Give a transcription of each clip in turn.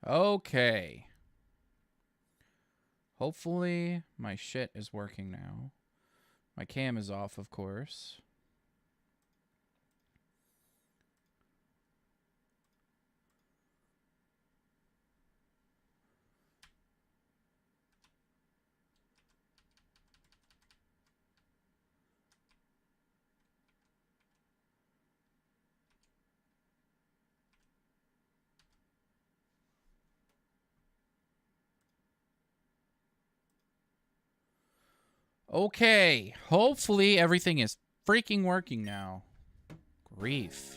Okay. Hopefully my shit is working now. My cam is off, of course. Okay, hopefully everything is freaking working now. Grief.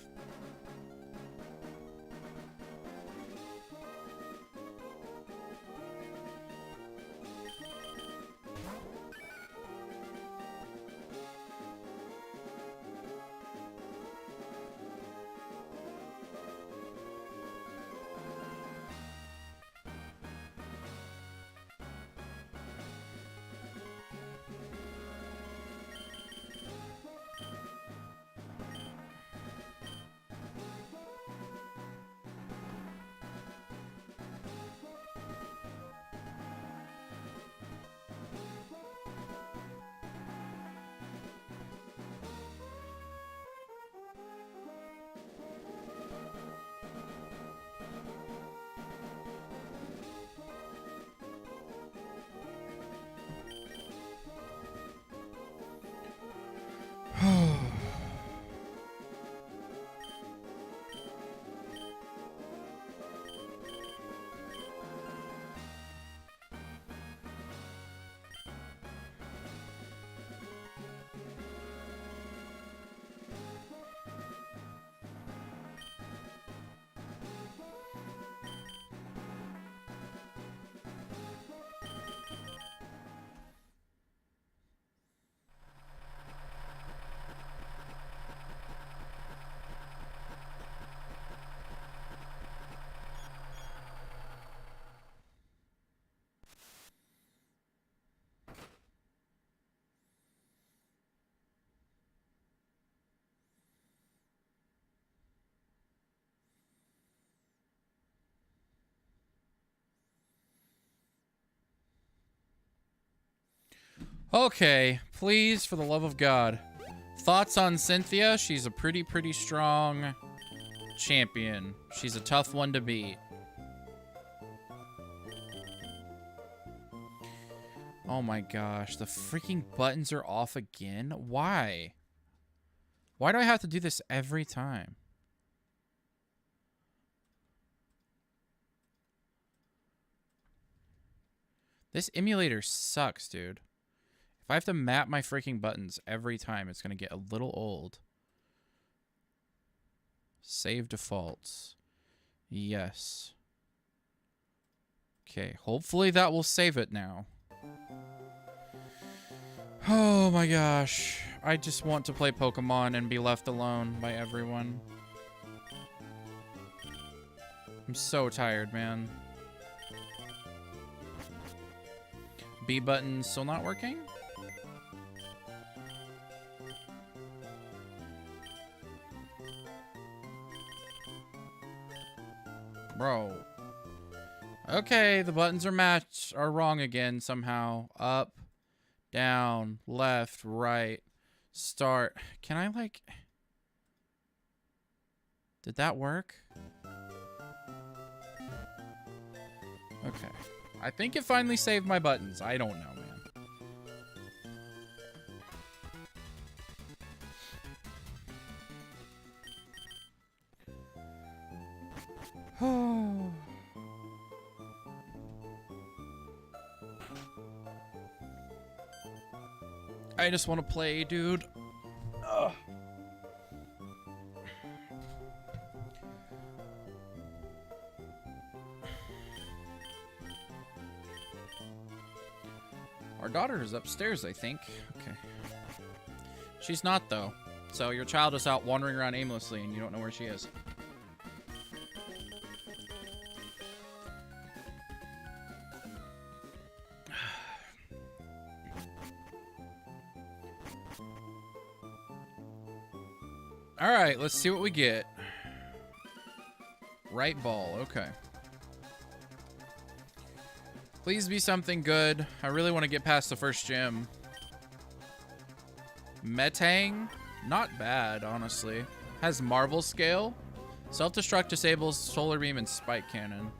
Okay, please, for the love of God. Thoughts on Cynthia? She's a pretty strong champion. She's a tough one to beat. Oh my gosh, the freaking buttons are off again? Why? Why do I have to do this every time? This emulator sucks, dude. If I have to map my freaking buttons every time, it's going to get a little old. Save defaults. Yes. Okay, hopefully that will save it now. Oh my gosh. I just want to play Pokemon and be left alone by everyone. I'm so tired, man. B button still not working? Bro. Okay, the buttons are wrong again somehow. Up, down, left, right, start. Can I like... Did that work? Okay. I think it finally saved my buttons. I don't know, man. I just want to play, dude. Ugh. Our daughter is upstairs, I think. Okay. She's not, though. So your child is out wandering around aimlessly and you don't know where she is. Alright, let's see what we get. Right ball, okay. Please be something good. I really want to get past the first gym. Metang? Not bad, honestly. Has Marvel Scale. Self-destruct disables Solar Beam and Spike Cannon.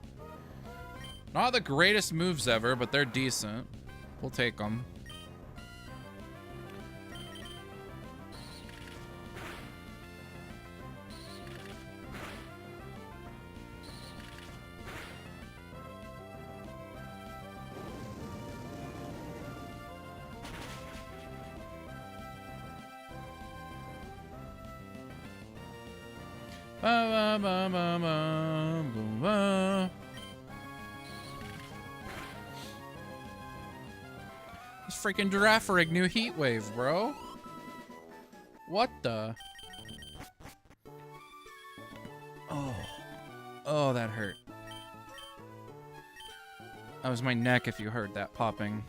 Not the greatest moves ever, but they're decent. We'll take them. This freaking Girafarig new heat wave, bro. What the? Oh, that hurt. That was my neck if you heard that popping.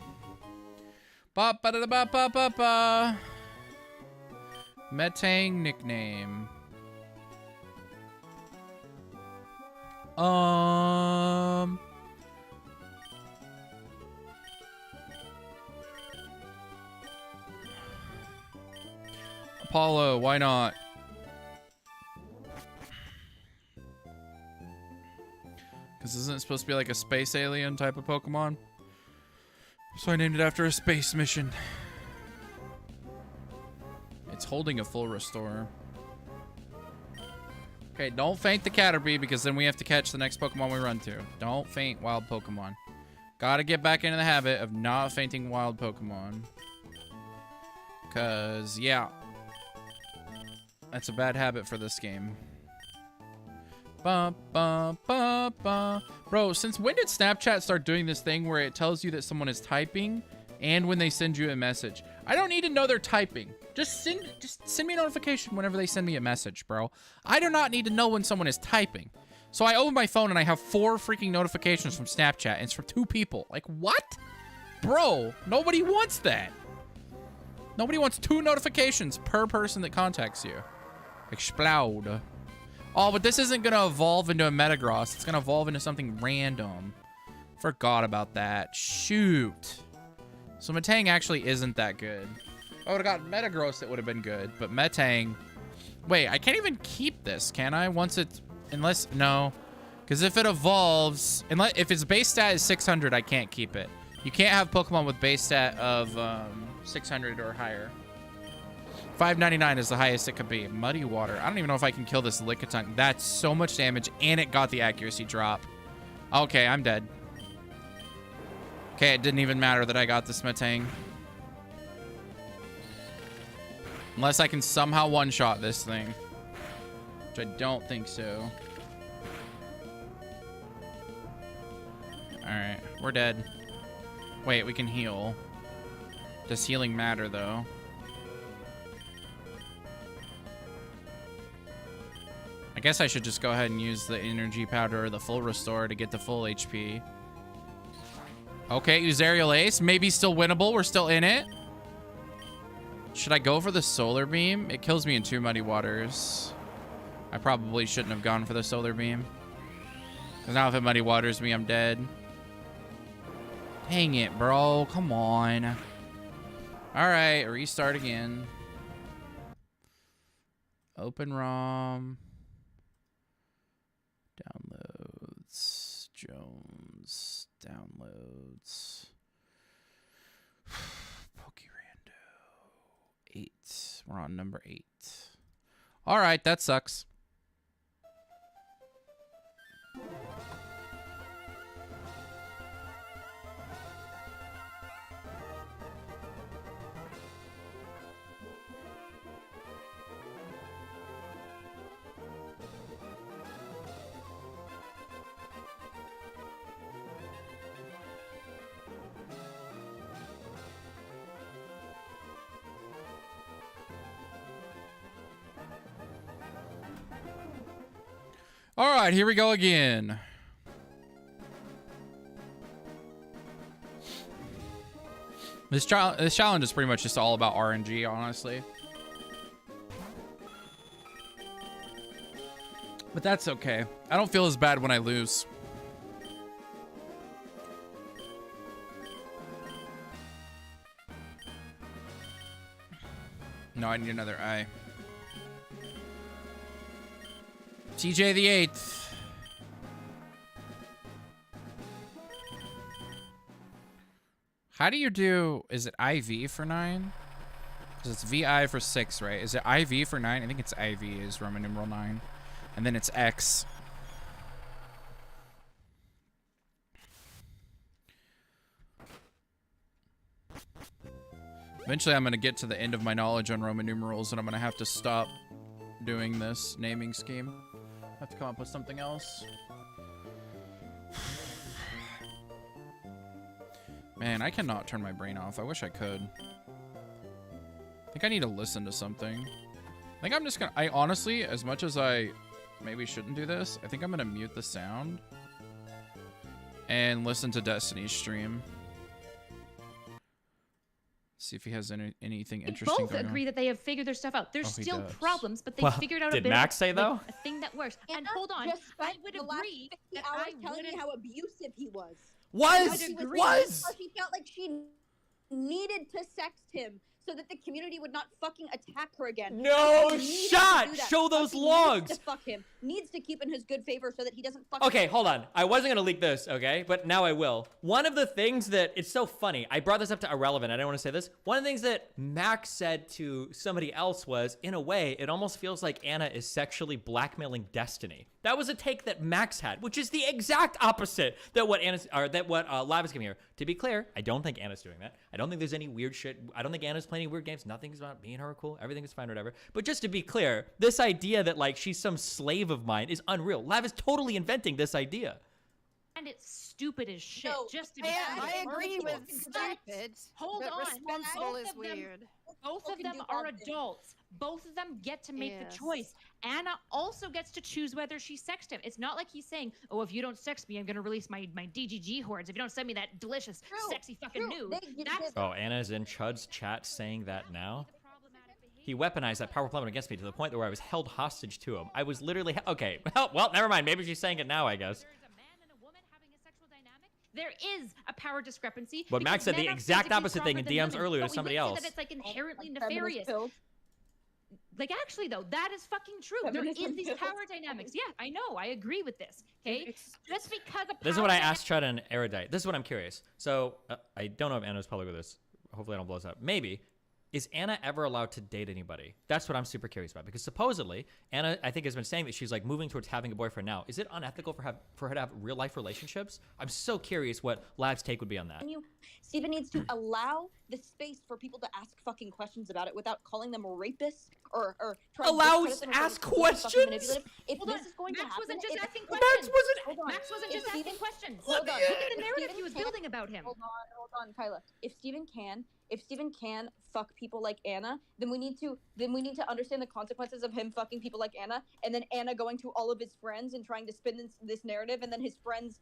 Ba ba da ba ba ba ba. Metang nickname. Apollo, why not? Because isn't it supposed to be like a space alien type of Pokemon? So I named it after a space mission. It's holding a full restore. Okay, don't faint the Caterpie because then we have to catch the next Pokemon we run to. Don't faint wild Pokemon. Gotta get back into the habit of not fainting wild Pokemon. Because, yeah. That's a bad habit for this game. Ba, ba, ba, ba. Bro, since when did Snapchat start doing this thing where it tells you that someone is typing and when they send you a message? I don't need to know they're typing. Just send me a notification whenever they send me a message, bro. I do not need to know when someone is typing. So I open my phone and I have 4 freaking notifications from Snapchat. And it's from 2 people. Like, what? Bro, nobody wants that. Nobody wants 2 notifications per person that contacts you. Explode. Oh, but this isn't going to evolve into a Metagross. It's going to evolve into something random. Forgot about that. Shoot. So Metang actually isn't that good. I would have got Metagross, it would have been good. But Metang... Wait, I can't even keep this, can I? Once it's... Unless... No. Because if it evolves... If its base stat is 600, I can't keep it. You can't have Pokemon with base stat of 600 or higher. 599 is the highest it could be. Muddy Water. I don't even know if I can kill this Lickitung. That's so much damage, and it got the accuracy drop. Okay, I'm dead. Okay, it didn't even matter that I got this Metang. Unless I can somehow one-shot this thing. Which I don't think so. Alright, we're dead. Wait, we can heal. Does healing matter, though? I guess I should just go ahead and use the energy powder or the full restore to get the full HP. Okay, use Aerial Ace. Maybe still winnable. We're still in it. Should I go for the Solar Beam? It kills me in 2 Muddy Waters. I probably shouldn't have gone for the Solar Beam. Because now if it Muddy Waters me, I'm dead. Dang it, bro. Come on. Alright, restart again. Open ROM. Downloads. Jones. Downloads. Pokérando. 8. We're on number 8. Alright, that sucks. All right, here we go again. This challenge is pretty much just all about RNG, honestly. But that's okay. I don't feel as bad when I lose. No, I need another I. TJ the 8th. How do you do, is it IV for 9? Because it's VI for 6, right? Is it IV for 9? I think it's IV is Roman numeral 9. And then it's X. Eventually I'm going to get to the end of my knowledge on Roman numerals and I'm going to have to stop doing this naming scheme. I have to come up with something else. Man, I cannot turn my brain off. I wish I could. I think I need to listen to something. I think I'm just gonna... I honestly, as much as I maybe shouldn't do this, I think I'm gonna mute the sound and listen to Destiny's stream. See if he has anything interesting both agree that they have figured their stuff out. There's still problems, but they Well, figured out did a bit Max of, say though? a thing that works. And hold on, I would agree that I telling me how abusive he was. Was She felt like she needed to sext him so that the community would not fucking attack her again. No shot! Show those logs! Needs to fuck him. Needs to keep in his good favor so that he doesn't fuck Okay, hold on. I wasn't gonna leak this, okay? But now I will. One of the things that, it's so funny. I brought this up to Irrelevant. I didn't want to say this. One of the things that Max said to somebody else was, in a way, it almost feels like Anna is sexually blackmailing Destiny. That was a take that Max had, which is the exact opposite that what Live is giving here. To be clear, I don't think Anna's doing that. I don't think there's any weird shit. I don't think Anna's playing any weird games. Nothing's about me and her cool. Everything is fine, whatever. But just to be clear, this idea that like she's some slave of mine is unreal. Lav is totally inventing this idea. And it's stupid as shit. No, just to be I agree with stupid. Hold but on. Responsible is weird. Both of them are adults. Both of them get to make the choice. Anna also gets to choose whether she sexts him. It's not like he's saying, oh, if you don't sext me, I'm going to release my DGG hordes. If you don't send me that delicious, sexy fucking nude. Oh, Anna's in Chud's chat saying that now? He weaponized that powerful weapon against me to the point where I was held hostage to him. I was literally... Okay, well, never mind. Maybe she's saying it now, I guess. There is a power discrepancy. But Max said the exact opposite thing in DMs earlier to somebody else. That it's like inherently nefarious. Like actually though, that is fucking true. There is these power dynamics. Yeah, I know. I agree with this. Okay, just because this is what I asked Chud and Erudite. This is what I'm curious. So I don't know if Anna's public with this. Hopefully I don't blow this up. Maybe. Is Anna ever allowed to date anybody? That's what I'm super curious about. Because supposedly, Anna, I think, has been saying that she's like moving towards having a boyfriend now. Is it unethical for her to have real life relationships? I'm so curious what Lav's take would be on that. Steven needs to allow the space for people to ask fucking questions about it without calling them rapists or trying allows ask questions. If this is going to happen, wasn't just asking questions. Max wasn't just asking questions. Hold on. Look at the narrative he was building about him. Hold on, Kyla. If Steven can fuck people like Anna, then we need to understand the consequences of him fucking people like Anna, and then Anna going to all of his friends and trying to spin this narrative, and then his friends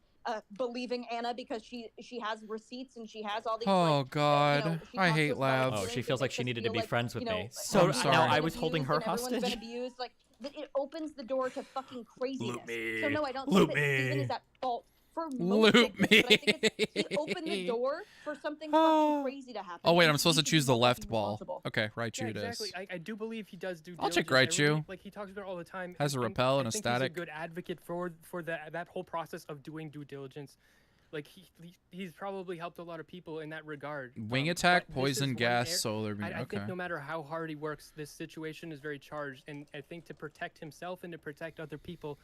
believing Anna because she has receipts and she has all these. Oh God, I hate Lav. Oh, she feels like she needed to be friends with me. So now I was holding her hostage. Been abused. Like it opens the door to fucking craziness. So no, I don't think that Steven is at fault. For Loop me. But I think he opened the door for something fucking crazy to happen. Oh wait, I'm supposed to choose the left ball. Okay, Raichu yeah, it is. Exactly. I do believe he does do. I'll check Raichu. Like he talks about it all the time. Has a repel and a static. He's a good advocate for that whole process of doing due diligence. Like he's probably helped a lot of people in that regard. Wing attack, poison gas, solar beam. I think no matter how hard he works, this situation is very charged, and I think to protect himself and to protect other people,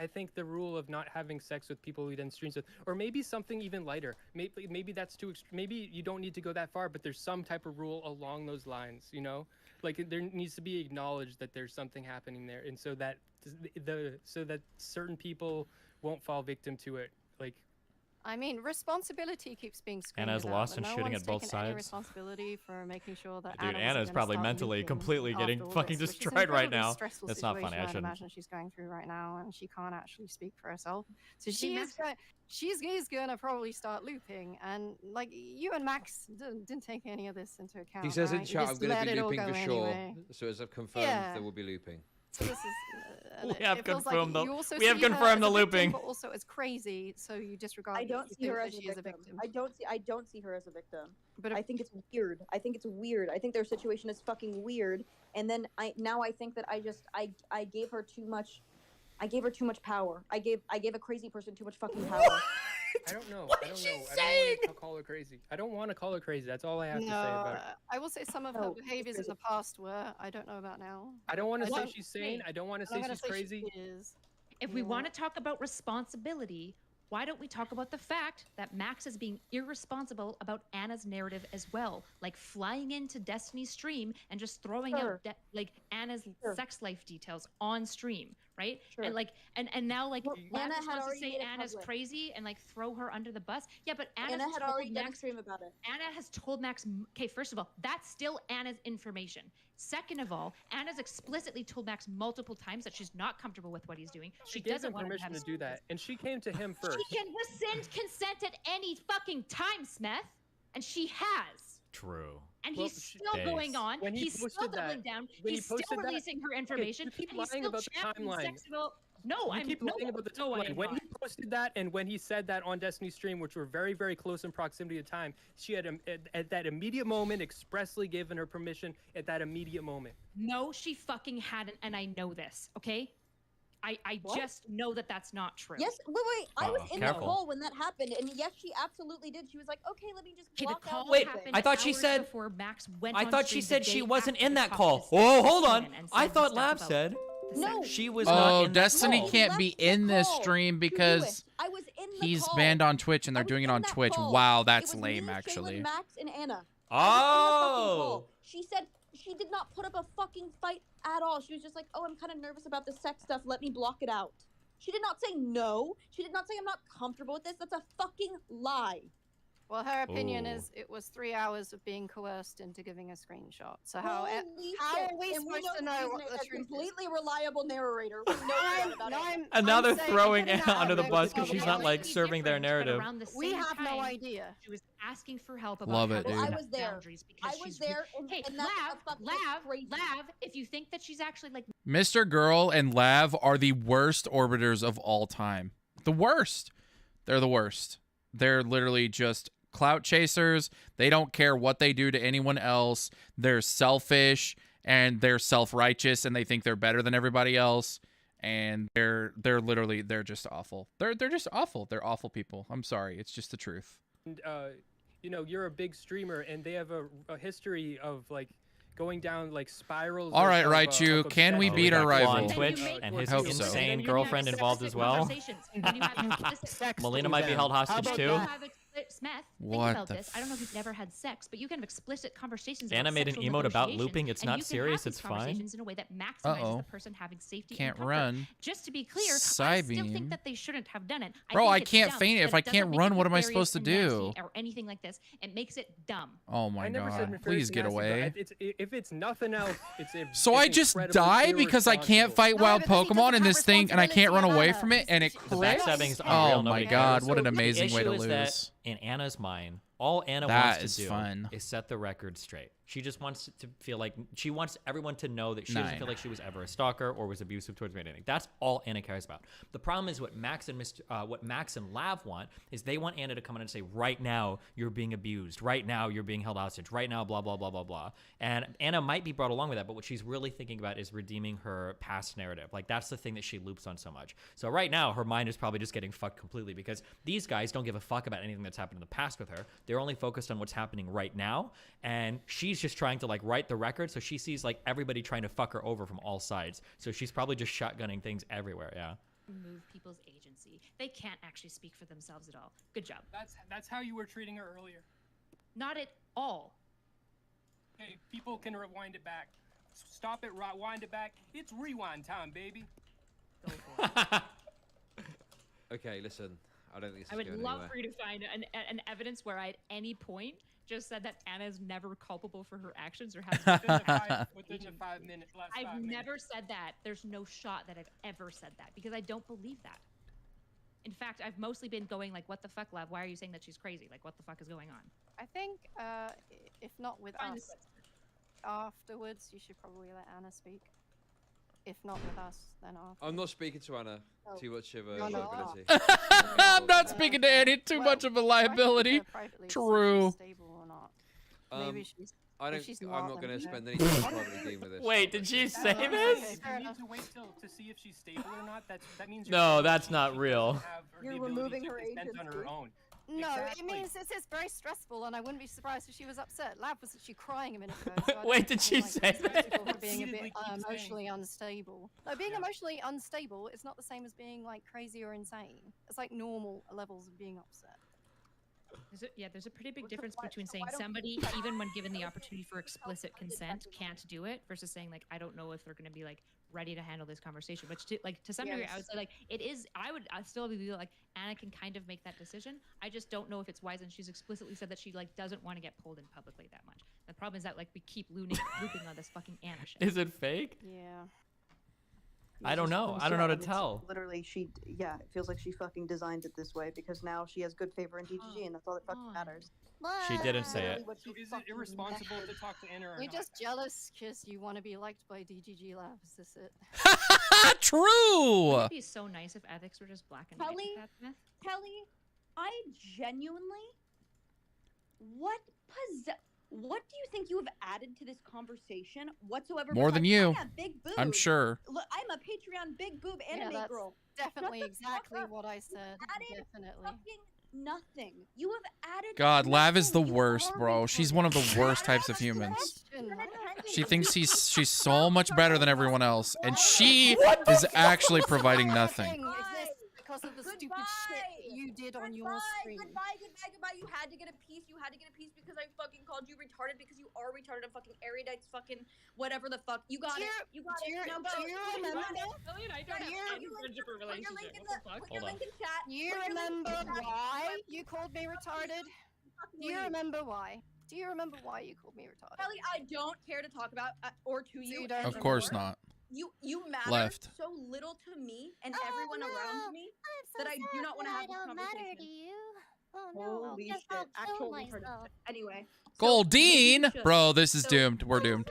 I think the rule of not having sex with people he then streams with, or maybe something even lighter. Maybe that's too. Maybe you don't need to go that far, but there's some type of rule along those lines. You know, like there needs to be acknowledged that there's something happening there, and so that certain people won't fall victim to it. Like. I mean, responsibility keeps being screamed Anna's about, lost and no shooting one's at both taken any sides. responsibility for making sure that Dude, Anna Anna's probably mentally completely getting fucking destroyed right now. That's not funny. I shouldn't. Imagine she's going through right now, and she can't actually speak for herself. So she's gonna probably start looping, and like you and Max didn't take any of this into account. He says in right? chat, I'm going to be looping for sure. So as I've confirmed, there will be looping. So this is. We it have feels like confirmed the- you also we have see her confirmed as the a victim, looping. But also as crazy, so you disregard. I that don't you see think her that as a she is victim. I don't see her as a victim. But I think it's weird. I think it's weird. I think their situation is fucking weird. And then I think that I gave her too much. I gave her too much power. I gave a crazy person too much fucking power. I don't know. What I is don't she know. saying? I don't want to call her crazy. I don't want to call her crazy. That's all I have to say about it. I will say some of her No, behaviors in crazy. the past were. I don't know about now. I don't want to say Well, she's sane. hey, I don't want to I'm say gonna she's say crazy. She is. If we Yeah. want to talk about responsibility, why don't we talk about the fact that Max is being irresponsible about Anna's narrative as well, like flying into Destiny's stream and just throwing Sure. out like Anna's Sure. sex life details on stream, right? Sure. And like and now like Well, Max Anna just had wants to already say made it Anna's public. crazy and like throw her under the bus. Yeah, but Anna had already done a stream about it. Anna has told Max, okay, first of all, that's still Anna's information. Second of all, Anna's explicitly told Max multiple times that she's not comfortable with what he's doing. She She gave doesn't him want him to permission have to do that, and she came to him first. She can rescind consent at any fucking time, Smith. And she has. True. And Well, he's she- still Days. going on. When he He's still posted that- doubling down. when he He's still posted that- releasing her information. you keep and he's lying still about the championing timeline. sexual. No, You I'm keep no, lying about the no, I timeline. am When not. he posted that and when he said that on Destiny's stream, which were very, very close in proximity to time, she had at that immediate moment expressly given her permission at that immediate moment. No, she fucking hadn't, and I know this. Okay, I What? just know that that's not true. Yes, wait. I was in careful. the call when that happened, and yes, she absolutely did. She was like, "Okay, let me just Okay, the block call out." Wait, happened I thought she hours said- before Max went I on thought she stream the said she day wasn't after in the that talk call. to Oh, hold Steven on. and I said thought stuff Lab about said the No. sex. she was not Oh, in that Destiny call. can't left be the in this call stream to do because it. I was in the he's call. banned on Twitch and I they're was doing it in on that Twitch. call. Wow, It that's was lame, me, actually. Shaylin, Max, and Anna. Oh. She said she did not put up a fucking fight at all. She was just like, "Oh, I'm kind of nervous about the sex stuff. Let me block it out." She did not say no. She did not say I'm not comfortable with this. That's a fucking lie. Well, her opinion Ooh. is it was 3 hours of being coerced into giving a screenshot. So how Holy how shit. are we And supposed to that know she's what a the truth is? completely reliable narrator. We know that about it. And now they're saying- throwing getting Anna that under out the there bus is because she's probably not like honest. serving their Different, but narrative. around the We same have no time, idea. She was asking for help about Love how it, to dude. set I was there. boundaries because I was she's there, and, Hey, and that's Lav, a fucking Lav, crazy. Lav, if you think that she's actually like Mr. Girl and Lav are the worst orbiters of all time. The worst. They're the worst. They're literally just clout chasers. They don't care what they do to anyone else. They're selfish and they're self-righteous and they think they're better than everybody else. And they're just awful. They're just awful. They're awful people. I'm sorry. It's just the truth. And, you know, you're a big streamer, and they have a history of like going down like spirals. All right, of, Raichu, of can we Oh, obsession. we beat got our Claw rival? on And then Twitch you make- and I his hope so. insane And then you girlfriend have involved as explicit well. conversations. And then you have explicit- Melina might be held How hostage about too. that? Smith, think What about the this. I don't know if you've never had sex, but you can have explicit conversations. Anna about made an sexual emote about negotiations, looping. It's and not you can serious, have these it's fine. conversations in a way that maximizes Uh-oh. the person having safety and Can't comfort. run. Just to be clear, I still Psybeam. think that they shouldn't have done it. Bro, think I it's can't dumb, faint it. but If I doesn't can't make run, it what am I nefarious supposed to and nasty do? Or anything like this. It makes it dumb. Oh my I never said god. nefarious Please and get nasty, but away. if it's nothing else, it's So it's I just incredibly die because I can't irresponsible. fight No, wild because he Pokemon doesn't in have this thing and I can't run responsibility away either. from it and it The crits? backstabbing's Oh unreal. my Nobody god, cares. what an The amazing way to issue is that lose. in Anna's mind, all Anna That wants is to do fun. is set the record straight. She just wants to feel like she wants everyone to know that she doesn't feel like she was ever a stalker or was abusive towards me or anything. That's all Anna cares about. The problem is what Max and Lav want is they want Anna to come in and say, right now you're being abused, right now you're being held hostage, right now blah blah blah blah blah. And Anna might be brought along with that, but what she's really thinking about is redeeming her past narrative. Like that's the thing that she loops on so much. So right now her mind is probably just getting fucked completely because these guys don't give a fuck about anything that's happened in the past with her. They're only focused on what's happening right now, and she's just trying to like right the record. So she sees like everybody trying to fuck her over from all sides. So she's probably just shotgunning things everywhere. Yeah. Remove people's agency. They can't actually speak for themselves at all. Good job. That's how you were treating her earlier. Not at all. Hey, people can rewind it back. Stop it, rewind it back. It's rewind time, baby. Go for it. Okay, listen. I don't think this I is would going love anywhere. for you to find an evidence where I at any point just said that Anna's never culpable for her actions or has Within the 5 minutes, last I've 5 minutes. never said that. There's no shot that I've ever said that because I don't believe that. In fact, I've mostly been going like, what the fuck, Lav? Why are you saying that she's crazy? Like, what the fuck is going on? I think, if not with Find us this- afterwards, you should probably let Anna speak. If not with us, then after. I'm not speaking to Anna too much of a No, no. liability. I'm not speaking to Annie too much of a liability. True. Stable or not. Um, Maybe she's. I don't. If she's I'm not, not then going to no. spend any time privately dealing with this. Wait, did she say Okay, this? If fair you need enough. to wait to see if she's stable or not, that means No, saying that's she not doesn't real. have You're the ability removing to her consent on her agency. own. No, Exactly. it means it's very stressful, and I wouldn't be surprised if she was upset. Lav was actually crying a minute ago. So I Wait, don't did feel she like say it's that? people who are being a bit Repeatedly keep saying. emotionally unstable. No, being Yeah. emotionally unstable is not the same as being like crazy or insane. It's like normal levels of being upset. There's a pretty big difference why- between so saying why don't somebody, we- even when given the opportunity for explicit consent, can't do it, versus saying like, I don't know if they're going to be like ready to handle this conversation. Which to some degree, I would say like it is. I'd still be like Anna can kind of make that decision. I just don't know if it's wise, and she's explicitly said that she like doesn't want to get pulled in publicly that much. The problem is that like we keep looping on this fucking Anna shit. Is it fake? Yeah. I don't know. I don't know how to tell. Literally, it feels like she fucking designed it this way because now she has good favor in DGG, and that's all that fucking matters. She didn't say Literally it. what So she is it fucking irresponsible meant. to talk to Anna or You're not? just jealous because you want to be liked by DGG Lab. Is this it? True. It'd be so nice if ethics were just black and white. Kelly? with that, Smith. Kelly, I genuinely, what do you think you have added to this conversation whatsoever? More than besides, you. I have big boobs. I'm sure. Look, I'm a Patreon big boob anime that's girl. Definitely Shut the fuck exactly up. what I said. Added Definitely. fucking nothing. You have added. God, Lav is the nothing. You worst, are bro. She's one of the worst types of humans. She thinks she's so much better than everyone else, and she is actually providing nothing. Exists because of the stupid shit that you did on your stream. Goodbye. You had to get a piece. Because I fucking called you retarded because you are retarded. I'm fucking erudites. Fucking whatever the fuck. You got it. You got it. Now go. Do you remember? Elliot, I don't Do you- have any friendship or Put your relationship. link in What the fuck? put your Hold link in chat. You Put your link in remember chat. why you called me retarded? Do you remember why? Do you remember why you called me retarded? Kelly, I don't care to talk about or to you. you don't Of course not. You matter Left. so little to me and everyone around me that I do not want to have this conversation. Holy shit! Actual retarded. Anyway. so maybe you Goldine, should. bro, this is So- doomed. We're doomed.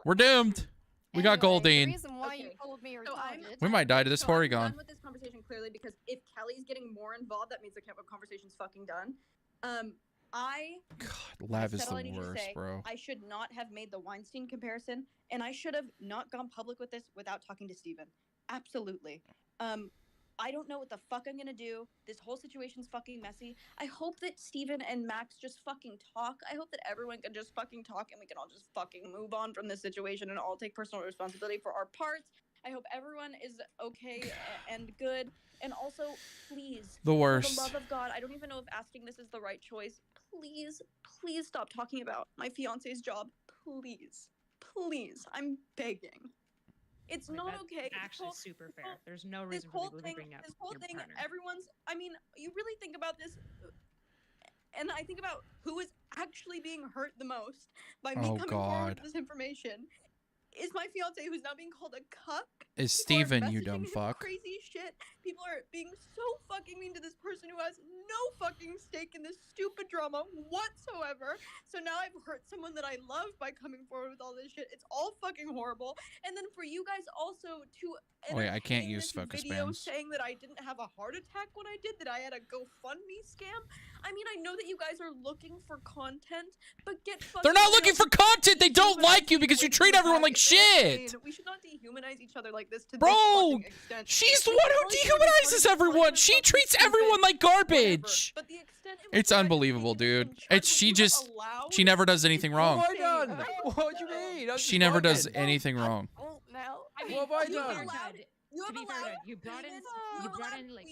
We're doomed. We got Anyway, The Goldine. reason why you Okay. chold me So I'm- retarded. We might die to this So I'm Porygon. done with this conversation clearly because if Kelly's getting more involved, that means the conversation's fucking done. I God, Lav is said all I the need to worst, say. bro. I should not have made the Weinstein comparison, and I should have not gone public with this without talking to Steven. Absolutely. I don't know what the fuck I'm gonna do. This whole situation's fucking messy. I hope that Steven and Max just fucking talk. I hope that everyone can just fucking talk and we can all just fucking move on from this situation and all take personal responsibility for our parts. I hope everyone is okay and good. And also, please, The for worst. the love of God, I don't even know if asking this is the right choice. Please, please stop talking about my fiance's job. Please, please, I'm begging. It's Like, not that's okay. This Actually, whole- super this fair. whole- There's no This reason for whole people to thing, bring up this whole your thing, partner. everyone's. I mean, you really think about this, and I think about who is actually being hurt the most by me Oh, coming forward God. with this information. Is my fiance who's now being called a cuck? Is People are Steven, you messaging dumb him fuck. Crazy shit. People are being so fucking mean to this person who has no fucking stake in this stupid drama whatsoever. So now I've hurt someone that I love by coming forward with all this shit. It's all fucking horrible. And then for you guys also to Wait, I can't entertain use this focus video bands. saying that I didn't have a heart attack when I did, that I had a GoFundMe scam. I mean, I know that you guys are looking for content, but get fucking They're not real. looking for content. They don't like you because you treat everyone like shit. We should not dehumanize each other like this to Bro, this fucking extent. She's the It's one who really gonna be dehumanizes hard to everyone. find She fucking treats stupid, everyone like whatever. garbage. But the extent in which It's you guys are unbelievable, taking this dude. in charge It's when she you have just allowed she never does anything wrong. What have I insane. done? I What do you don't mean? know. I'm She just never does working. anything wrong. Oh, now. I mean, What have I to be done? fair, allowed- Ted, You to have be fair, allowed Ted, you brought in like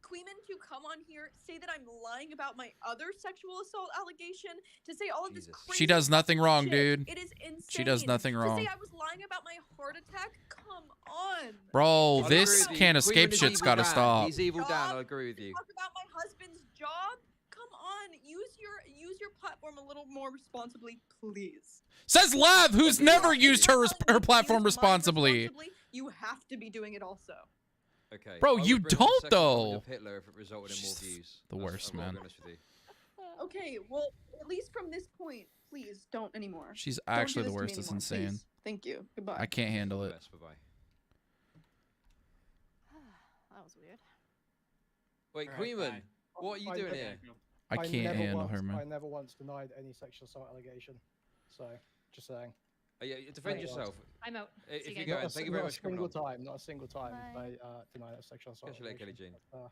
Queeman to come on here, say that I'm lying about my other sexual assault allegation, to say all of this Jesus. crazy She does nothing fucking wrong, shit. dude. It is insane. She does nothing To wrong. say I was lying about my heart attack? Come on. Bro, I'll this agree with you. can't escape Queen is shit's evil gotta Dan. stop. He's evil Dan. Job. I'll agree with you. Talk about my husband's job? Come on. Use your platform a little more responsibly, please. Says Lav, who's never used her Telling me to platform use mine responsibly. You have to be doing it also. Okay. Bro, I would you bring the don't, second though. coming of Hitler if it resulted in more She's views. the worst, I'm gonna man. be honest with you. Okay, well, at least from this point, please don't anymore. She's Don't do actually the this to me worst. It's anymore, insane. please. Thank you. Goodbye. I can't handle it. Best. Bye bye. That was weird. Wait, Alright, Queeman, fine. what are you doing here? I can't handle her, I man. never once denied any sexual assault allegation. So, just saying. Yeah, defend Wait, yourself. I'm out. If See you guys. go, Not a, thank you very much for coming single on. time, not a single time Bye. they denied a sexual assault. Catch you later, Kelly allegation. Jean.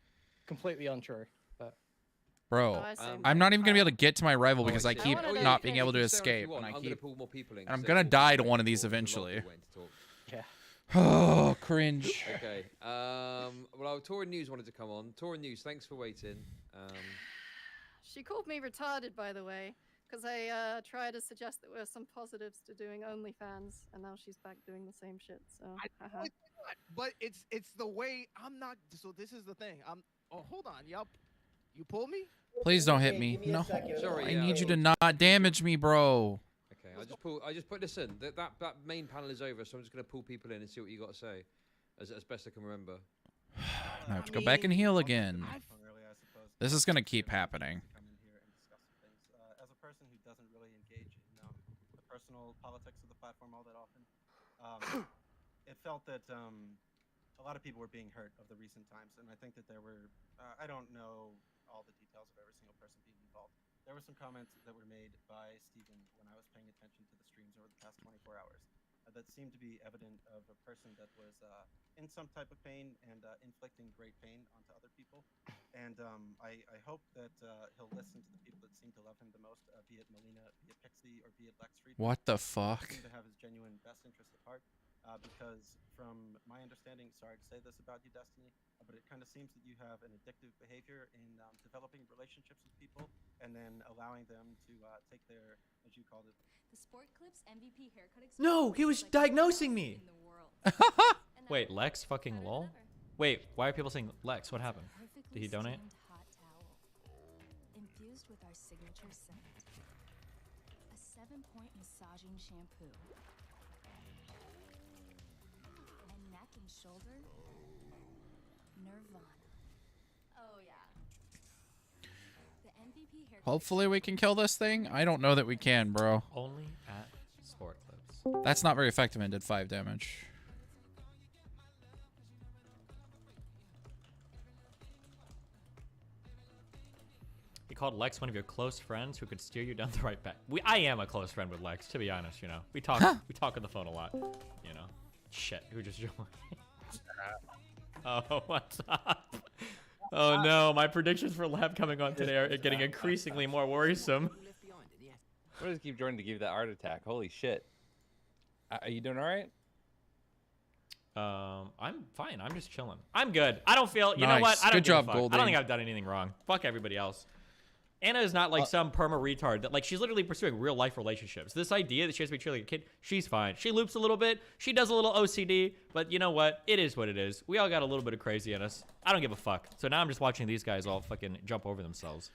Completely untrue. But Bro, Oh, I see. I'm not even gonna be able to get to my rival Oh, because I see. keep wanna not do being it. able to You stay on if you escape, want. and I I'm gonna keep. pull more people in. And I'm 'cause gonna there's die to more one of these people, there's a lot of eventually. people waiting to talk. yeah. Oh, cringe. Okay. Well, Tora News wanted to come on. Tora News, thanks for waiting. She called me retarded, by the way, because I tried to suggest that there were some positives to doing OnlyFans, and now she's back doing the same shit. So, haha. But it's the way I'm not. So this is the thing. Oh, hold on, y'all. You pull me? Please don't hit me. No, Sorry, I need you to not damage me, bro. Okay, I just put this in. That main panel is over, so I'm just gonna pull people in and see what you got to say, as best I can remember. I have to go back and heal again. This is gonna keep happening. Come in here and discuss some things. As a person who doesn't really engage in the personal politics of the platform all that often, it felt that a lot of people were being hurt of the recent times, and I think that there were, I don't know all the details of every single person being involved. There were some comments that were made by Steven when I was paying attention to the streams over the past 24 hours that seemed to be evident of a person that was in some type of pain and inflicting great pain onto other people. And I hope that he'll listen to the people that seem to love him the most, be it Melina, be it Pixie, or be it Lex Street. What the fuck? Seem to have his genuine best interest at heart. Because from my understanding, sorry to say this about you, Destiny, but it kind of seems that you have an addictive behavior in developing relationships with people and then allowing them to take their, as you called it. The Sport Clips MVP haircut No, he was diagnosing me. Wait, Lex fucking lol? Wait, why are people saying Lex? What happened? Did he donate? Hot towel, infused with our signature scent. A 7-point massaging shampoo. And neck and shoulder, Nirvana. Oh yeah. The MVP haircut. Hopefully we can kill this thing. I don't know that we can, bro. Only at Sport Clips. That's not very effective and did 5 damage. You called Lex one of your close friends who could steer you down the right path. I am a close friend with Lex, to be honest, you know. We talk on the phone a lot, you know. Shit, who just joined? Oh, what's up? Oh no, my predictions for lab coming on today are getting increasingly more worrisome. What does keep joining to give you that heart attack? Holy shit. Are you doing all right? I'm fine. I'm just chilling. I'm good. I don't feel, you know what? Nice. I don't Good give a job, fuck. Goldie. I don't think I've done anything wrong. Fuck everybody else. Anna is not like some perma retard that like she's literally pursuing real life relationships. This idea that she has to be treated like a kid, she's fine. She loops a little bit. She does a little OCD, but you know what? It is what it is. We all got a little bit of crazy in us. I don't give a fuck. So now I'm just watching these guys all fucking jump over themselves.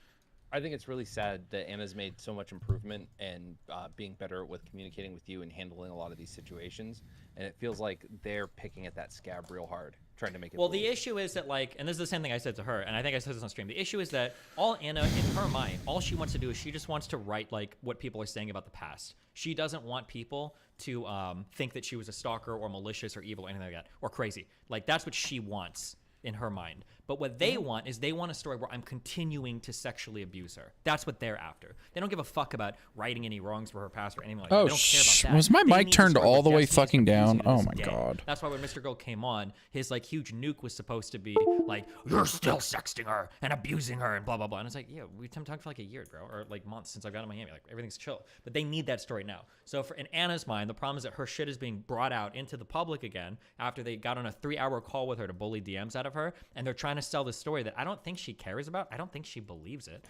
I think it's really sad that Anna's made so much improvement and being better with communicating with you and handling a lot of these situations. And it feels like they're picking at that scab real hard, trying to make it. Well, the issue is that like, and this is the same thing I said to her, and I think I said this on stream. The issue is that all Anna, in her mind, all she wants to do is she just wants to write like what people are saying about the past. She doesn't want people to think that she was a stalker or malicious or evil or anything like that, or crazy. Like that's what she wants in her mind. But what they want is they want a story where I'm continuing to sexually abuse her. That's what they're after. They don't give a fuck about righting any wrongs for her past or anything like that. Oh, They don't care about that. was my They mic need a turned story all where the way Destiny's fucking down? confusing Oh this my day. God. That's why when Mr. Girl came on, his like huge nuke was supposed to be like, you're still sexting her and abusing her and blah, blah, blah. And it's like, yeah, we've been talking for like a year, bro, or like months since I got to Miami. Like everything's chill. But they need that story now. So for in Anna's mind, the problem is that her shit is being brought out into the public again after they got on a 3-hour call with her to bully DMs out of her. And they're trying to sell this story that I don't think she cares about. I don't think she believes it.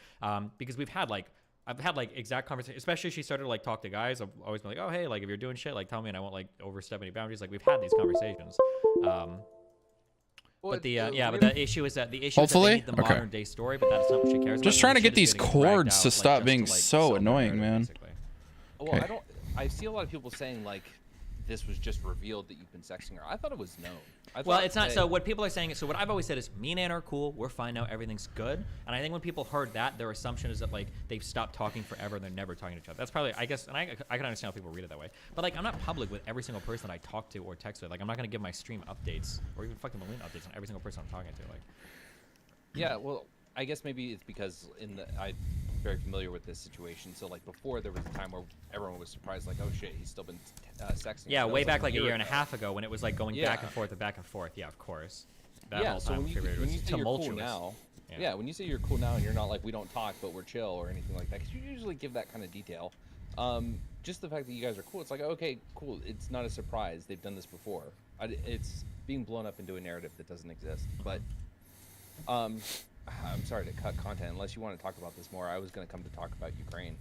Because we've had like, I've had like exact conversations, especially she started to like talk to guys. I've always been like, oh, hey, like if you're doing shit, like tell me and I won't like overstep any boundaries. Like we've had these conversations. But the but the issue is that the issue is that they need the modern day story, but that's not what she cares about. Just trying to Shit get is these getting dragged cords out, to like, stop just being to, like, so sell their annoying, narrative, man. basically. Well, Okay. I see a lot of people saying like this was just revealed that you've been sexting her. I thought it was known. Well, it's not. So what people are saying is, so what I've always said is, me and Anna are cool. We're fine now. Everything's good. And I think when people heard that, their assumption is that like they've stopped talking forever and they're never talking to each other. That's probably, I guess, and I can understand how people read it that way. But like, I'm not public with every single person that I talk to or text with. Like, I'm not gonna give my stream updates or even fucking Melina updates on every single person I'm talking to. Like, yeah, well, I guess maybe it's because I'm very familiar with this situation. So like before, there was a time where everyone was surprised, like, oh shit, he's still been sexting. yeah, So that way was, back like a year and a ago. half ago when it was like going back and forth and back and forth. Yeah, of course. That Yeah, whole so time when you period when was you say you're cool tumultuous. now, Yeah. yeah, when you say you're cool now and you're not like we don't talk but we're chill or anything like that, because you usually give that kind of detail. Just the fact that you guys are cool, it's like, okay, cool. It's not a surprise. They've done this before. It's being blown up into a narrative that doesn't exist. But I'm sorry to cut content. Unless you want to talk about this more, I was going to come to talk about Ukraine.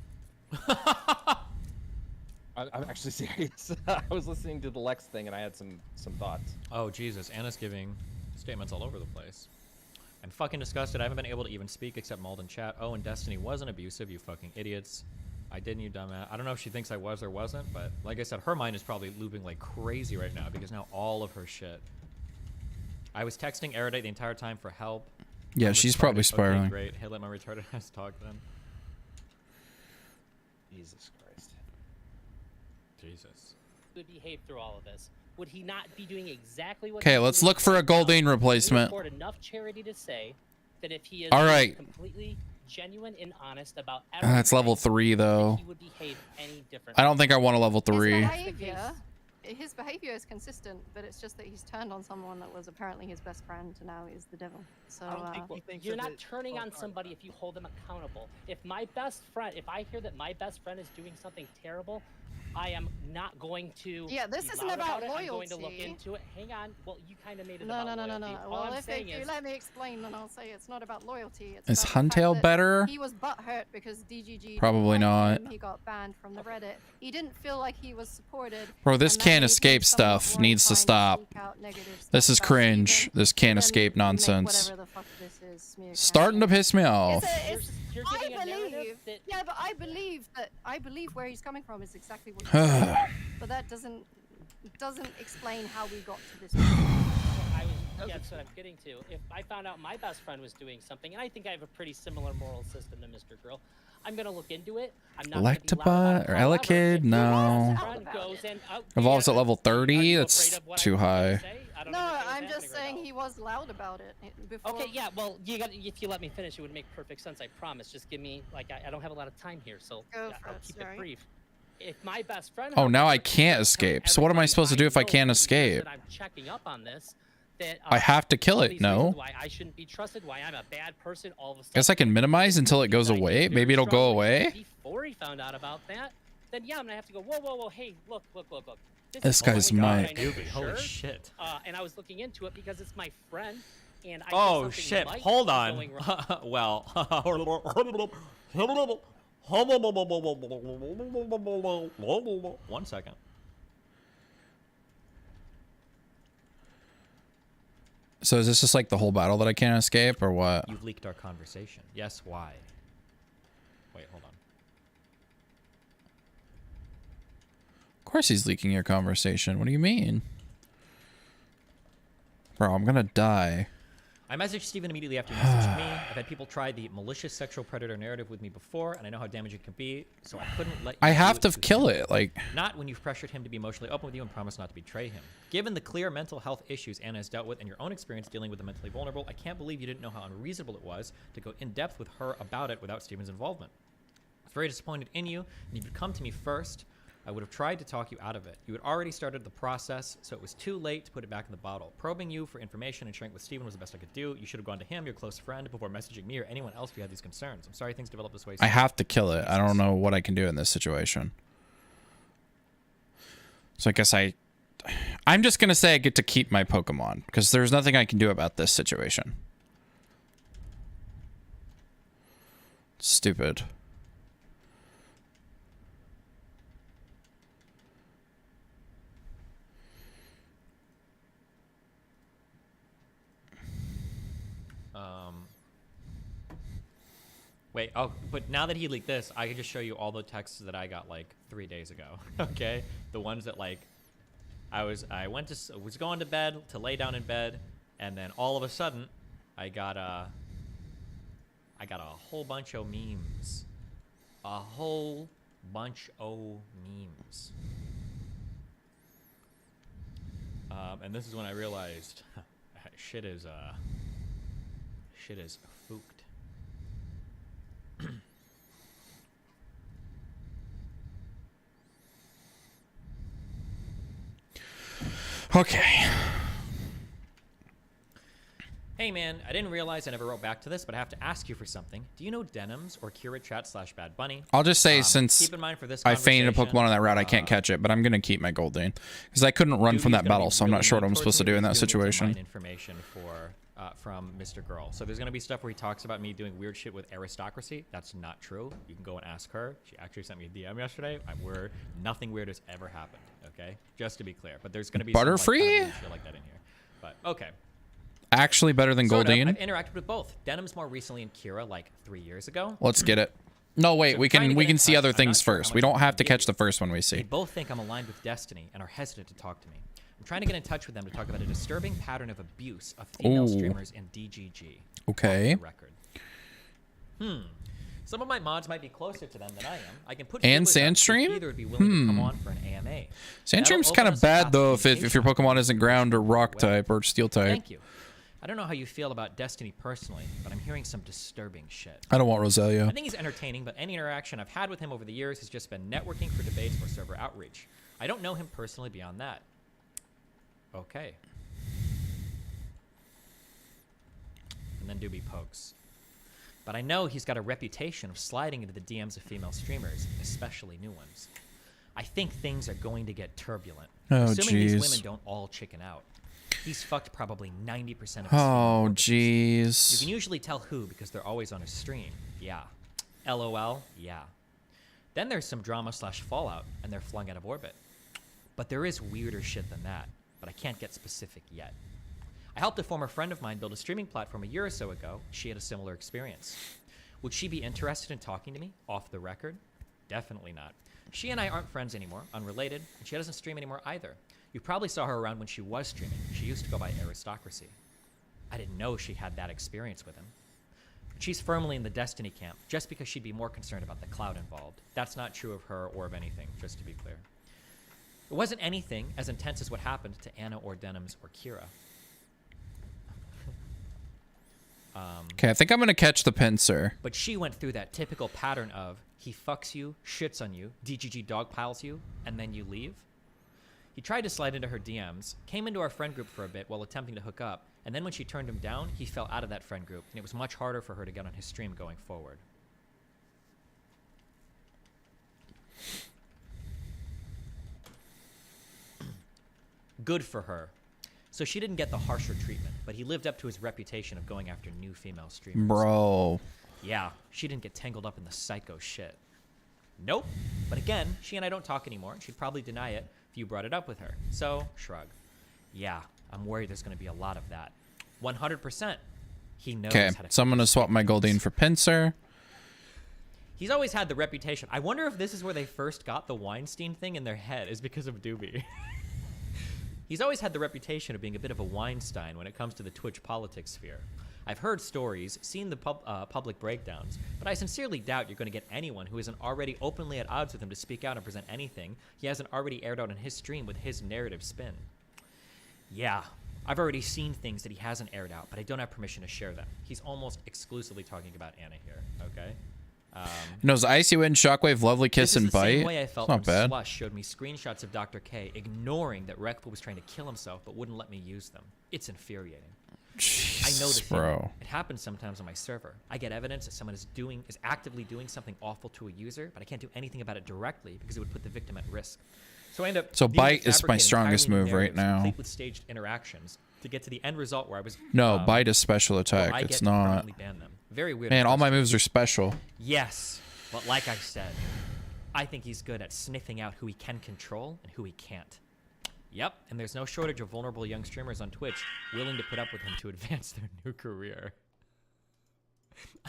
I'm actually serious. I was listening to the Lex thing and I had some thoughts. Oh Jesus, Anna's giving statements all over the place. I'm fucking disgusted. I haven't been able to even speak except mauled in chat. Oh, and Destiny wasn't abusive, you fucking idiots. I didn't, you dumbass. I don't know if she thinks I was or wasn't, but like I said, her mind is probably looping like crazy right now because now all of her shit. I was texting Erudite the entire time for help. Yeah, I'm she's retarded. probably Okay, spiraling. great. Hey, let my retarded ass talk then. Jesus Christ. Jesus. Would behave through all of this? Would he not be doing exactly what? Okay, he's let's doing look for a right now? Goldane replacement. Can we afford enough charity to say that if he is All right. completely genuine and honest about everything, That's level 3 though. he would behave any differently. I don't think I want a level 3. His behavior is consistent, but it's just that he's turned on someone that was apparently his best friend and now is the devil. So You're not turning on somebody if you hold them accountable. If my best friend, if I hear that my best friend is doing something terrible, I am not going to. Yeah, this be isn't loud about it. I'm going to look loyalty. into it. Hang on. Well, you kind of made it No, about no, no, loyalty. no, no. All Well, I'm if saying you is, let me explain, then I'll say it's not about loyalty. It's Is about the fact Huntail that better? He was butthurt because DGG Probably didn't like not. him. He got banned from the Reddit. He didn't feel like he was supported. Bro, this and that can't made him escape somewhat stuff more needs to inclined stop. speak out negative This stuff is about cringe. Steven This can't than escape to make nonsense. whatever the fuck this is smear Starting to piss me off. you're I giving a narrative believe, that yeah, but I believe where he's coming from is exactly what you're saying. But that doesn't explain how we got to this point. that's what I'm getting to. If I found out my best friend was doing something, and I think I have a pretty similar moral system to Mr. Girl, I'm gonna look into it. I'm not gonna be loud about Electabot or it. However, Elekid? if No. my friend goes and, Evolves at level 30? Are you That's afraid of what too I'm going high. to say? I don't No, understand what's I'm just happening right saying now. he was loud about it before. Okay, yeah, well, if you let me finish, it would make perfect sense. I promise. Just give me, like, I don't have a lot of time here, so Go for I'll it, keep sorry. it brief. If my best friend, Oh, now I can't escape. So what am I supposed to do if I can't escape? that I'm checking up on this, that I have to kill all it, these no? reasons Why I shouldn't be trusted? Why I'm a bad person? All of a sudden, Guess I can minimize until it goes away. Maybe it'll go away. before he found out about that, then yeah, I'm gonna have to go. Whoa, whoa, whoa! Hey, look! This is guy's what I know mic. for Doobie, holy sure. shit. And I was looking into it because it's my friend, and I Oh think shit, something might hold be on. going wrong. Well, one second. So is this just like the whole battle that I can't escape or what? You've leaked our conversation. Yes, why? Wait, hold on. Of course he's leaking your conversation. What do you mean? Bro, I'm gonna die. I messaged Steven immediately after he messaged me. I've had people try the malicious sexual predator narrative with me before, and I know how damaging it can be, so I couldn't let you I do have it to to kill him. it, like... Not when you've pressured him to be emotionally open with you and promised not to betray him. Given the clear mental health issues Anna has dealt with and your own experience dealing with the mentally vulnerable, I can't believe you didn't know how unreasonable it was to go in depth with her about it without Steven's involvement. I was very disappointed in you, and if you'd come to me first, I would have tried to talk you out of it. You had already started the process, so it was too late to put it back in the bottle. Probing you for information and sharing with Steven was the best I could do. You should have gone to him, your close friend, before messaging me or anyone else if you had these concerns. I'm sorry things developed this way. I have to kill it. I don't know what I can do in this situation. So I guess I'm just gonna say I get to keep my Pokemon, because there's nothing I can do about this situation. Stupid. Wait, oh, but now that he leaked this, I can just show you all the texts that I got like 3 days ago. Okay? The ones that like I was going to bed to lay down in bed, and then all of a sudden, I got a whole bunch of memes. A whole bunch of memes. And this is when I realized shit is fooked. Okay. Hey man, I didn't realize I never wrote back to this, but I have to ask you for something. Do you know Denims or Kira Chat / Bad Bunny? I'll just say since keep in mind for this I fainted a conversation, Pokemon on that route, I can't catch it, but I'm going to keep my Goldeen. Because I couldn't run from that battle, so I'm not sure what I'm supposed to do in that situation. Information from Mr. Girl. So there's going to be stuff where he talks about me doing weird shit with aristocracy. That's not true. You can go and ask her. She actually sent me a DM yesterday. Nothing weird has ever happened, okay? Just to be clear. But there's going to be Butterfree? some kind of shit like that in here. But, okay. Actually better than Goldeen? I've interacted with both. Denims more recently and Kira like 3 years ago. Let's get it. No, wait, So we trying to can get in see touch, other I'm not things sure how first. much We I don't can have to give catch you. the first one we see. They both think I'm aligned with Destiny and are hesitant to talk to me. I'm trying to get in touch with them to talk about a disturbing pattern of abuse of female Ooh. streamers in DGG. Okay. Off the record. Some of my mods might be closer to them than I am. I can put And feelers out to see if Sandstream? either would be willing to come on for an AMA. Sandstream's That'll kind open of us a path bad, to though, if your communication. Pokemon isn't ground or rock type or steel type. Thank you. I don't know how you feel about Destiny personally, but I'm hearing some disturbing shit. I don't want Roselia. I think he's entertaining, but any interaction I've had with him over the years has just been networking for debates or server outreach. I don't know him personally beyond that. Okay. And then Doobie pokes. But I know he's got a reputation of sliding into the DMs of female streamers, especially new ones. I think things are going to get turbulent. Oh, assuming these jeez. women don't all chicken out. He's fucked probably 90% of his Oh, You jeez. can usually tell who because they're always on his stream. Yeah. LOL. Yeah. Then there's some drama / fallout, and they're flung out of orbit. But there is weirder shit than that, but I can't get specific yet. I helped a former friend of mine build a streaming platform a year or so ago. She had a similar experience. Would she be interested in talking to me off the record? Definitely not. She and I aren't friends anymore, unrelated, and she doesn't stream anymore either. You probably saw her around when she was streaming. She used to go by Aristocracy. I didn't know she had that experience with him. She's firmly in the Destiny camp, just because she'd be more concerned about the cloud involved. That's not true of her or of anything, just to be clear. It wasn't anything as intense as what happened to Anna or Denims or Kira. Okay, I think I'm going to catch the pincer. But she went through that typical pattern of he fucks you, shits on you, DGG dogpiles you, and then you leave. He tried to slide into her DMs, came into our friend group for a bit while attempting to hook up, and then when she turned him down, he fell out of that friend group, and it was much harder for her to get on his stream going forward. Good for her. So she didn't get the harsher treatment, but he lived up to his reputation of going after new female streamers. Bro. Yeah, she didn't get tangled up in the psycho shit. Nope. But again, she and I don't talk anymore, and she'd probably deny it if you brought it up with her. So, shrug. Yeah, I'm worried there's going to be a lot of that. 100%. He knows Okay, how to... so I'm going to swap my Goldeen for pincer. He's always had the reputation. I wonder if this is where they first got the Weinstein thing in their head, is because of Doobie. He's always had the reputation of being a bit of a Weinstein when it comes to the Twitch politics sphere. I've heard stories, seen the public breakdowns, but I sincerely doubt you're going to get anyone who isn't already openly at odds with him to speak out and present anything he hasn't already aired out on his stream with his narrative spin. Yeah, I've already seen things that he hasn't aired out, but I don't have permission to share them. He's almost exclusively talking about Anna here, okay? Knows Icy Wind, Shockwave, Lovely Kiss, This is and the same Bite. way I It's felt not when bad. Slush showed me screenshots of Dr. K, ignoring that Rekful was trying to kill himself but wouldn't let me use them. It's infuriating. I know the feeling. bro. It happens sometimes on my server. I get evidence that someone is actively doing something awful to a user, but I can't do anything about it directly because it would put the victim at risk. So I end up So needing to Bite is my fabricate strongest entirely new move right narratives, now. complete with staged interactions to get to the end result where I was. No, Bite is special where attack. I It's get to not. permanently ban them. Very weird. Man, all my process. moves are special. Yes, but like I said, I think he's good at sniffing out who he can control and who he can't. Yep, and there's no shortage of vulnerable young streamers on Twitch willing to put up with him to advance their new career.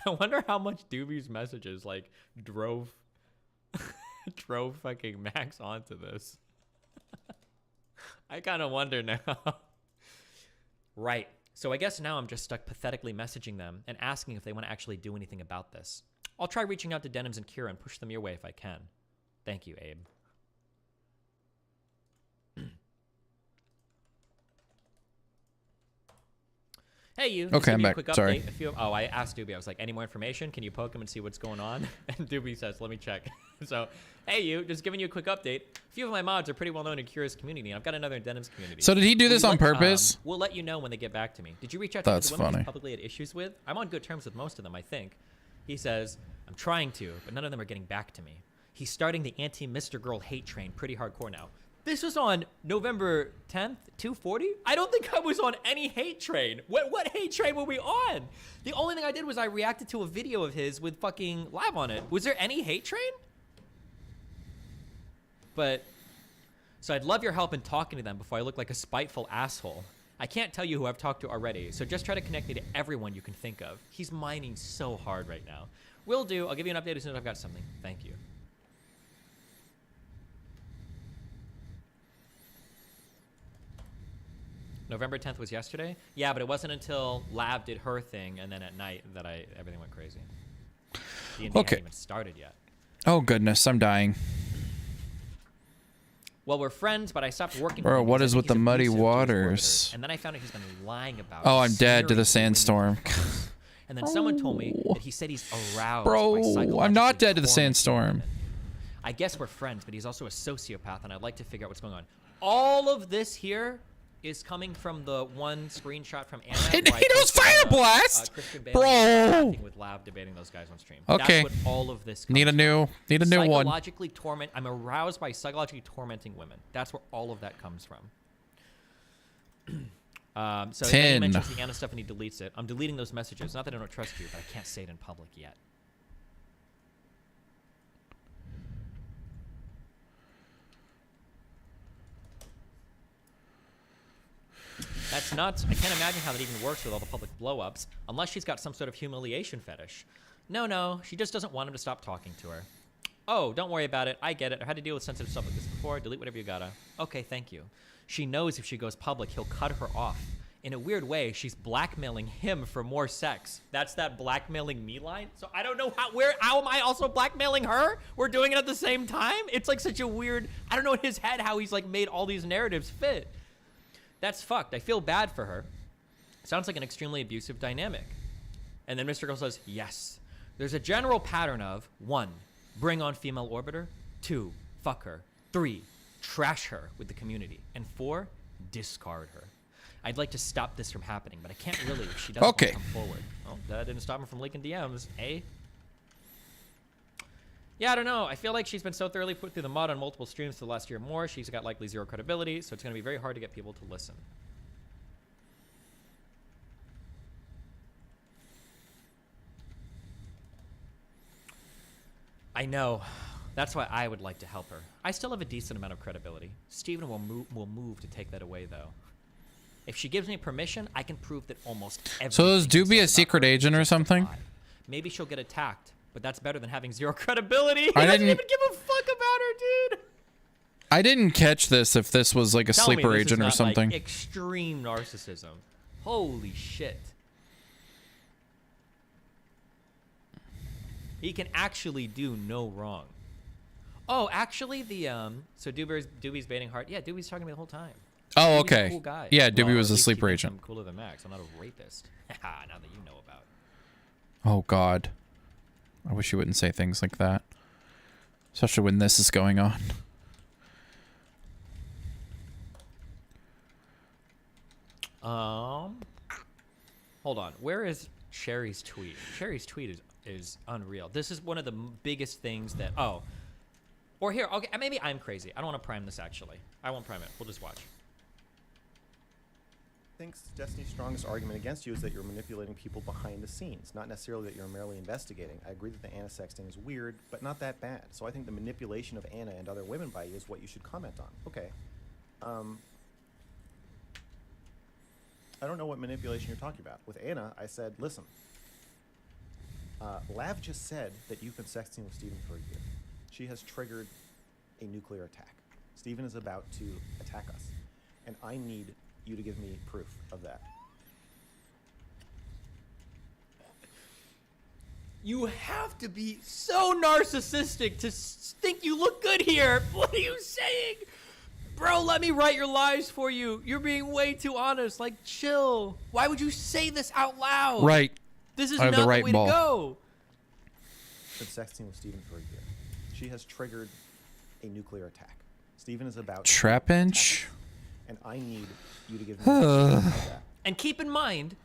I wonder how much Doobie's messages like drove fucking Max onto this. I kind of wonder now. Right. So I guess now I'm just stuck pathetically messaging them and asking if they want to actually do anything about this. I'll try reaching out to Denims and Kira and push them your way if I can. Thank you, Abe. Hey, you. Okay, I'm give you a back. quick Sorry. update. Oh, I asked Doobie. I was like, any more information? Can you poke him and see what's going on? And Doobie says, let me check. So, hey, you. Just giving you a quick update. A few of my mods are pretty well known in Kira's community. I've got another in Denim's community. So did he do this on purpose? We'll let you know when they get back to me. Did you reach out to That's the women funny. he publicly had issues with? I'm on good terms with most of them, I think. He says, I'm trying to, but none of them are getting back to me. He's starting the anti-Mr. Girl hate train pretty hardcore now. This was on November 10th, 240? I don't think I was on any hate train. What hate train were we on? The only thing I did was I reacted to a video of his with fucking Lav on it. Was there any hate train? But, so I'd love your help in talking to them before I look like a spiteful asshole. I can't tell you who I've talked to already, so just try to connect me to everyone you can think of. He's mining so hard right now. Will do. I'll give you an update as soon as I've got something. Thank you. November 10th was yesterday? Yeah, but it wasn't until Lav did her thing and then at night that everything went crazy. D&D Okay. hadn't even started yet. Oh goodness, I'm dying. Well, we're friends, but I stopped working Bro, with him what because is I with think the he's muddy abusive to his waters? orbiters. And then I found out he's been lying about Oh, I'm dead to the smearing women sandstorm. with and then someone told me that he said he's aroused by Bro, I'm psychologically not dead to the tormenting sandstorm. women. I guess we're friends, but he's also a sociopath, and I'd like to figure out what's going on. All of this here is coming from the one screenshot from Anna. He where I knows posted, Fire Blast! Christian Bale Bro! laughing with Lav debating those guys on stream. Okay. That's what all of this comes Need a new one. Psychologically I'm aroused by psychologically tormenting women. That's where all of that comes from. So then he 10. mentions the Anna stuff and he deletes it. I'm deleting those messages. Not that I don't trust you, but I can't say it in public yet. That's nuts. I can't imagine how that even works with all the public blow-ups, unless she's got some sort of humiliation fetish. No, she just doesn't want him to stop talking to her. Oh, don't worry about it. I get it. I've had to deal with sensitive stuff like this before. Delete whatever you gotta. Okay, thank you. She knows if she goes public, he'll cut her off. In a weird way, she's blackmailing him for more sex. That's that blackmailing me line. So I don't know how am I also blackmailing her? We're doing it at the same time? It's like such a weird, I don't know in his head how he's like made all these narratives fit. That's fucked. I feel bad for her. Sounds like an extremely abusive dynamic. And then Mr. Girl says, yes. There's a general pattern of 1, bring on female orbiter, 2, fuck her, 3, trash her with the community, and 4, discard her. I'd like to stop this from happening, but I can't really if she doesn't want to come forward. Well, that didn't stop him from leaking DMs, eh? Yeah, I don't know. I feel like she's been so thoroughly put through the mud on multiple streams for the last year or more. She's got likely 0 credibility, so it's going to be very hard to get people to listen. I know. That's why I would like to help her. I still have a decent amount of credibility. Steven will move to take that away, though. If she gives me permission, I can prove that almost everything. So is Doobie a secret agent or something? Maybe she'll get attacked, but that's better than having 0 credibility. I He doesn't didn't- even give a fuck about her, dude. I didn't catch this if this was like a Tell me sleeper this is agent or not, something. Like, extreme narcissism. Holy shit. He can actually do no wrong. Oh, actually, so Doobie's baiting hard. Yeah, Doobie's talking to me the whole time. Oh, Doobie's a okay. cool guy. Yeah, Doobie Well, was at a least he sleeper thinks agent. I'm cooler than Max. I'm not a rapist. Now that you know about. Oh God. I wish you wouldn't say things like that. Especially when this is going on. Hold on. Where is Sherry's tweet? Sherry's tweet is unreal. This is one of the biggest things that. Oh. Or here. Okay. Maybe I'm crazy. I don't want to prime this actually. I won't prime it. We'll just watch. I think Destiny's strongest argument against you is that you're manipulating people behind the scenes, not necessarily that you're merely investigating. I agree that the Anna sexting is weird, but not that bad. So I think the manipulation of Anna and other women by you is what you should comment on. Okay. I don't know what manipulation you're talking about. With Anna, I said, listen, Lav just said that you've been sexting with Steven for a year. She has triggered a nuclear attack. Steven is about to attack us. And I need you to give me proof of that. You have to be so narcissistic to think you look good here. What are you saying? Bro, let me write your lies for you. You're being way too honest. Like, chill. Why would you say this out loud? Right. This is I have not the right way ball. to go. Been sexting with Steven for a year. She has triggered a nuclear attack. Steven is about Trap inch. and I need you to give me proof of that. And keep in mind,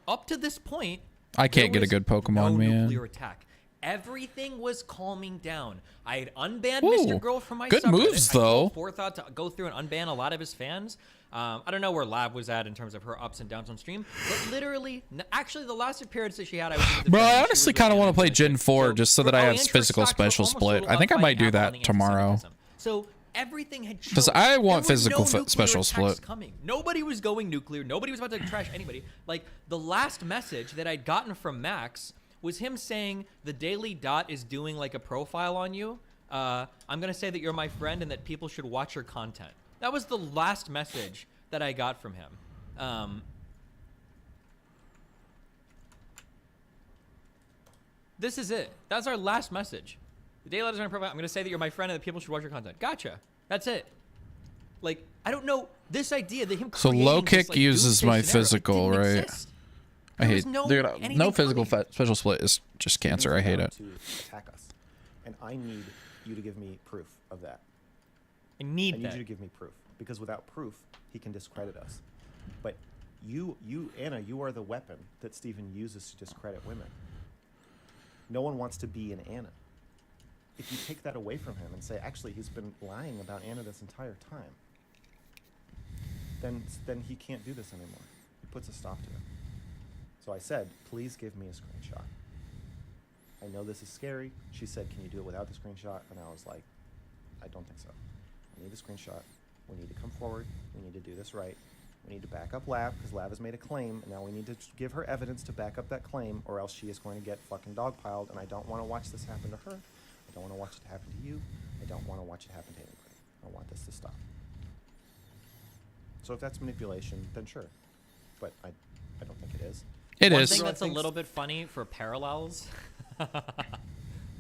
up to this point, I can't get a good Pokemon, man. nuclear attack. Everything was calming down. I had unbanned Ooh, Mr. Girl from my good subreddit. moves, I told though. Forethought to go through and unban a lot of his fans. I don't know where Lav was at in terms of her ups and downs on stream, but literally, actually, the last appearance that she had, I was with the Bro, fans, I she honestly was kind of really want to play animated. Gen 4 just so that I have Antrax physical stocks were special almost split. sold I out think I by might do Apple on that the tomorrow. anti-Semitism. So everything had Because choked. I want There was physical no nuclear special attacks split. coming. Nobody was going nuclear. Nobody was about to trash anybody. Like, the last message that I'd gotten from Max was him saying the Daily Dot is doing like a profile on you. I'm gonna say that you're my friend and that people should watch your content. That was the last message that I got from him. This is it. That's our last message. The Daily Dot is on a profile. I'm gonna say that you're my friend and that people should watch your content. Gotcha. That's it. Like, I don't know this idea that him. So creating low this, kick like, uses my doomsday scenario, it physical, didn't right? exist. I There hate was no dude, anything no physical coming. special split is just cancer. I hate it. To attack us, and I need you to give me proof of that. I need you that. to give me proof because without proof, he can discredit us. But you, Anna, you are the weapon that Steven uses to discredit women. No one wants to be an Anna. If you take that away from him and say, actually, he's been lying about Anna this entire time, then he can't do this anymore. It puts a stop to it. So I said, please give me a screenshot. I know this is scary. She said, can you do it without the screenshot? And I was like, I don't think so. I need a screenshot. We need to come forward. We need to do this right. We need to back up Lav because Lav has made a claim. And now we need to give her evidence to back up that claim or else she is going to get fucking dogpiled. And I don't want to watch this happen to her. I don't want to watch it happen to you. I don't want to watch it happen to anybody. I want this to stop. So if that's manipulation, then sure. But I don't think it is. One thing that's a little bit funny for parallels.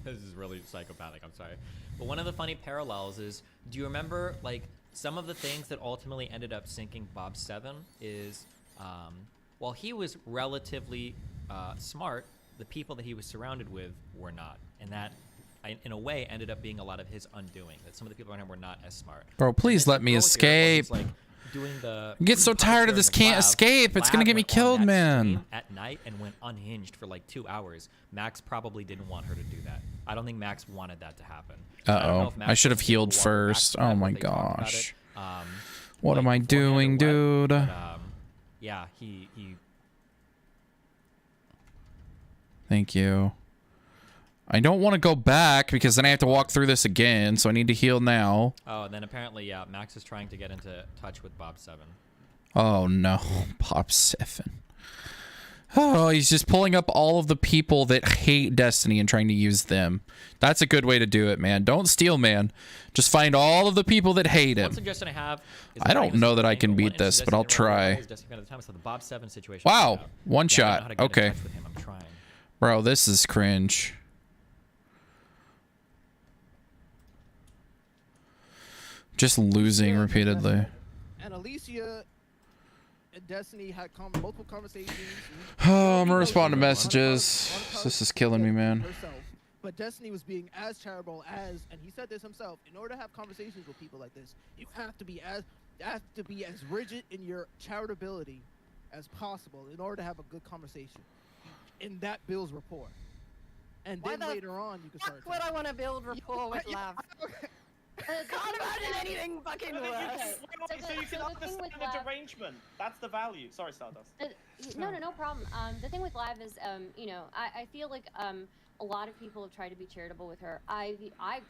This is really psychopathic. I'm sorry, but one of the funny parallels is, do you remember like some of the things that ultimately ended up sinking Bob 7 is, while he was relatively smart, the people that he was surrounded with were not, and that, in a way, ended up being a lot of his undoing. That some of the people around him were not as smart. Bro, please let me escape. I get so tired of this can't escape. It's gonna get me killed, man. At night and went unhinged for like 2 hours. Max probably didn't want her to do that. I don't think Max wanted that to happen. Uh-oh. I should have healed first. Oh my gosh. What am I doing, dude? Yeah, he Thank you. I don't want to go back because then I have to walk through this again, so I need to heal now. Oh, and then apparently, yeah, Max is trying to get into touch with Bob 7. Oh no, Bob 7. Oh, he's just pulling up all of the people that hate Destiny and trying to use them. That's a good way to do it, man. Don't steal, man. Just find all of the people that hate him. One suggestion I have is I don't know that I can beat this, but I'll try. The Bob 7 situation. Wow, one Yeah, I don't know how shot. to get in Okay. touch with him. I'm trying. Bro, this is cringe. Just losing repeatedly. And Alicia and Destiny had multiple conversations. Oh, I'm gonna respond to messages. This is killing me, man. Herself. But Destiny was being as charitable as, and he said this himself, in order to have conversations with people like this, you have to be as rigid in your charitability as possible in order to have a good conversation. And that builds rapport. And Why then the later on, you can start. Would I want to build rapport with Lav? Can't imagine anything fucking worse. So you can understand the derangement. That's the value. Sorry, Stardust. No problem. The thing with Live is, you know, I feel like a lot of people have tried to be charitable with her. I've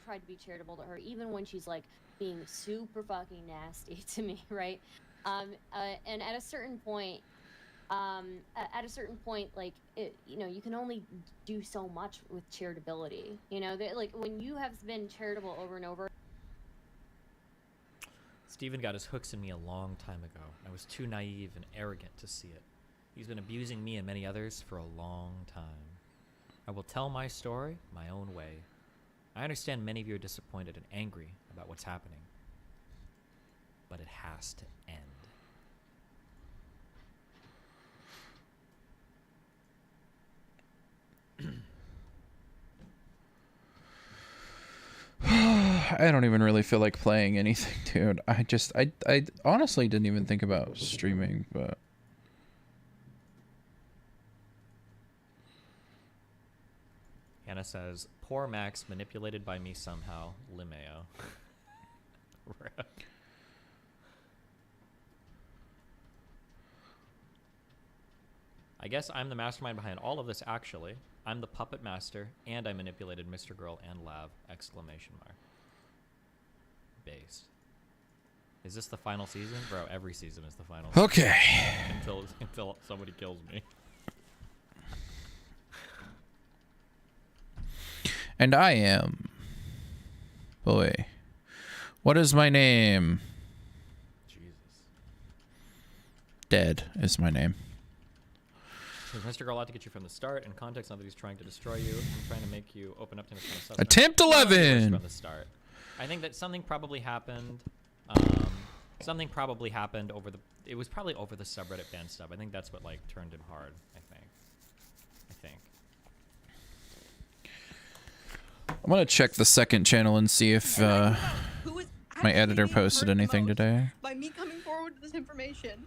tried to be charitable to her, even when she's like being super fucking nasty to me, right? And at a certain point, like you know, you can only do so much with charitability. You know, like when you have been charitable over and over. Steven got his hooks in me a long time ago. I was too naive and arrogant to see it. He's been abusing me and many others for a long time. I will tell my story my own way. I understand many of you are disappointed and angry about what's happening, but it has to end. I don't even really feel like playing anything, dude. I honestly didn't even think about streaming, but Hannah says, poor Max manipulated by me somehow. Limeo. I guess I'm the mastermind behind all of this, actually. I'm the puppet master, and I manipulated Mr. Girl and Lav! Exclamation mark. Based. Is this the final season? Bro, every season is the final season. Okay. Until somebody kills me. And I am... Boy. What is my name? Jesus. Dead is my name. Says Mr. Girl ought to get you from the start. In context, not that he's trying to destroy you and trying to make you open up to him kind of stuff. Attempt 11! From the start. I think that something probably happened. Something probably happened over the... It was probably over the subreddit ban stuff. I think that's what, like, turned him hard, I think. I'm gonna check the second channel and see if my editor posted anything today. By me coming forward with this information,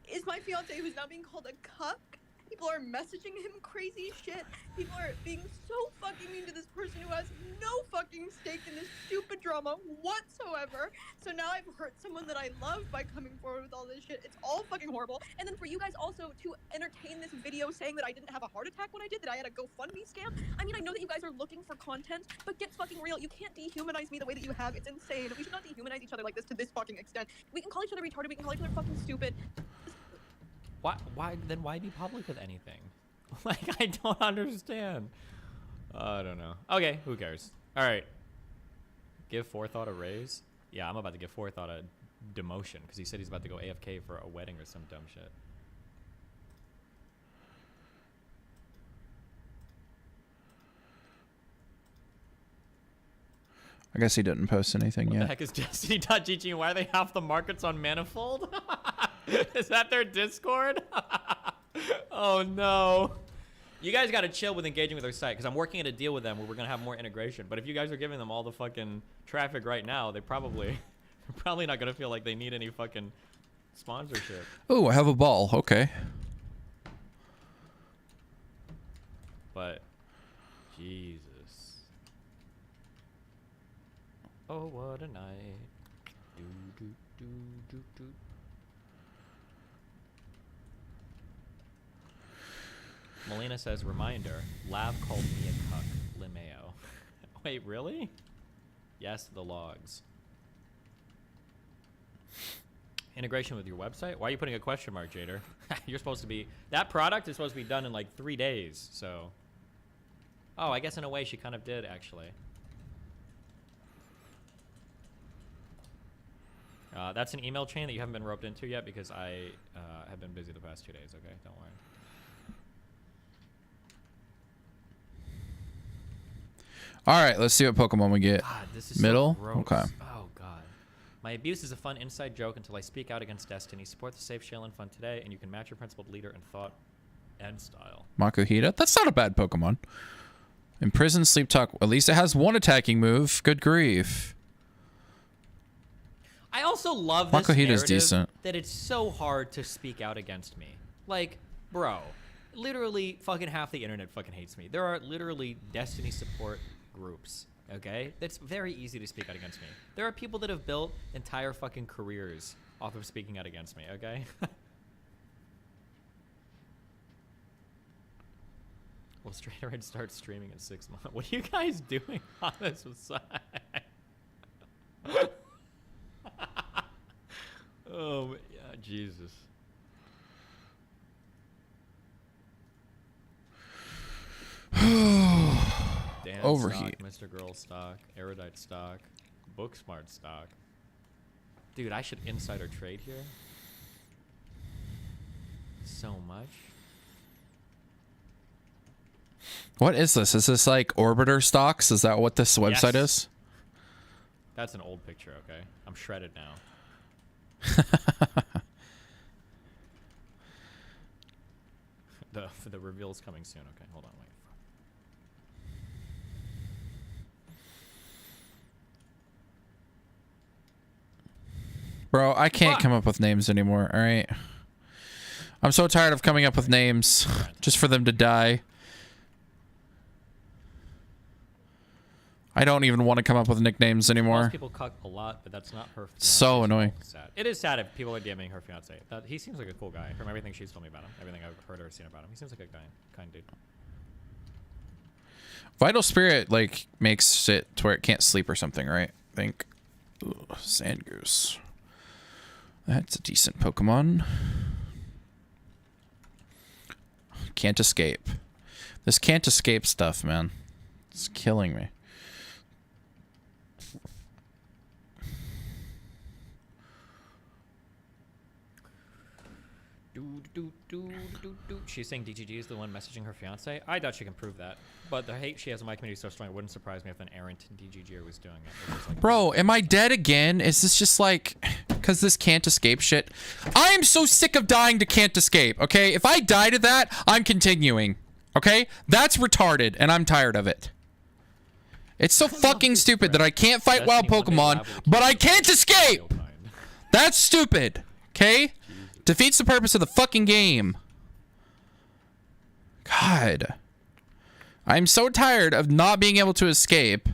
is my fiance who's now being called a cuck? People are messaging him crazy shit. People are being so fucking mean to this person who has no fucking stake in this stupid drama whatsoever. So now I've hurt someone that I love by coming forward with all this shit. It's all fucking horrible. And then for you guys also to entertain this video saying that I didn't have a heart attack when I did, that I had a GoFundMe scam. I mean, I know that you guys are looking for content, but get fucking real. You can't dehumanize me the way that you have. It's insane. We should not dehumanize each other like this to this fucking extent. We can call each other retarded. We can call each other fucking stupid. Why be public with anything? Like, I don't understand. I don't know. Okay, who cares? All right. Give Forethought a raise? Yeah, I'm about to give Forethought a demotion because he said he's about to go AFK for a wedding or some dumb shit. I guess he didn't post anything What yet. the heck is Destiny.gg and why are they half the markets on Manifold? Is that their Discord? Oh no. You guys got to chill with engaging with their site because I'm working at a deal with them where we're going to have more integration. But if you guys are giving them all the fucking traffic right now, they're probably not going to feel like they need any fucking sponsorship. Oh, I have a ball. Okay. But Jesus. Oh, what a night. Do, do, do, do, do. Melina says, reminder, Lav called me a cuck, Limeo. Wait, really? Yes, the logs. Integration with your website? Why are you putting a question mark, Jader? You're supposed to be... That product is supposed to be done in like 3 days, so... Oh, I guess in a way she kind of did, actually. That's an email chain that you haven't been roped into yet because I have been busy the past 2 days, okay? Don't worry. All right, let's see what Pokemon we get. God, this is Middle? so gross. Okay. Oh, God. My abuse is a fun inside joke until I speak out against Destiny. Support the safe, shell, and fun today, and you can match your principled leader in thought and style. Makuhita? That's not a bad Pokemon. Imprison Sleep Talk. At least it has one attacking move. Good grief. I also love this Makuhita's narrative decent. that it's so hard to speak out against me. Like, bro, literally fucking half the internet fucking hates me. There are literally Destiny support groups, okay? It's very easy to speak out against me. There are people that have built entire fucking careers off of speaking out against me, okay? Well, straight ahead start streaming in 6 months. What are you guys doing on this side? Oh, yeah, Jesus. Dan Overheat. Stock, Mr. Girl stock, Erudite stock, Booksmart stock. Dude, I should insider trade here. So much. What is this? Is this like Orbiter stocks? Is that what this website Yes. is? That's an old picture, okay? I'm shredded now. The reveal's coming soon. Okay, hold on, wait. Bro, I can't come up with names anymore, alright? I'm so tired of coming up with names just for them to die. I don't even want to come up with nicknames anymore. Most people cuck a lot, but that's not her. So annoying. Sad. It is sad if people are DMing her fiance. He seems like a cool guy. From everything she's told me about him, everything I've heard or seen about him, he seems like a kind dude. Vital Spirit, like, makes it to where it can't sleep or something, right? I think. Ooh, Sandgoose. That's a decent Pokemon. Can't escape. This can't escape stuff, man. It's killing me. She's saying DGG is the one messaging her fiance. I doubt she can prove that. But the hate she has in my community is so strong, it wouldn't surprise me if an errant DGGer was doing it. It was like, Bro, am I dead again? Is this just like... Because this can't escape shit? I am so sick of dying to can't escape, okay? If I die to that, I'm continuing, okay? That's retarded, and I'm tired of it. It's so fucking stupid that I can't fight wild Pokemon, but I can't escape! That's stupid, okay? Defeats the purpose of the fucking game. God. I'm so tired of not being able to escape,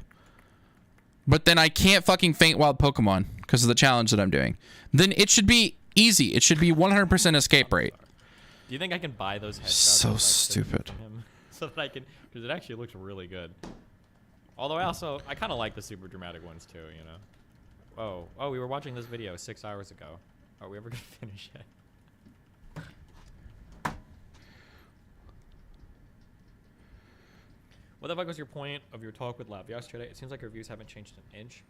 but then I can't fucking faint wild Pokemon because of the challenge that I'm doing. Then it should be easy. It should be 100% escape rate. do you think I can buy those headshots? So like, stupid. from him so that I can, because it actually looks really good. Although I kind of like the super dramatic ones too, you know. Oh, we were watching this video 6 hours ago. Are we ever gonna finish it? What the fuck was your point of your talk with Lav yesterday? It seems like your views haven't changed an inch.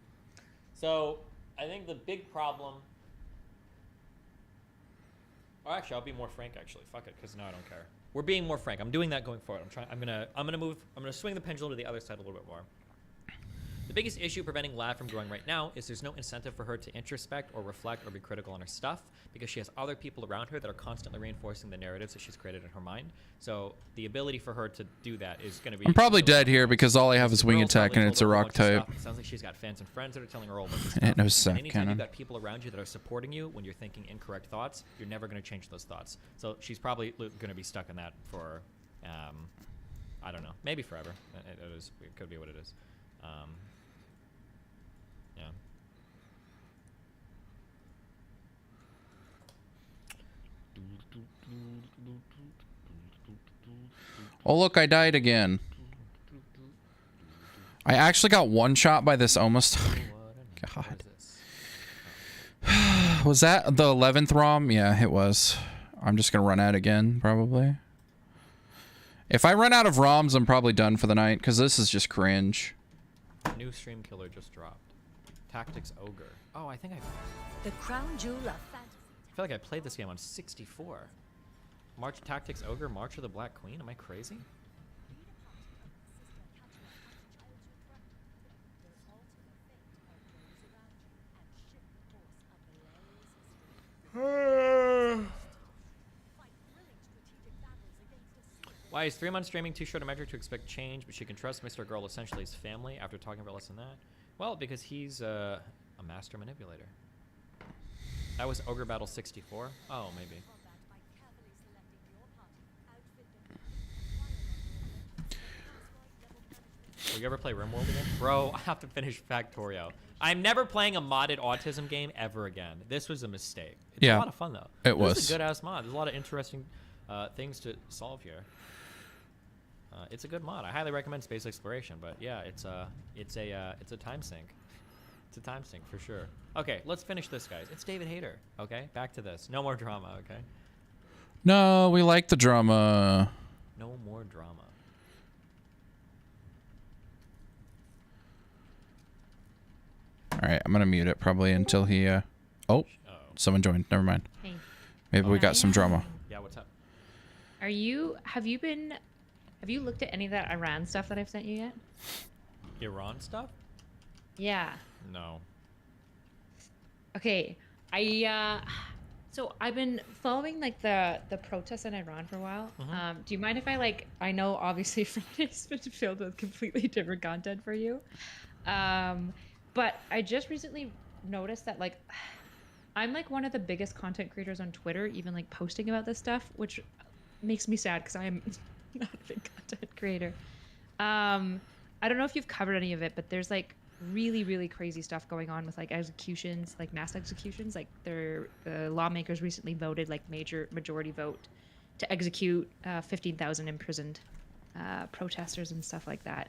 So, I think the big problem... Or actually, I'll be more frank, actually. Fuck it, because now I don't care. We're being more frank. I'm doing that going forward. I'm gonna swing the pendulum to the other side a little bit more. The biggest issue preventing Lav from growing right now is there's no incentive for her to introspect or reflect or be critical on her stuff because she has other people around her that are constantly reinforcing the narratives that she's created in her mind. So the ability for her to do that is going to be... I'm probably dead here because all I have is Wing Attack and it's a rock type. It sounds like she's got fans and friends that are telling her all this And it knows stuff. Zap Anytime Cannon. you've got people around you that are supporting you when you're thinking incorrect thoughts, you're never going to change those thoughts. So she's probably going to be stuck in that for, I don't know, maybe forever. It could be what it is. Yeah. Oh, look, I died again. I actually got one shot by this almost. God. Was that the 11th ROM? Yeah, it was. I'm just going to run out again, probably. If I run out of ROMs, I'm probably done for the night, because this is just cringe. New stream killer just dropped. Tactics Ogre. Oh, I think The crown jewel of fantasy. I feel like I played this game on 64. March Tactics Ogre, March of the Black Queen. Am I crazy? Why is 3 months streaming too short a measure to expect change, but she can trust Mr. Girl essentially his family after talking about less than that? Well, because he's a master manipulator. That was Ogre Battle 64? Oh, maybe. Will you ever play RimWorld again? Bro, I have to finish Factorio. I'm never playing a modded autism game ever again. This was a mistake. It's Yeah, a lot of fun, though. it was. This is a good-ass mod. There's a lot of interesting things to solve here. It's a good mod. I highly recommend Space Exploration, but yeah, it's a time sink. It's a time sink for sure. Okay, let's finish this, guys. It's David Hayter. Okay, back to this. No more drama. Okay. No, we like the drama. No more drama. All right, I'm gonna mute it probably until he. Oh, someone joined. Never mind. Hey. Maybe we got some drama. Yeah, what's up? Have you looked at any of that Iran stuff that I've sent you yet? Iran stuff? Yeah. No. Okay. So I've been following like the protests in Iran for a while. Do you mind if I know obviously Friday's been filled with completely different content for you. But I just recently noticed that like I'm like one of the biggest content creators on Twitter, even like posting about this stuff, which makes me sad because I am not a big content creator. I don't know if you've covered any of it, but there's like really crazy stuff going on with like executions, like mass executions. Like the lawmakers recently voted like majority vote to execute 15,000 imprisoned protesters and stuff like that.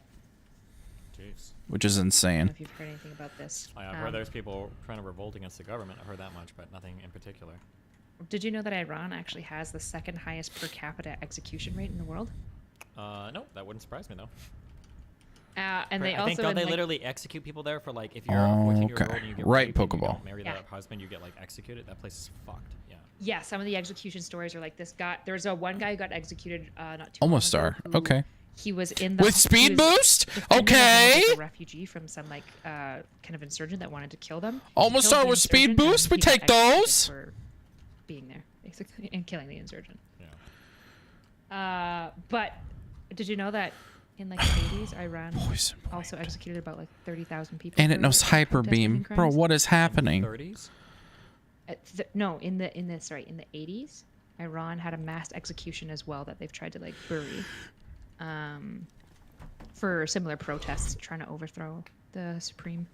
Jeez. Which is I don't insane. know if you've heard anything about this. I've heard there's people trying to revolt against the government. I've heard that much, but nothing in particular. Did you know that Iran actually has the second highest per capita execution rate in the world? No, that wouldn't surprise me though. And they I think also don't they like, literally execute people there for like if you're a Oh, 14-year-old okay. and you get Right, raped and you Pokeball. don't marry Yeah. the husband, you get like executed. That place is fucked. Yeah. yeah, some of the execution stories are like this guy. There was one guy who got executed not too Almost long ago star. who- Okay. He was in the With speed boost? defending him Okay. as, like, a refugee from some like kind of insurgent that wanted to kill them. He Almost killed star the with speed insurgent, and boost? We he got take executed those? for being there, basically, and killing the insurgent. Yeah. But did you know that in like the 80s, Iran also executed about like 30,000 people? And it for, knows like, hyper protesting beam. crimes? Bro, what is happening? 30s? No, in the 80s, Iran had a mass execution as well that they've tried to like bury, for similar protests trying to overthrow the supreme.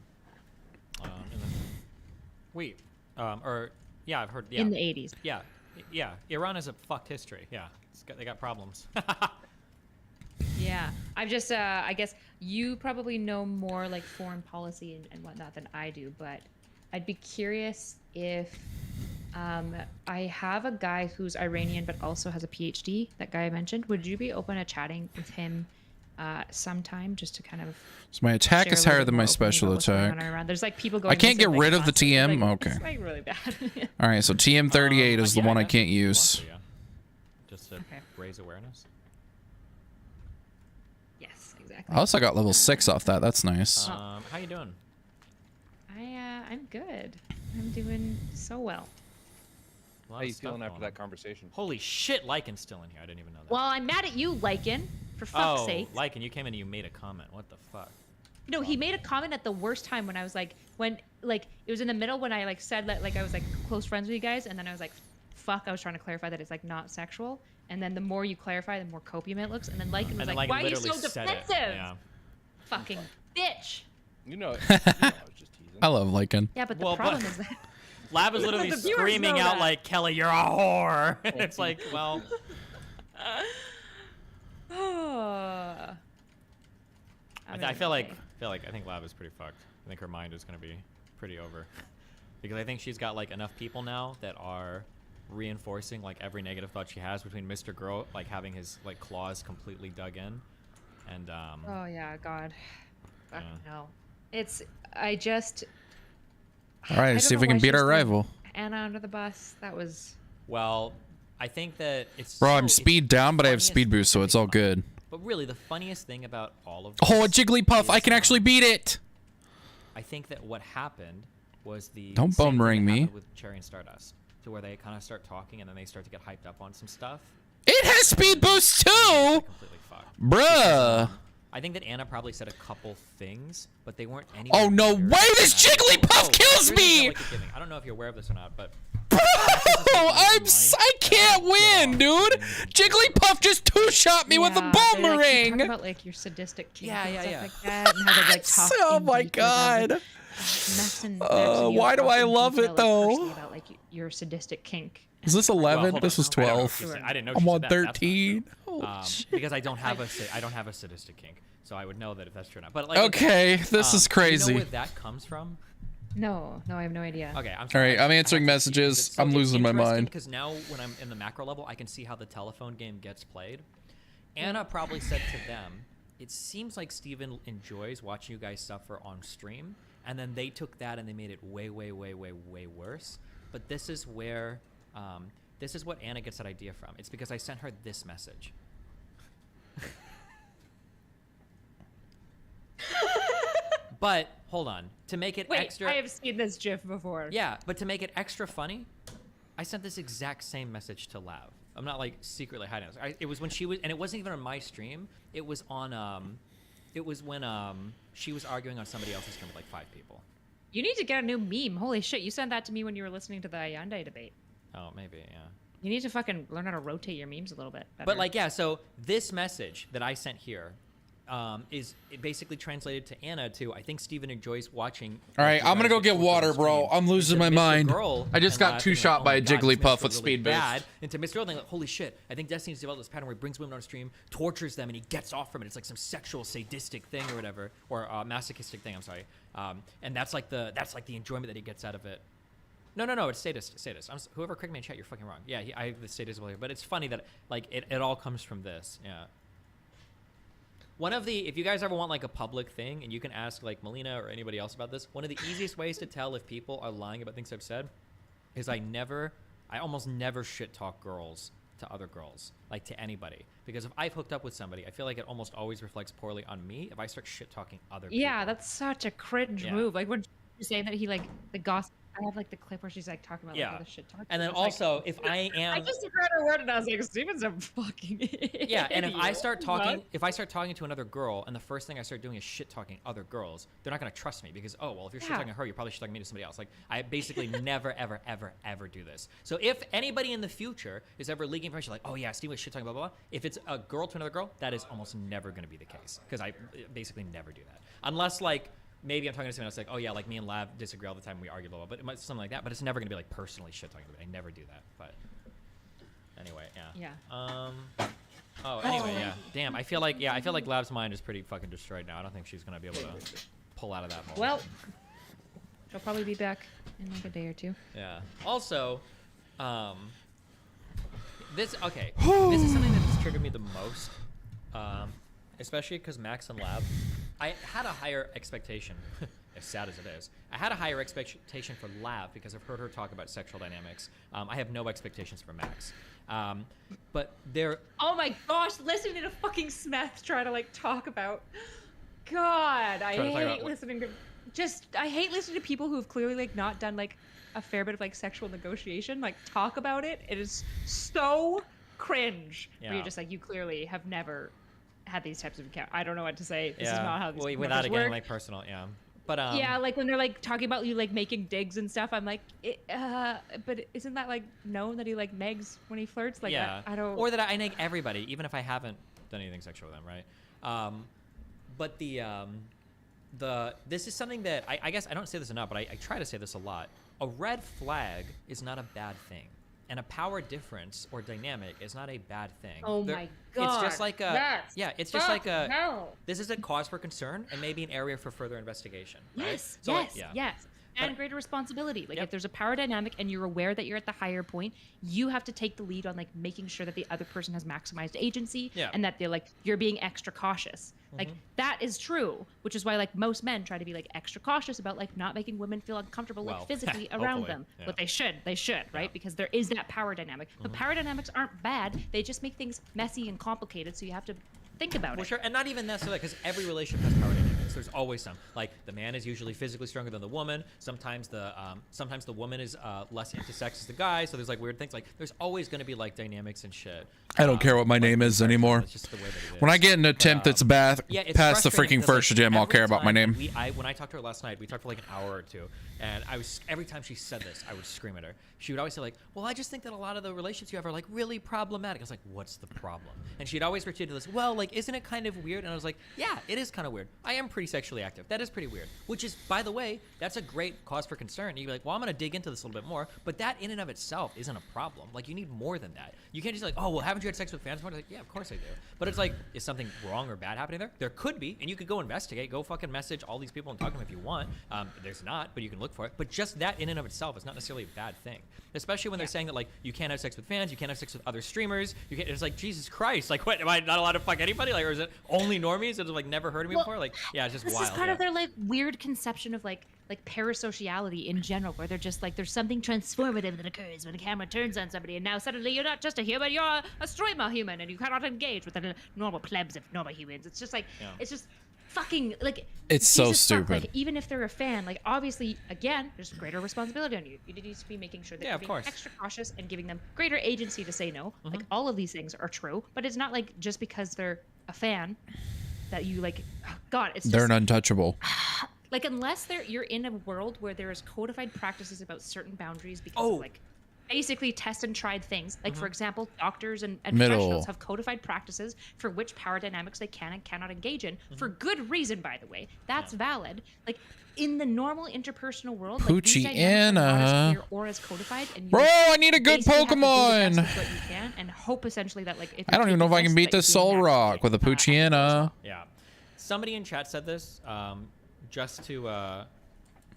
Wait, or yeah, I've heard. Yeah. In the 80s. Yeah, yeah. Iran has a fucked history. Yeah, they got problems. Yeah, I've just I guess you probably know more like foreign policy and whatnot than I do, but I'd be curious if I have a guy who's Iranian but also has a PhD, that guy I mentioned. Would you be open to chatting with him sometime just to kind of So my attack share is a little higher bit than more my openly special about what's going on attack. in Iran? There's like people going I can't into get like, rid of the constantly, TM? like, Okay. It's like really bad. All right, so TM38 is the one I can't use. Yeah. Just to raise awareness. Yes, exactly. I also got level 6 off that. That's nice. How you doing? I'm good. I'm doing so well. How you feeling after that conversation? Holy shit, Lycan's still in here. I didn't even know that. Well, I'm mad at you, Lycan, for fuck's Oh, sake. Lycan, you came in and you made a comment. What the fuck? No, he made a comment at the worst time when I was like, when like it was in the middle when I like said that like I was like close friends with you guys, and then I was like, fuck, I was trying to clarify that it's like not sexual, and then the more you clarify, the more copium it looks, and then Lycan was then like, Lycan why are you so literally said it, defensive? yeah. Fucking bitch. You know, I was just teasing. I love Lycan. Yeah, but the Well, problem is that. Lab is literally The viewers screaming know out that. like, Kelly, you're a whore. It's like, well. I feel like I think Lab is pretty fucked. I think her mind is gonna be pretty over, because I think she's got like enough people now that are reinforcing like every negative thought she has between Mr. Girl like having his like claws completely dug in, and Oh yeah, God. Fucking hell. I just. All right, I see don't if we know can why beat she our just threw rival. Anna under the bus. That was. Well, I think that it's. Bro, so- I'm it's speed down, but I have funniest- speed boost, so it's all good. But really, the funniest thing about all of Oh, a this Jigglypuff! I can actually beat it! I think that what happened was the Don't same thing boomerang that me. happened with Cherry and Stardust, to where they kind of start talking and then they start to get hyped up on some stuff. It has speed boost too! Completely fucked. Bruh! I think that Anna probably said a couple things, but they weren't any. Oh, no way! This Jigglypuff kills me! I don't know if you're aware of this or not, but I can't win, dude! Jigglypuff just two-shot me with a Yeah, they, like, keep boomerang! talking about like your sadistic kink Yeah, and yeah, stuff yeah. like that, and how they like talk. Oh in my deep about, God. like, Max and Max and you why do talk I in love detail, it, though? Like, personally about like your sadistic kink. Is this 11? hold This on. was I don't know 12. what she said. I didn't know I'm she on said that. That's not 13. because I don't have a sadistic kink, so I would know that if that's true or not. But like, Okay, this is crazy. You know where that comes from? No, I have no idea. Okay, I'm All right, I'm answering messages. I'm losing my mind. Because now when I'm in the macro level, I can see how the telephone game gets played. Anna probably said to them, "It seems like Steven enjoys watching you guys suffer on stream, And then they took that and they made it way, way, way, way, way worse. But this is where, this is what Anna gets that idea from. It's because I sent her this message. But hold on, to make it extra. I have seen this GIF before. Yeah, but to make it extra funny, I sent this exact same message to Lav. I'm not like secretly hiding it. It was when she was, and it wasn't even on my stream. It was on, it was when she was arguing on somebody else's stream with like 5 people. You need to get a new meme. Holy shit, you sent that to me when you were listening to the Hyundai debate. Oh, maybe, yeah. You need to fucking learn how to rotate your memes a little bit better. But like, yeah, so this message that I sent here is basically translated to Anna to, I think Steven enjoys watching. All right, I'm gonna go get water, bro. I'm losing my mind. I just got two-shot by a Jigglypuff with speed boost. And to Mr. Girl, like, holy shit, I think Destiny's developed this pattern where he brings women on stream, tortures them, and he gets off from it. It's like some sexual, sadistic thing or whatever, or masochistic thing. I'm sorry. And that's like the enjoyment that he gets out of it. No, it's sadist. Whoever clicked me in chat, you're fucking wrong. Yeah, I have the sadist here, but it's funny that like it all comes from this. Yeah. One of the, if you guys ever want like a public thing, and you can ask like Melina or anybody else about this, one of the easiest ways to tell if people are lying about things I've said is I almost never shit talk girls to other girls, like to anybody. Because if I've hooked up with somebody, I feel like it almost always reflects poorly on me if I start shit talking other people. Yeah, that's such a cringe move. Like when you're saying that he like the gossip. I have like the clip where she's like talking about like all the shit talking. And then also, if I am, I just read her word and I was like, Steven's a fucking idiot. Yeah, and if I start talking to another girl, and the first thing I start doing is shit talking other girls, they're not gonna trust me because, oh well, if you're shit talking her, you're probably shit talking me to somebody else. Like I basically never ever ever ever do this. So if anybody in the future is ever leaking information like, oh yeah, Steven was shit talking blah blah blah, if it's a girl to another girl, that is almost never gonna be the case because I basically never do that unless like. Maybe I'm talking to someone else like, oh yeah, like me and Lav disagree all the time. We argue, blah, blah, but it might something like that. But it's never gonna be like personally shit talking about it. I never do that. But anyway, yeah. Yeah. Oh, anyway, yeah. Damn, I feel like Lav's mind is pretty fucking destroyed now. I don't think she's gonna be able to pull out of that mold. Well, she'll probably be back in like a day or two. Yeah. Also, this is something that has triggered me the most. Especially because Max and Lav, I had a higher expectation, as sad as it is. I had a higher expectation for Lav because I've heard her talk about sexual dynamics. I have no expectations for Max. But there. Oh my gosh, listening to fucking Smith try to like talk about. God, I hate listening to. I hate listening to people who have clearly like not done like a fair bit of like sexual negotiation, like talk about it. It is so cringe. Yeah. Where you're just like, you clearly have never had these types of encounters. I don't know what to say. This is not how these without it getting work. like personal, yeah. But yeah, like when they're like talking about you like making digs and stuff, I'm like, but isn't that like known that he like negs when he flirts? Like, yeah, I don't. Or that I neg everybody, even if I haven't done anything sexual with them, right? But this is something that I guess I don't say this enough, but I try to say this a lot. A red flag is not a bad thing. And a power difference or dynamic is not a bad thing. Oh my god! It's just like a it's just like a. No. This is a cause for concern and maybe an area for further investigation. Right? Yes, So yes. And greater responsibility. Like if there's a power dynamic and you're aware that you're at the higher point, you have to take the lead on like making sure that the other person has maximized agency and that they're like you're being extra cautious. Like that is true, which is why like most men try to be like extra cautious about like not making women feel uncomfortable like physically around them. Yeah. But they should, right? Because there is that power dynamic. But power dynamics aren't bad. They just make things messy and complicated, so you have to think about it. Sure, and not even necessarily because every relationship has power dynamics. There's always some. Like the man is usually physically stronger than the woman. Sometimes the woman is less into sex as the guy. So there's like weird things. Like there's always going to be like dynamics and shit. I don't care what my name is anymore. It's just the way that it is. When I get an attempt that's bad it's past the frustrating freaking 'cause, first like, gym, I'll every care about my time name. When I talked to her last night, we talked for like an hour or two, and every time she said this, I would scream at her. She would always say like, "Well, I just think that a lot of the relationships you have are like really problematic." I was like, "What's the problem?" And she'd always repeat to this, "Well, like, isn't it kind of weird?" And I was like, "Yeah, it is kind of weird. I am pretty sexually active. That is pretty weird." Which is, by the way, that's a great cause for concern. And you'd be like, "Well, I'm gonna dig into this a little bit more," but that in and of itself isn't a problem. Like, you need more than that. You can't just like, "Oh, well, haven't you had sex with fans before?" Like, yeah, of course I do. But it's like, is something wrong or bad happening there? There could be, and you could go investigate. Go fucking message all these people and talk to them if you want. There's not, but you can look for it. But just that in and of itself is not necessarily a bad thing, especially when they're saying that like you can't have sex with fans, you can't have sex with other streamers. You can't. It's like Jesus Christ. Like, what? Am I not allowed to fuck anybody? Like, or is it only normies that have like never heard of me before? Like, yeah, just this wild. is part yeah. of their like weird conception of like parasociality in general, where they're just like there's something transformative that occurs when a camera turns on somebody, and now suddenly you're not just a human, you're a streamer human, and you cannot engage with the normal plebs of normal humans. It's just like it's just fucking like It's so Jesus fuck, stupid. like, even if they're a fan, like obviously again there's greater responsibility on you. You need to be making sure that you're being extra cautious and giving them greater agency to say no. Like all of these things are true, but it's not like just because they're a fan that you like God, it's They're just, an untouchable. like unless you're in a world where there is codified practices about certain boundaries because of like basically test and tried things. Like for example, doctors and professionals have codified practices for which power dynamics they can and cannot engage in for good reason, by the way. That's valid. Like in the normal interpersonal world, like these dynamics are not as clear or as codified, and you Bro, I need a good basically have to do the Pokemon. best with what you can and hope essentially that like if I don't even know if I can beat this Soul Rock with a Poochyena. Yeah. Somebody in chat said this, just to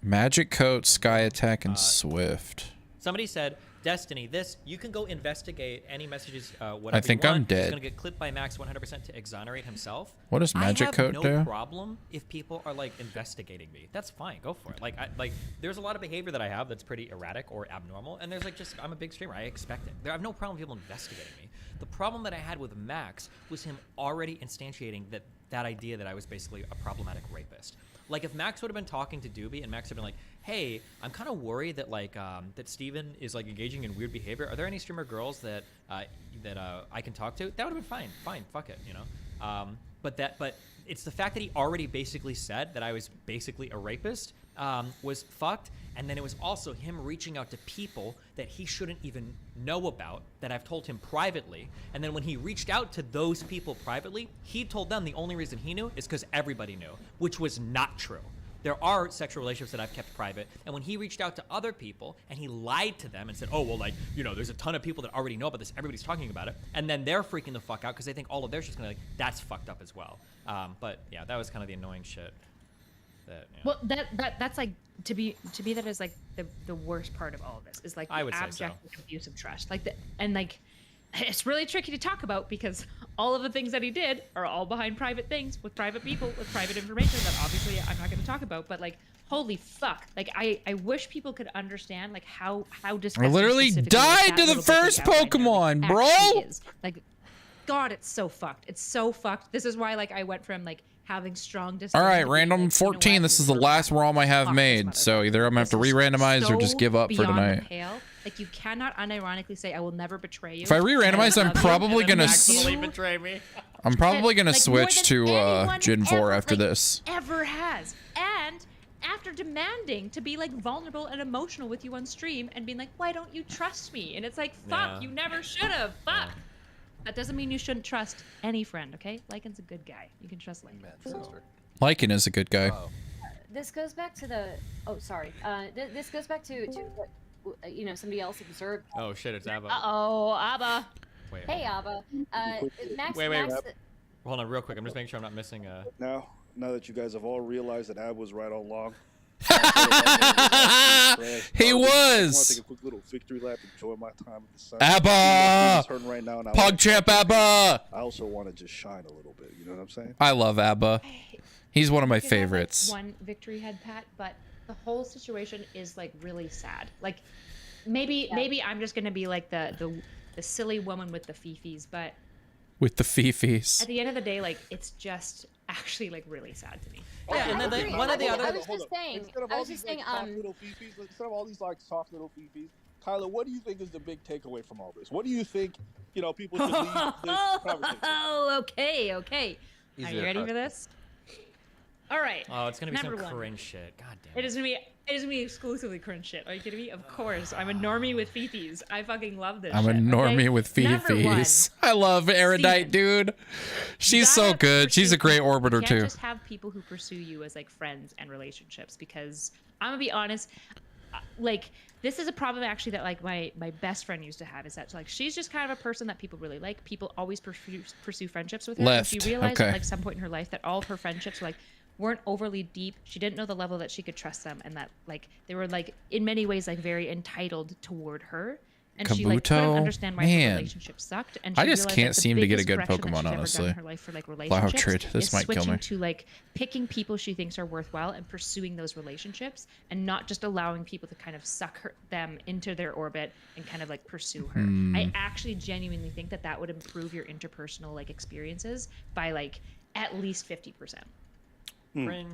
Magic Coat, Sky Attack, and Swift. somebody said, Destiny, this, you can go investigate any messages, whatever I think you I'm want. dead. He's gonna get clipped by Max 100% to exonerate himself. What does Magic Coat do? I do? have no problem if people are like investigating me. That's fine, go for it. Like, there's a lot of behavior that I have that's pretty erratic or abnormal, and there's like just, I'm a big streamer, I expect it. I have no problem with people investigating me. The problem that I had with Max was him already instantiating that idea that I was basically a problematic rapist. Like if Max would have been talking to Doobie and Max had been like, hey, I'm kind of worried that like that Steven is like engaging in weird behavior. Are there any streamer girls that I can talk to? That would have been fine. Fine, fuck it, you know. But it's the fact that he already basically said that I was basically a rapist was fucked. And then it was also him reaching out to people that he shouldn't even know about, that I've told him privately. And then when he reached out to those people privately, he told them the only reason he knew is because everybody knew, which was not true. There are sexual relationships that I've kept private. And when he reached out to other people and he lied to them and said, oh, well, like, you know, there's a ton of people that already know about this. Everybody's talking about it. And then they're freaking the fuck out because they think all of their shit's going to like, that's fucked up as well. But yeah, that was kind of the annoying shit. Well, that's like to me that is like the worst part of all of this is like I the would say abject abuse of trust. Like and like it's really tricky to talk about because all of the things that he did are all behind private things with private people with private information that obviously I'm not going to talk about. But like, holy fuck! Like I wish people could understand like how disgusting. I literally died to the first Pokemon, bro. Is. Like, God, it's so fucked. It's so fucked. This is why like I went from like having strong All right, random 14. This is the last ROM I have made, so either I'm gonna have to re-randomize or just give up for tonight. Like you cannot unironically say I will never betray you. If I re-randomize, I'm probably gonna. betray me. I'm probably gonna like, switch to Gen 4 after this. Ever has, and after demanding to be like vulnerable and emotional with you on stream and being like, why don't you trust me? And it's like, fuck, you never should have. Fuck. That doesn't mean you shouldn't trust any friend, okay? Lycan's a good guy. You can trust Lycan. Lycan is a good guy. This goes back to the. Oh, sorry. This goes back to what you know somebody else observed. Oh shit! It's Abba. Uh-oh, Abba. Wait. Hey, Abba. Max. Wait. Max, Hold on, real quick. I'm just making sure I'm not missing a. Now that you guys have all realized that Ab was right all along. He was. I want to take a quick little victory lap, enjoy my time with the sun. Abba! Right now, and PogChamp Abba! I also want to just shine a little bit. You know what I'm saying? I love Abba. He's one of my You could have, like, favorites. one victory head pat, but the whole situation is like really sad. Like maybe I'm just gonna be like the silly woman with the fifis, but With the fifis. at the end of the day, like it's just actually like really sad to me. Yeah, and then one of the other. I was just saying. Instead of all these like, soft little fifis, instead of all these like soft little fifis, Kyla, what do you think is the big takeaway from all this? What do you think, you know, people should leave this conversation? Oh, okay. Are you ready for this? All right. Oh, it's gonna be Number some one. cringe shit. God damn. It is gonna be exclusively cringe shit. Are you kidding me? Of course. I'm a normie with fifis. I fucking love this. I'm a shit, normie okay? with Number one, fifis. I love Erudite, dude. She's so good. She's a great orbiter you can't too. just have people who pursue you as like friends and relationships because I'm gonna be honest, like this is a problem actually that like my best friend used to have is that like she's just kind of a person that people really like. People always pursue friendships with her. Left. And she realized Okay. at like some point in her life that all of her friendships were like weren't overly deep. She didn't know the level that she could trust them and that like they were like in many ways like very entitled toward her. and she like couldn't Kabuto? understand why her Man. relationship sucked. And I she just realized can't that the seem to get a biggest good correction that Pokemon, she's ever done honestly. in her life for like Flower relationships Trade, this is might kill switching me. to like picking people she thinks are worthwhile and pursuing those relationships, and not just allowing people to kind of suck them into their orbit and kind of like pursue her. I actually genuinely think that that would improve your interpersonal like experiences by like at least 50%. Cringe.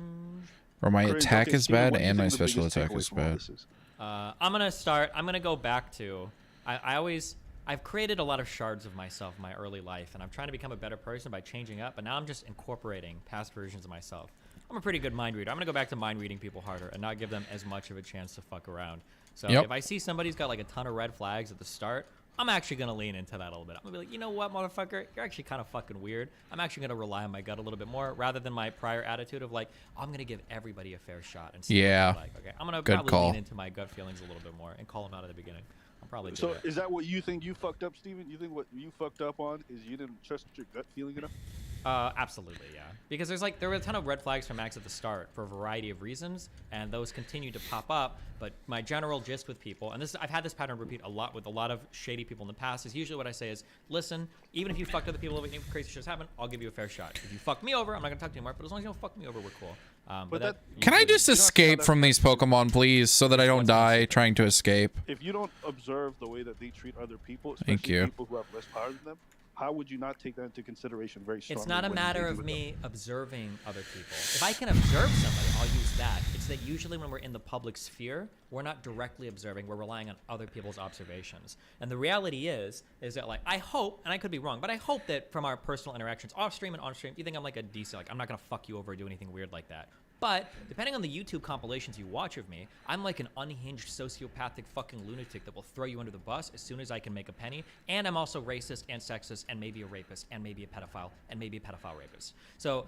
Or my Cringe. attack Okay, is Steven, bad what do you and my think the special biggest attack takeaway is from all bad. this is? I'm gonna go back to, I've created a lot of shards of myself in my early life, and I'm trying to become a better person by changing up, but now I'm just incorporating past versions of myself. I'm a pretty good mind reader. I'm gonna go back to mind reading people harder and not give them as much of a chance to fuck around. So Yep. if I see somebody's got like a ton of red flags at the start, I'm actually gonna lean into that a little bit. I'm gonna be like, you know what, motherfucker, you're actually kind of fucking weird. I'm actually gonna rely on my gut a little bit more rather than my prior attitude of like, I'm gonna give everybody a fair shot and see Yeah. what they're like. Okay, I'm gonna Good probably call. lean into my gut feelings a little bit more and call them out at the beginning. I'll probably do So that. is that what you think you fucked up, Steven? You think what you fucked up on is you didn't trust your gut feeling enough? Absolutely, yeah. Because there were a ton of red flags for Max at the start for a variety of reasons, and those continue to pop up. But my general gist with people, and I've had this pattern repeat a lot with a lot of shady people in the past, is usually what I say is, listen, even if you fucked other people over and crazy shit's happened, I'll give you a fair shot. If you fuck me over, I'm not gonna talk to you anymore. But as long as you don't fuck me over, we're cool. Can I just escape from these Pokemon, please, so that I don't die trying to escape? If you don't observe the way that they treat other people, Thank especially you. people who have less power than them, how would you not take that into consideration very strongly? It's not a when matter engaging of with me observing other people. If I can observe somebody, I'll use that. It's that usually when we're in the public sphere, we're not directly observing, we're relying on other people's observations. And the reality is that like, I hope, and I could be wrong, but I hope that from our personal interactions off stream and on stream, you think I'm like a decent, like I'm not gonna fuck you over or do anything weird like that. But depending on the YouTube compilations you watch of me, I'm like an unhinged sociopathic fucking lunatic that will throw you under the bus as soon as I can make a penny. And I'm also racist and sexist and maybe a rapist and maybe a pedophile and maybe a pedophile rapist. So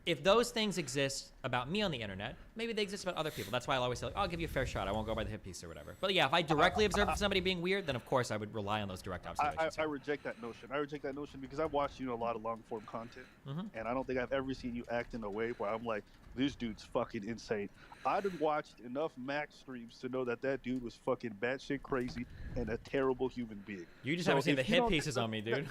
if those things exist about me on the internet, maybe they exist about other people. That's why I'll always say, like, I'll give you a fair shot. I won't go by the hit piece or whatever. But yeah, if I directly observe somebody being weird, then of course I would rely on those direct observations. I reject that notion. I reject that notion because I've watched a lot of long form content, and I don't think I've ever seen you act in a way where I'm like, this dude's fucking insane. I'd watched enough Max streams to know that dude was fucking batshit crazy and a terrible human being. You just haven't seen the hit pieces on me, dude.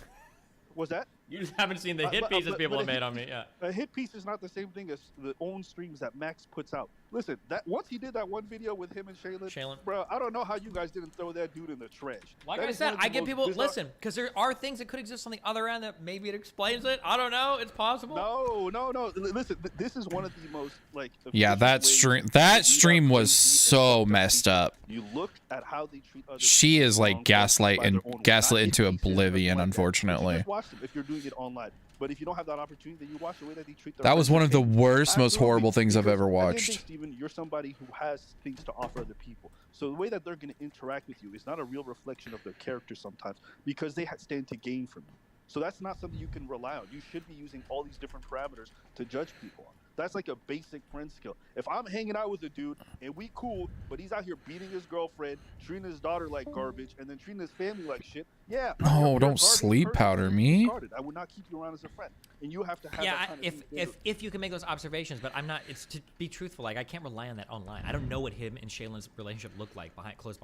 Was that? You just haven't seen the hit pieces people have made on me. Yeah. A hit piece is not the same thing as the own streams that Max puts out. Listen, that once he did that one video with him and Shaylin, bro, I don't know how you guys didn't throw that dude in the trash. Like That I is said, one of the I give most people bizarre- listen because there are things that could exist on the other end that maybe it explains it. I don't know. It's possible. No. Listen, this is one of the most like. Yeah, that stream was so messed up. You look at how they treat other She is like gaslit not into oblivion, unfortunately. Just watch them if you're doing it online. But if you don't have that opportunity, then you watch the way that they treat their That was friends one and of the family. worst, most horrible things I've Because ever at the end of the watched. day, Steven, you're somebody who has things to offer other people. So the way that they're going to interact with you is not a real reflection of their character sometimes, because they stand to gain from you. So that's not something you can rely on. You should be using all these different parameters to judge people on. That's like a basic friend skill. If I'm hanging out with a dude and we cool, but he's out here beating his girlfriend, treating his daughter like garbage, and then treating his family like shit, yeah. No, you're a don't garbage sleep person, powder you're me. discarded. I would not keep you around as a friend. And you have to have Yeah, that kind of if you can make those observations, but I'm not. It's to be truthful. Like I can't rely on that online. I don't know what him and Shaylin's relationship looked like behind closed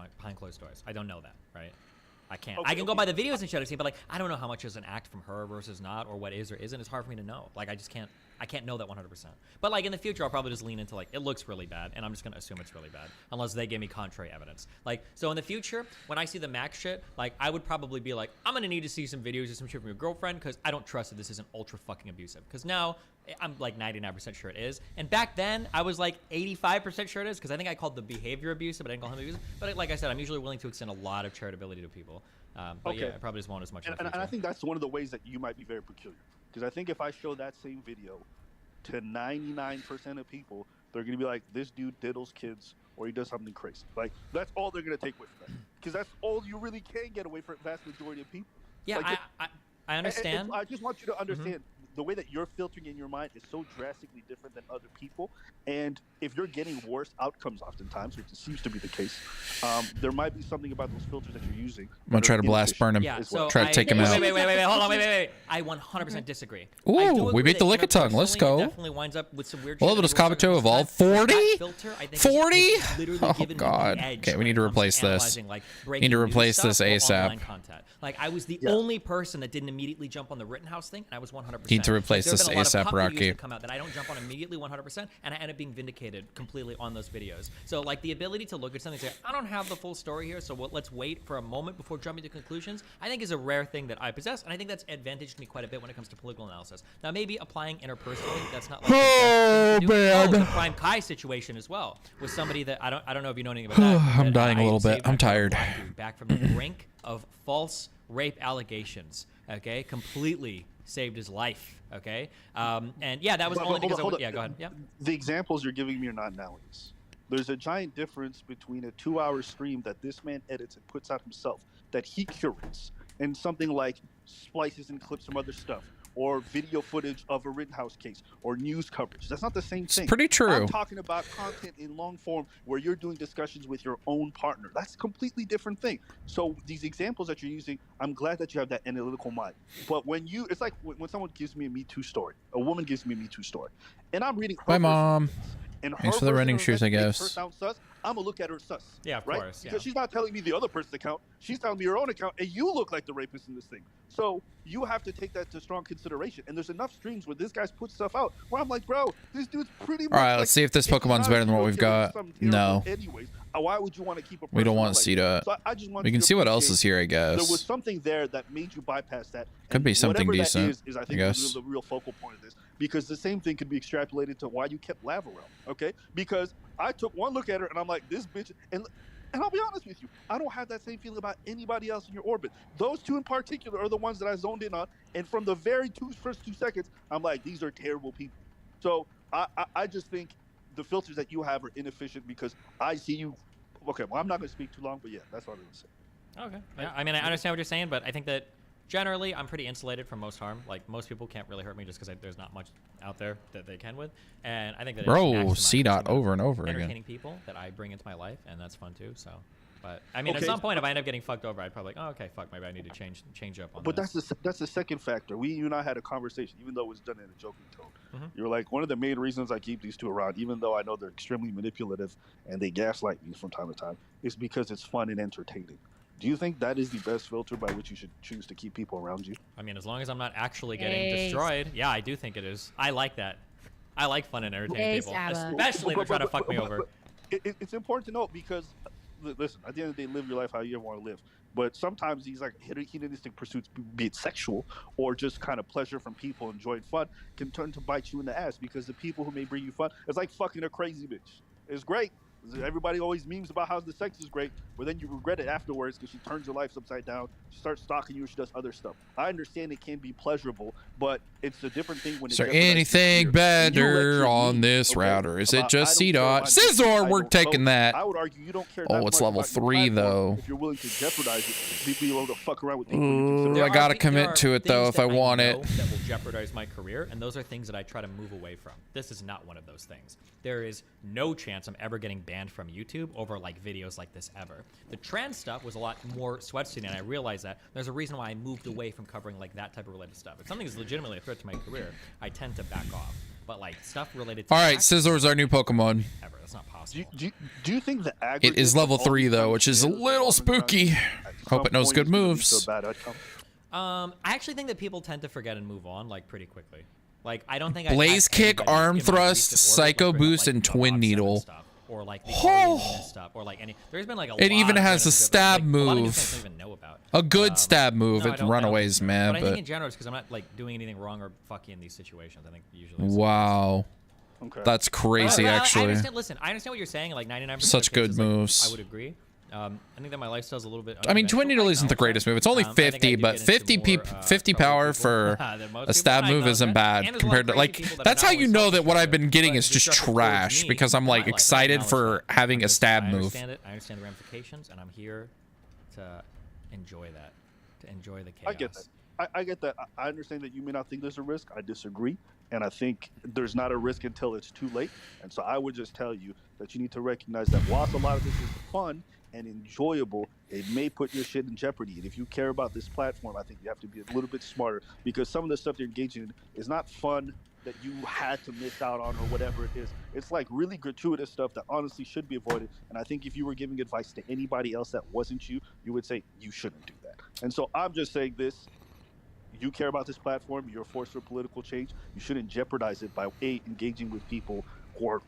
doors. I don't know that, right? I can't. I can go by the videos and shit I've seen, but like I don't know how much is an act from her versus not, or what is or isn't. It's hard for me to know. Like I just can't. I can't know that 100%. But like in the future, I'll probably just lean into like it looks really bad, and I'm just gonna assume it's really bad unless they give me contrary evidence. Like so in the future, when I see the Max shit, like I would probably be like, I'm gonna need to see some videos or some shit from your girlfriend because I don't trust that this isn't ultra fucking abusive. Because now I'm like 99% sure it is, and back then I was like 85% sure it is because I think I called the behavior abusive, but I didn't call him abusive. But like I said, I'm usually willing to extend a lot of charitability to people. But yeah, I probably just won't as much. And I think that's one of the ways that you might be very peculiar. Because I think if I show that same video to 99% of people, they're going to be like, this dude diddles kids or he does something crazy. Like, that's all they're going to take away from that. Because that's all you really can get away from the vast majority of people. Yeah, like, I understand. I just want you to understand the way that you're filtering in your mind is so drastically different than other people. And if you're getting worse outcomes oftentimes, which seems to be the case, there might be something about those filters that you're using. I'm gonna try to blast burn him. Yeah, so try to take him out. Wait, hold on, wait. I 100% disagree. Ooh, we beat the Lickitung. Let's go. Definitely winds up with some weird. Well, does Kabuto evolve? 40? 40? Oh god. Okay, we need to replace this. Need to replace this ASAP. Like I was the only person that didn't immediately jump on the Rittenhouse thing, and I was 100%. Need to replace this ASAP, Rocky. Come out that I don't jump on immediately 100%, and I end up being vindicated completely on those videos. So like the ability to look at something and say, I don't have the full story here, so let's wait for a moment before jumping to conclusions, I think is a rare thing that I possess, and I think that's advantaged me quite a bit when it comes to political analysis. Now maybe applying interpersonally, that's not like the Prime Kai situation as well, with somebody that I don't know if you know anything about that. I'm dying a little bit. I'm tired. Back from the brink of false rape allegations, okay, completely saved his life, okay, and yeah, that was only because yeah, go ahead. Yeah, the examples you're giving me are not analogous. There's a giant difference between a 2-hour stream that this man edits and puts out himself, that he curates, and something like splices and clips from other stuff, or video footage of a Rittenhouse case, or news coverage. That's not the same thing. It's pretty true. I'm talking about content in long form where you're doing discussions with your own partner. That's a completely different thing. So these examples that you're using, I'm glad that you have that analytical mind. But when it's like when someone gives me a Me Too story, a woman gives me a Me Too story, and I'm reading her Bye, Mom. And thanks for the running shoes, I guess. Her sound sus, I'm gonna look at her sus. Yeah, of right? course. Because she's not telling me the other person's account. She's telling me her own account, and you look like the rapist in this thing. So you have to take that to strong consideration. And there's enough streams where this guy's put stuff out where I'm like, bro, this dude's pretty much. All right, let's see if this Pokemon's better than what we've got. No. Anyways, why would you want to keep a? We don't want to see that. So I just want we can see what else is here, I guess. There was something there that made you bypass that. Could be something decent. Is I think the real focal point of this. Because the same thing could be extrapolated to why you kept Lav around, okay? Because I took one look at her and I'm like, this bitch, and I'll be honest with you, I don't have that same feeling about anybody else in your orbit. Those two in particular are the ones that I zoned in on, and from the very first 2 seconds, I'm like, these are terrible people. So I just think the filters that you have are inefficient because I see you. Okay, well, I'm not going to speak too long, but yeah, that's what I'm going to say. Okay. Yeah, I mean, I understand what you're saying, but I think that generally, I'm pretty insulated from most harm. Like, most people can't really hurt me just because there's not much out there that they can with. And I think that bro, C-Dot over and over again. Entertaining people that I bring into my life, and that's fun too. So, but I mean, at some point, if I end up getting fucked over, I'd probably like, oh, okay, fuck, maybe I need to change up on. But that's the second factor. You and I had a conversation, even though it was done in a joking tone. You're like, one of the main reasons I keep these two around, even though I know they're extremely manipulative and they gaslight me from time to time, is because it's fun and entertaining. Do you think that is the best filter by which you should choose to keep people around you? I mean, as long as I'm not actually getting destroyed, yeah, I do think it is. I like that. I like fun and entertaining people, especially if they're trying to fuck me over. It's important to note because, listen, at the end of the day, live your life how you ever want to live. But sometimes these like hedonistic pursuits, be it sexual or just kind of pleasure from people enjoying fun, can turn to bite you in the ass because the people who may bring you fun, it's like fucking a crazy bitch. It's great. Everybody always memes about how the sex is great, but then you regret it afterwards because she turns your life upside down. She starts stalking you. She does other stuff. I understand it can be pleasurable, but it's a different thing when. Is there anything better on this router? Is it just C-Dot? Scizor, we're taking that. I would argue you don't care. Oh, it's level 3 though. If you're willing to jeopardize it, be able to fuck around with people. I gotta commit to it though if I want it. That will jeopardize my career, and those are things that I try to move away from. This is not one of those things. There is no chance I'm ever getting banned from YouTube over like videos like this ever. The trans stuff was a lot more sweatsy, and I realized that. There's a reason why I moved away from covering like that type of related stuff. If something is legitimately a threat to my career, I tend to back off. But like stuff related to Alright, Scizor's our new Pokemon. Ever. That's not possible. Do you think the it is level 3 though, which is a little spooky. Hope it knows good moves. I actually think that people tend to forget and move on like pretty quickly. Like I don't think Blaze Kick, Arm Thrust, Psycho Boost, and Twin Needle. Or like the stuff, or like any. There's been like a. It even has a stab like, move. A lot of I don't even know about. A good stab move at Runaways, man. But I think in general, it's because I'm not like doing anything wrong or fucky in these situations. I think usually. Wow. Okay. That's crazy, actually. I understand. Listen, I understand what you're saying. Like 99%. Such good moves. I would agree. I think that my lifestyle's a little bit. I mean, Twin Needle isn't the greatest move. It's only 50, but 50 power for a stab move isn't bad compared to like. That's how you know that what I've been getting is just trash because I'm like excited for having a stab move. I understand the ramifications, and I'm here to enjoy that, to enjoy the chaos. I get that. I get that. I understand that you may not think there's a risk. I disagree. And I think there's not a risk until it's too late. And so I would just tell you that you need to recognize that whilst a lot of this is fun and enjoyable, it may put your shit in jeopardy. And if you care about this platform, I think you have to be a little bit smarter, because some of the stuff you're engaging in is not fun that you had to miss out on or whatever it is. It's like really gratuitous stuff that honestly should be avoided. And I think if you were giving advice to anybody else that wasn't you, you would say you shouldn't do that. And so I'm just saying this. You care about this platform, you're a force for political change. You shouldn't jeopardize it by engaging with people who are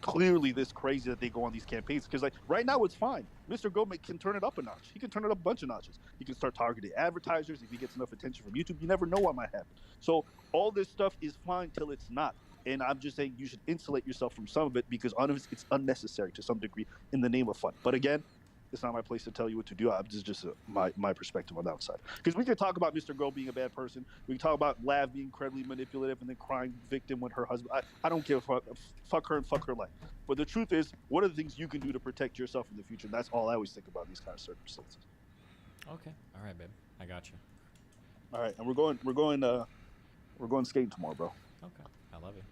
clearly this crazy that they go on these campaigns. Because like right now it's fine. Mr. Gomez can turn it up a notch. He can turn it up a bunch of notches. He can start targeting advertisers if he gets enough attention from YouTube. You never know what might happen. So all this stuff is fine till it's not. And I'm just saying you should insulate yourself from some of it, because it's unnecessary to some degree in the name of fun. But again, it's not my place to tell you what to do. This is just my perspective on the outside. Because we can talk about Mr. Girl being a bad person. We can talk about Lav being incredibly manipulative and then crying victim when her husband. I don't give a fuck. Fuck her and fuck her life. But the truth is, what are the things you can do to protect yourself in the future? And that's all I always think about in these kind of circumstances. Okay. All right, babe. I got you. All right, and we're going skating tomorrow, bro. Okay. I love you.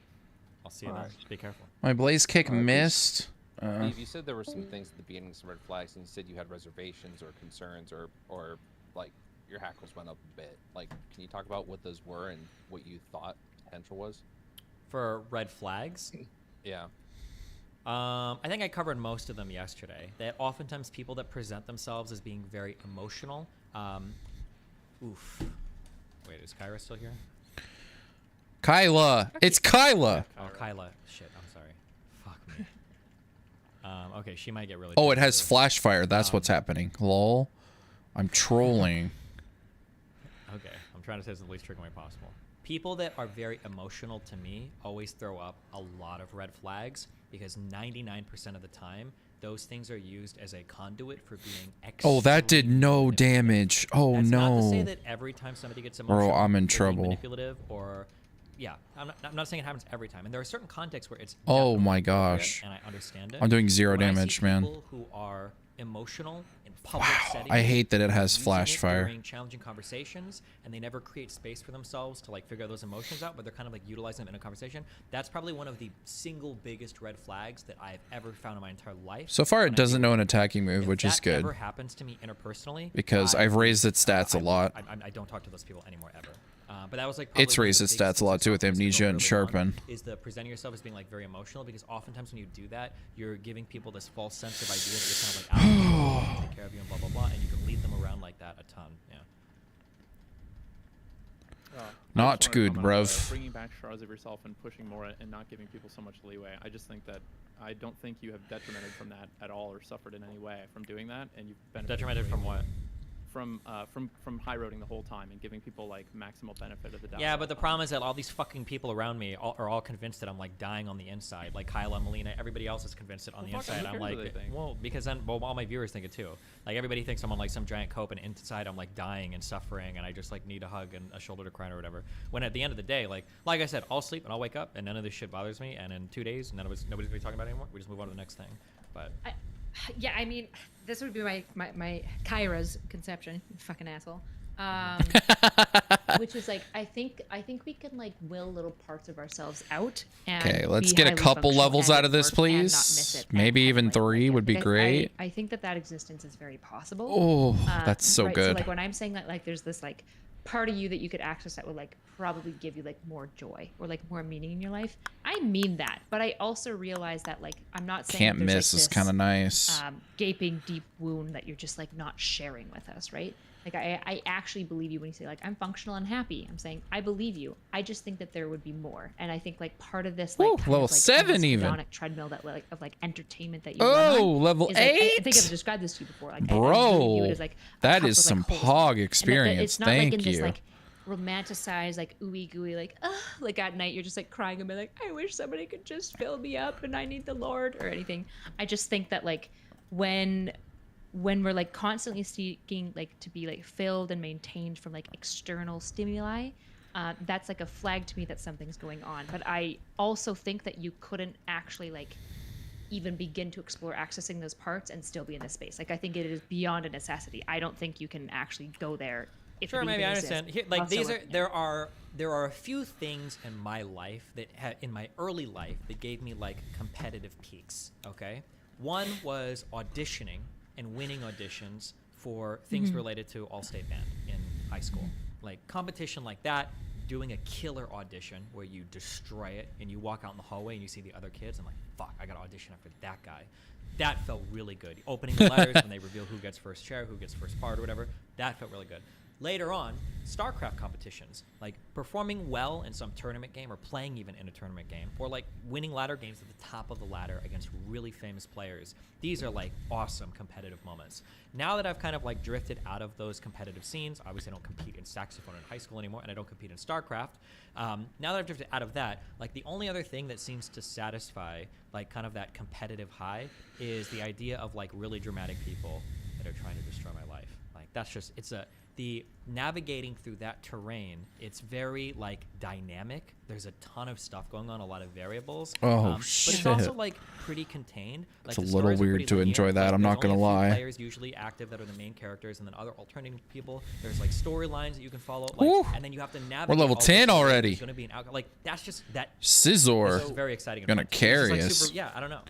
I'll see you then. Be careful. My Blaze Kick missed. Steve, you said there were some things at the beginning, some red flags, and you said you had reservations or concerns, or like your hackles went up a bit. Like, can you talk about what those were and what you thought potential was? For red flags? Yeah. I think I covered most of them yesterday. That oftentimes people that present themselves as being very emotional. Oof. Wait, is Kyra still here? Kyla. It's Kyla. Oh, Kyla. Shit, I'm sorry. Fuck me. Okay, she might get really... Oh, it has flash fire. That's what's happening. Lol. I'm trolling. Okay, I'm trying to say this the least tricky way possible. People that are very emotional to me always throw up a lot of red flags, because 99% of the time, those things are used as a conduit for being Oh, that did no damage. Oh, That's no. not to say that every time somebody gets emotional, Bro, I'm in they're being trouble. manipulative, or... Yeah, I'm not saying it happens every time, and there are certain contexts where it's Oh my definitely gosh. appropriate, and I understand it. I'm doing 0 When I see damage, man. people who are emotional in public settings, I hate that it has using flash it fire. during challenging conversations, and they never create space for themselves to like figure those emotions out, but they're kind of like utilizing them in a conversation. That's probably one of the single biggest red flags that I've ever found in my entire life. So far, it doesn't know an attacking move, which is If good. that ever happens to me interpersonally, Because I've raised its stats a lot. I don't talk to those people anymore ever. But that was like It's raised its stats a lot too with Amnesia and Sharpen. is the presenting yourself as being like very emotional, because oftentimes when you do that, you're giving people this false sense of idea that you're kind of like out of control, take care of you and blah blah blah, and you can lead them around like that a ton. Yeah. Not good, bruv. Bringing back shards of yourself and pushing more and not giving people so much leeway. I just think that I don't think you have detrimented from that at all or suffered in any way from doing that, and you've benefited. Detrimented from what? From high roading the whole time and giving people like maximal benefit of the doubt. Yeah, but the problem is that all these fucking people around me are all convinced that I'm like dying on the inside. Like Kyla, Melina, everybody else is convinced that on the Well, fuck 'em, inside who I'm cares what like, they think? well, because then all my viewers think it too. Like everybody thinks I'm on like some giant cope, and inside I'm like dying and suffering, and I just like need a hug and a shoulder to cry on or whatever. When at the end of the day, like I said, I'll sleep and I'll wake up and none of this shit bothers me, and in 2 days nobody's gonna be talking about it anymore. We just move on to the next thing. But Yeah, I mean, this would be my Kyra's conception, you fucking asshole. Which is like, I think we can like will little parts of ourselves out. And Okay, let's be get a highly couple functional levels and out of this, work and not please. miss it. Maybe even 3 would be Like, great. I think that existence is very possible. Oh, that's so right? good. So like when I'm saying that like there's this like part of you that you could access that would like probably give you like more joy or like more meaning in your life. I mean that, but I also realize that like I'm not saying Can't there's, miss like, is this, kind of nice. gaping deep wound that you're just like not sharing with us, right? Like I actually believe you when you say like I'm functional and happy. I'm saying I believe you. I just think that there would be more, and I think like part of this like Ooh, kind level of, like, 7 almost even. hedonic treadmill that like of like entertainment that you Oh, run on level is, like, I 8? think I've described this to you before. Like I Bro, really view it as, like, a that cup is with, some like, holes in it. pog experience. And, like, it's not Thank like in you. this like romanticized like ooey gooey like at night you're just like crying and be like I wish somebody could just fill me up and I need the Lord or anything. I just think that like when we're like constantly seeking like to be like filled and maintained from like external stimuli, that's like a flag to me that something's going on. But I also think that you couldn't actually like even begin to explore accessing those parts and still be in this space. Like I think it is beyond a necessity. I don't think you can actually go there If Sure, it maybe even I understand. exists Here, like these are whatsoever. there are a few things in my life that in my early life that gave me like competitive peaks. Okay, one was auditioning and winning auditions for things related to all-state band in high school, like competition like that. Doing a killer audition where you destroy it and you walk out in the hallway and you see the other kids. I'm like, fuck, I got to audition after that guy. That felt really good. Opening the letters when they reveal who gets first chair, who gets first part or whatever. That felt really good. Later on, StarCraft competitions, like performing well in some tournament game or playing even in a tournament game, or like winning ladder games at the top of the ladder against really famous players. These are like awesome competitive moments. Now that I've kind of like drifted out of those competitive scenes, obviously I don't compete in saxophone in high school anymore, and I don't compete in StarCraft. Now that I've drifted out of that, like the only other thing that seems to satisfy like kind of that competitive high is the idea of like really dramatic people that are trying to destroy my life. Like that's just, the navigating through that terrain, it's very like dynamic. There's a ton of stuff going on, a lot of variables. Oh, but shit. it's also like pretty contained. It's Like, a the little stories are weird pretty to linear. enjoy that, Like, I'm there's not gonna only a few lie. players usually active that are the main characters, and then other alternating people. There's like storylines that you can follow, like, Woo. and then you have to navigate. We're level all this 10 stuff. already. There's gonna be an outcome. Like that's just that. Scizor. It's very exciting. and Gonna fun. It's just, carry like, us. super- yeah, I don't know.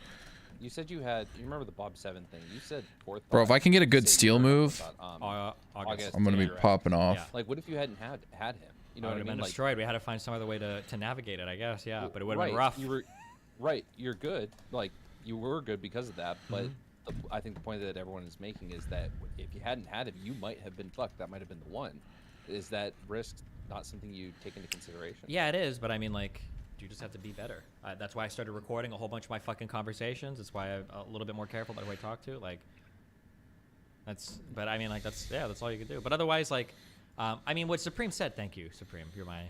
You said you had. You remember the Bob 7 thing? You said fourth. Bro, if I can get a good say you steel were up move, about, August, I'm gonna be yeah. popping off. Yeah. Like, what if you hadn't had him? You know I what I would have mean? been Like, destroyed. We had to find some other way to navigate it, I guess. Yeah, well, but it would have right, been rough. You were right. You're good. Like you were good because of that. But Mm-hmm. I think the point that everyone is making is that if you hadn't had him, you might have been fucked. That might have been the one. Is that risk not something you take into consideration? Yeah, it is. But I mean, like, you just have to be better. That's why I started recording a whole bunch of my fucking conversations. That's why I'm a little bit more careful about who I talk to. Like, but I mean, like, that's all you can do. But otherwise, like, I mean, what Supreme said, thank you, Supreme, you're my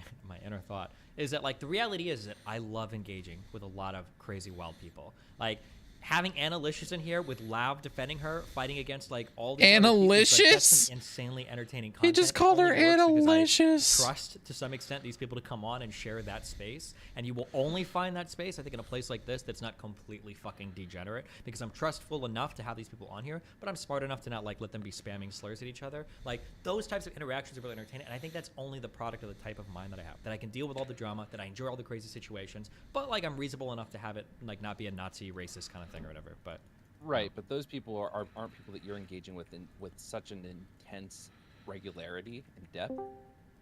inner thought, is that, like, the reality is that I love engaging with a lot of crazy wild people. Like, having Annalicious in here with Lav defending her, fighting against, like, all these other people, like, that's Annalicious? some insanely entertaining content. He just It called her only works because I Annalicious. trust, to some extent, these people to come on and share that space, and you will only find that space, I think, in a place like this that's not completely fucking degenerate, because I'm trustful enough to have these people on here, but I'm smart enough to not, like, let them be spamming slurs at each other. Like, those types of interactions are really entertaining, and I think that's only the product of the type of mind that I have, that I can deal with all the drama, that I enjoy all the crazy situations, but, like, I'm reasonable enough to have it, like, not be a Nazi racist kind of thing or whatever, but... Right, but those people aren't people that you're engaging with with such an intense regularity and depth,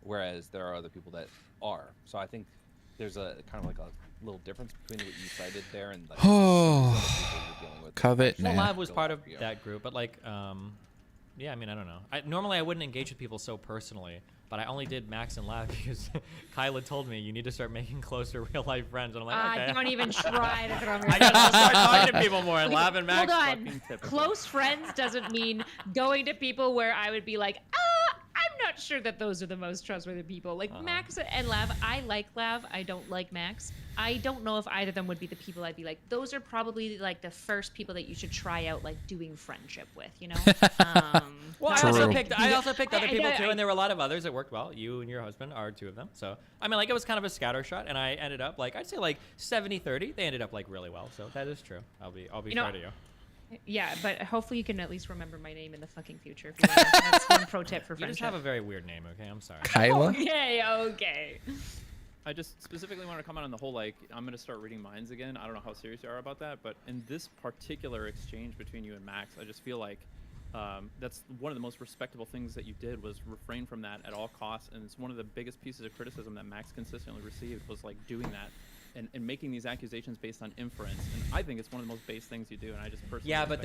whereas there are other people that are. So I think there's a kind of like a little difference between what you cited there and like Covet, Well, nah. Live was part of that group, but like, yeah, I mean, I don't know. Normally I wouldn't engage with people so personally, but I only did Max and Lav because Kyla told me you need to start making closer real life friends, and I'm like, okay. Don't even try to throw me. I gotta start talking to people more. And Okay, Lav and Max. Hold on. fucking typical. Close friends doesn't mean going to people where I would be like, I'm not sure that those are the most trustworthy people. Like Max and Lav, I like Lav. I don't like Max. I don't know if either of them would be the people I'd be like, those are probably like the first people that you should try out, like doing friendship with, you know? Well, I also picked other people too, and there were a lot of others that worked well. You and your husband are two of them. So, I mean, like, it was kind of a scatter shot, and I ended up, like, I'd say like 70-30. They ended up like really well. So that is true. I'll be fair to you. Yeah, but hopefully you can at least remember my name in the fucking future. If you want. That's one pro tip for You friendship. just have a very weird name, okay? I'm sorry. Kyla? Okay. I just specifically want to comment on the whole, like, I'm going to start reading minds again. I don't know how serious you are about that, but in this particular exchange between you and Max, I just feel like that's one of the most respectable things that you did was refrain from that at all costs, and it's one of the biggest pieces of criticism that Max consistently received was, like, doing that. And making these accusations based on inference, and I think it's one of the most base things you do, and I just personally but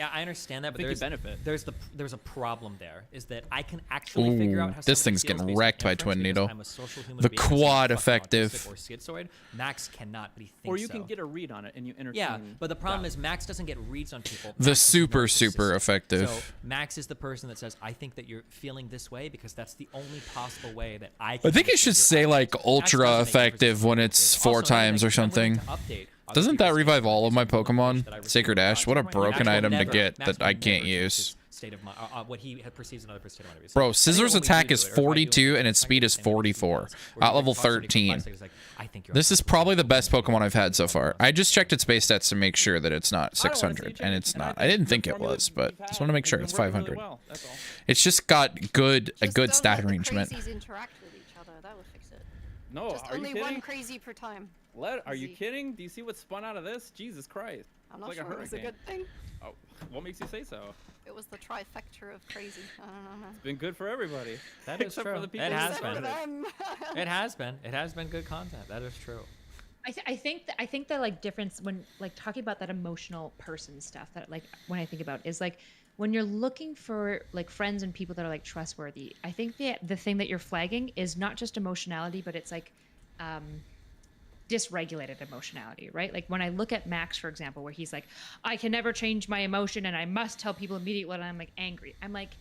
I understand that, but think you benefit. There's a problem there, is that I can actually figure out how This somebody thing's feels getting based on wrecked by inference Twin because Needle. I'm a social human The being, so I'm quad fucking effective. autistic or schizoid. Max cannot, but he thinks Or you so. can get a read on it, and you entertain. Yeah, but the problem is Max doesn't get reads on people. The Max is super narcissistic. effective. So Max is the person that says, I think that you're feeling this way because that's the only possible way that I can. I think it should say like ultra effective when it's 4 times or something. Doesn't that revive all of my Pokemon? Sacred Ash, what a broken item to get that I can't use. state of mind, what he perceives another person's state of mind. Bro, Scissor's attack is 42 and its speed is 44 at level 13. This is probably the best Pokemon I've had so far. I just checked its base stats to make sure that it's not 600, and it's not. I didn't think it was, but just want to make sure it's 500. It's just got a good stat arrangement. Crazies interact with each other. That would fix it. No, Just are you only kidding? one crazy per time. Are you kidding? Do you see what spun out of this? Jesus Christ. I'm not It's sure like it was a hurricane. good thing. Oh, what makes you say so? It was the trifecta of crazy. I don't know, man. It's been good for everybody. That is except true. For the people It who has supported been. it. It has been. It has been good content. That is true. I think the like difference when like talking about that emotional person stuff that like when I think about is like when you're looking for like friends and people that are like trustworthy, I think the thing that you're flagging is not just emotionality, but it's like dysregulated emotionality, right? Like when I look at Max, for example, where he's like, I can never change my emotion and I must tell people immediately when I'm like angry. I'm like,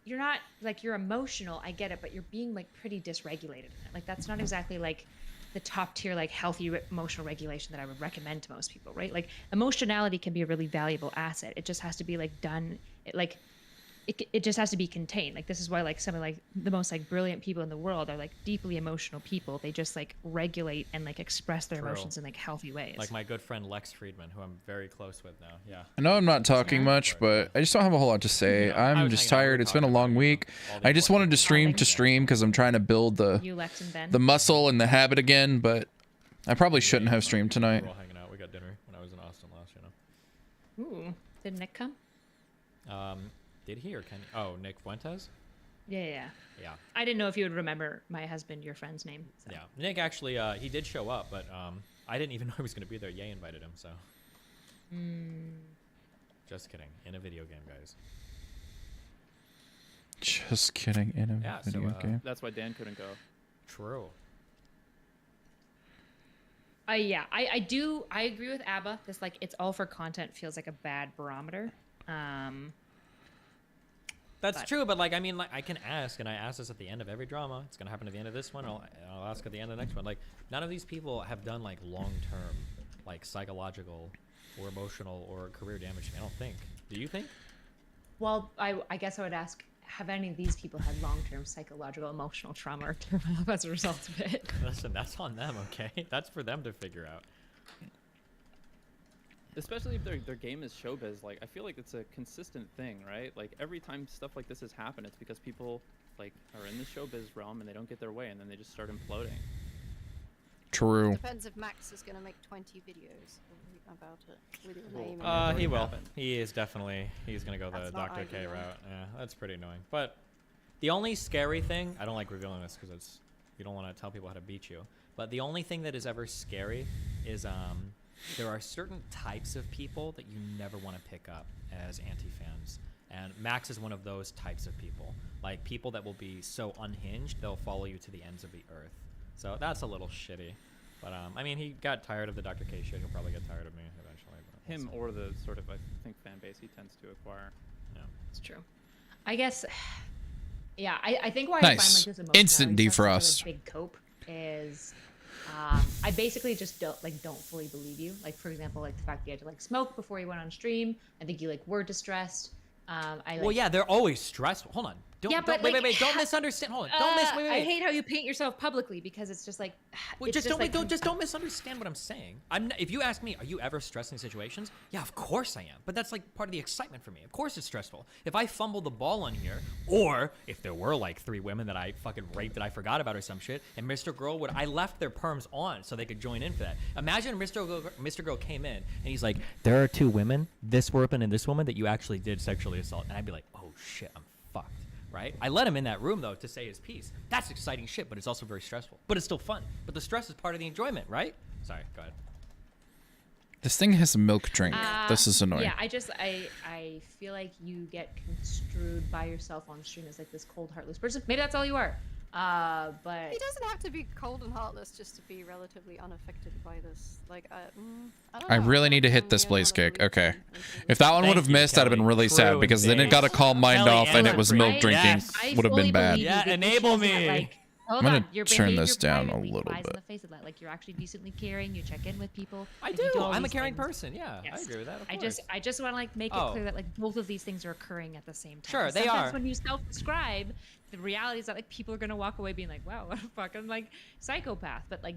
you're not like, you're emotional, I get it, but you're being like pretty dysregulated in it. Like that's not exactly like the top tier like healthy emotional regulation that I would recommend to most people, right? Like emotionality can be a really valuable asset. It just has to be like done it just has to be contained. Like this is why like some of like the most like brilliant people in the world are like deeply emotional people. They just like regulate and like express their True. emotions in like healthy ways. Like my good friend Lex Friedman, who I'm very close with now. Yeah. I know I'm not talking much, but I just don't have a whole lot to say. I'm just tired. It's been a long week. I just wanted to stream because I'm trying to build You, Lex, and Ben. the muscle and the habit again, but I probably shouldn't have streamed tonight. We're all hanging out. We got dinner when I was in Austin last, you know. Ooh, did Nick come? Did he or can he? Oh, Nick Fuentes? Yeah. Yeah. I didn't know if you would remember my husband, your friend's name. So. Yeah. Nick actually, he did show up, but I didn't even know he was going to be there. Ye invited him, so. Just kidding. In a video game, guys. Just kidding. In a video game. That's why Dan couldn't go. True. Yeah, I agree with Abba. This like it's all for content feels like a bad barometer. That's true, but like I mean, like I can ask, and I ask this at the end of every drama. It's gonna happen at the end of this one. I'll ask at the end of the next one. Like none of these people have done like long-term, like psychological, or emotional, or career damage to me. I don't think. Do you think? Well, I guess I would ask: have any of these people had long-term psychological, emotional trauma or turmoil as a result of it? Listen, that's on them. Okay, that's for them to figure out. Especially if their game is showbiz, like I feel like it's a consistent thing, right? Like every time stuff like this has happened, it's because people like are in the showbiz realm and they don't get their way, and then they just start imploding. True. Depends if Max is gonna make 20 videos about it with your name. And He will. happened. He is definitely. He's gonna go the That's not Dr. K ideal. route. Yeah, that's pretty annoying. But the only scary thing, I don't like revealing this because it's you don't want to tell people how to beat you. But the only thing that is ever scary is there are certain types of people that you never want to pick up as anti-fans. And Max is one of those types of people. Like people that will be so unhinged, they'll follow you to the ends of the earth. So that's a little shitty. But I mean, he got tired of the Dr. K shit. He'll probably get tired of me eventually. But Him or the sort of I think fan base he tends to acquire. Yeah, it's true. I guess. Yeah, I think why Nice. I find like this emotionality Instant stuff such defrost. a big cope is. I basically just don't fully believe you. Like for example, like the fact that you had to like smoke before you went on stream. I think you like were distressed. Well, yeah, they're always stressful. Hold on. Don't don't misunderstand. Hold on. Wait. I hate how you paint yourself publicly because it's just like. Well, it's don't misunderstand what I'm saying. If you ask me, are you ever stressed in situations? Yeah, of course I am. But that's like part of the excitement for me. Of course it's stressful. If I fumble the ball on here, or if there were like 3 women that I fucking raped that I forgot about or some shit, and Mr. Girl I left their perms on so they could join in for that. Imagine Mr. Girl came in and he's like, there are 2 women, this woman and this woman that you actually did sexually assault, and I'd be like, oh shit, I'm fucked. Right? I let him in that room though to say his piece. That's exciting shit, but it's also very stressful. But it's still fun. But the stress is part of the enjoyment, right? Sorry, go ahead. This thing has a milk drink. This is annoying. Yeah, I feel like you get construed by yourself on stream as like this cold, heartless person. Maybe that's all you are. But He doesn't have to be cold and heartless just to be relatively unaffected by this. Like, I don't I know. really need to hit this blaze kick. Okay. If that one would have missed, I'd have been really sad because then it got a calm mind off and it was milk drinking. I Would have been fully bad. believe you. Yeah, It enable just isn't me. that, like, Hold I'm on. gonna Your turn behavior this down a privately little flies in bit. the face of that. Like you're actually decently caring. You check in with people. I like, you do. all I'm a these caring things. person. Yeah, I Yes. agree with that. Of I course. just want to like make it Oh. clear that like both of these things are occurring at the same time. Sure, 'Cause they sometimes are. when you self-describe, the reality is that like people are gonna walk away being like, "Wow, what a fucking like psychopath." But like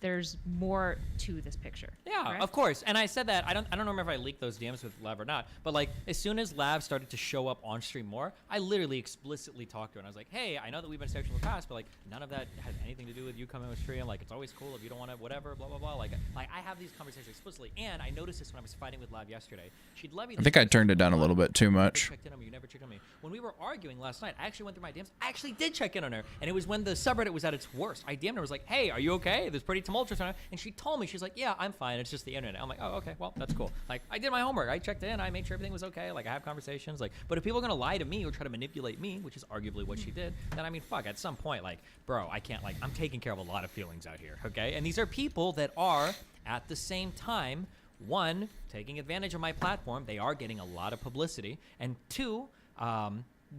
there's more to this picture. Yeah, correct? of course. And I said that I don't remember if I leaked those DMs with Lav or not. But like as soon as Lav started to show up on stream more, I literally explicitly talked to her and I was like, hey, I know that we've been sexual in the past, but like none of that has anything to do with you coming on stream. Like it's always cool if you don't want to whatever, blah blah blah. Like I have these conversations explicitly. And I noticed this when I was fighting with Lav yesterday. She'd levy. I think I turned it down a little bit too much. Checked in on me. You never checked on me. When we were arguing last night, I actually went through my DMs. I actually did check in on her, and it was when the subreddit was at its worst. I DM'd her, was like, "Hey, are you okay? There's pretty tumultuous on it." And she told me, she's like, "Yeah, I'm fine. It's just the internet." I'm like, "Oh, okay. Well, that's cool." Like, I did my homework. I checked in. I made sure everything was okay. Like, I have conversations. Like, but if people are gonna lie to me or try to manipulate me, which is arguably what she did, then I mean, fuck. At some point, like, bro, I can't. Like, I'm taking care of a lot of feelings out here. Okay, and these are people that are at the same time. One, taking advantage of my platform. They are getting a lot of publicity. And two,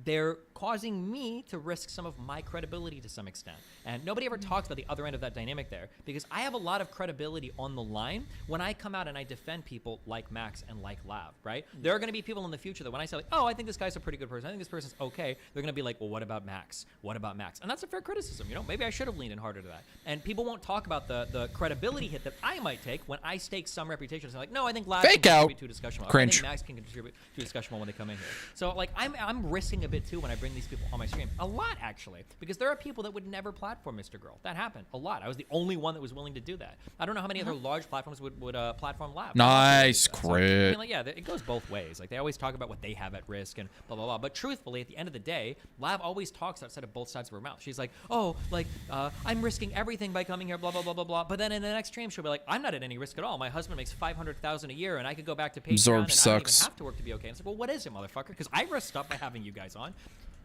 they're causing me to risk some of my credibility to some extent. And nobody ever talks about the other end of that dynamic there, because I have a lot of credibility on the line when I come out and I defend people like Max and like Lav, right? There are going to be people in the future that when I say like, oh, I think this guy's a pretty good person, I think this person's okay, they're going to be like, well, what about Max? What about Max? And that's a fair criticism, you know? Maybe I should have leaned in harder to that. And people won't talk about the credibility hit that I might take when I stake some reputation. So like, no, I think Lav Fake can out. contribute to a discussion. Cringe. I think Max can contribute to a discussion when they come in here. So like, I'm risking a bit too when I bring these people on my stream. A lot, actually, because there are people that would never platform Mr. Girl. That happened a lot. I was the only one that was willing to do that. I don't know how many other large platforms would platform Lav. Nice, So, I crit. mean, like, yeah, it goes both ways. Like, they always talk about what they have at risk and blah, blah, blah. But truthfully, at the end of the day, Lav always talks outside of both sides of her mouth. She's like, oh, like, I'm risking everything by coming here, blah, blah, blah, blah, blah. But then in the next stream, she'll be like, I'm not at any risk at all. My husband makes $500,000 a year, and I could go back to Patreon, Absorb and I don't sucks. even have to work to be okay. And it's like, well, what is it, motherfucker? Because I risked up by having you guys on.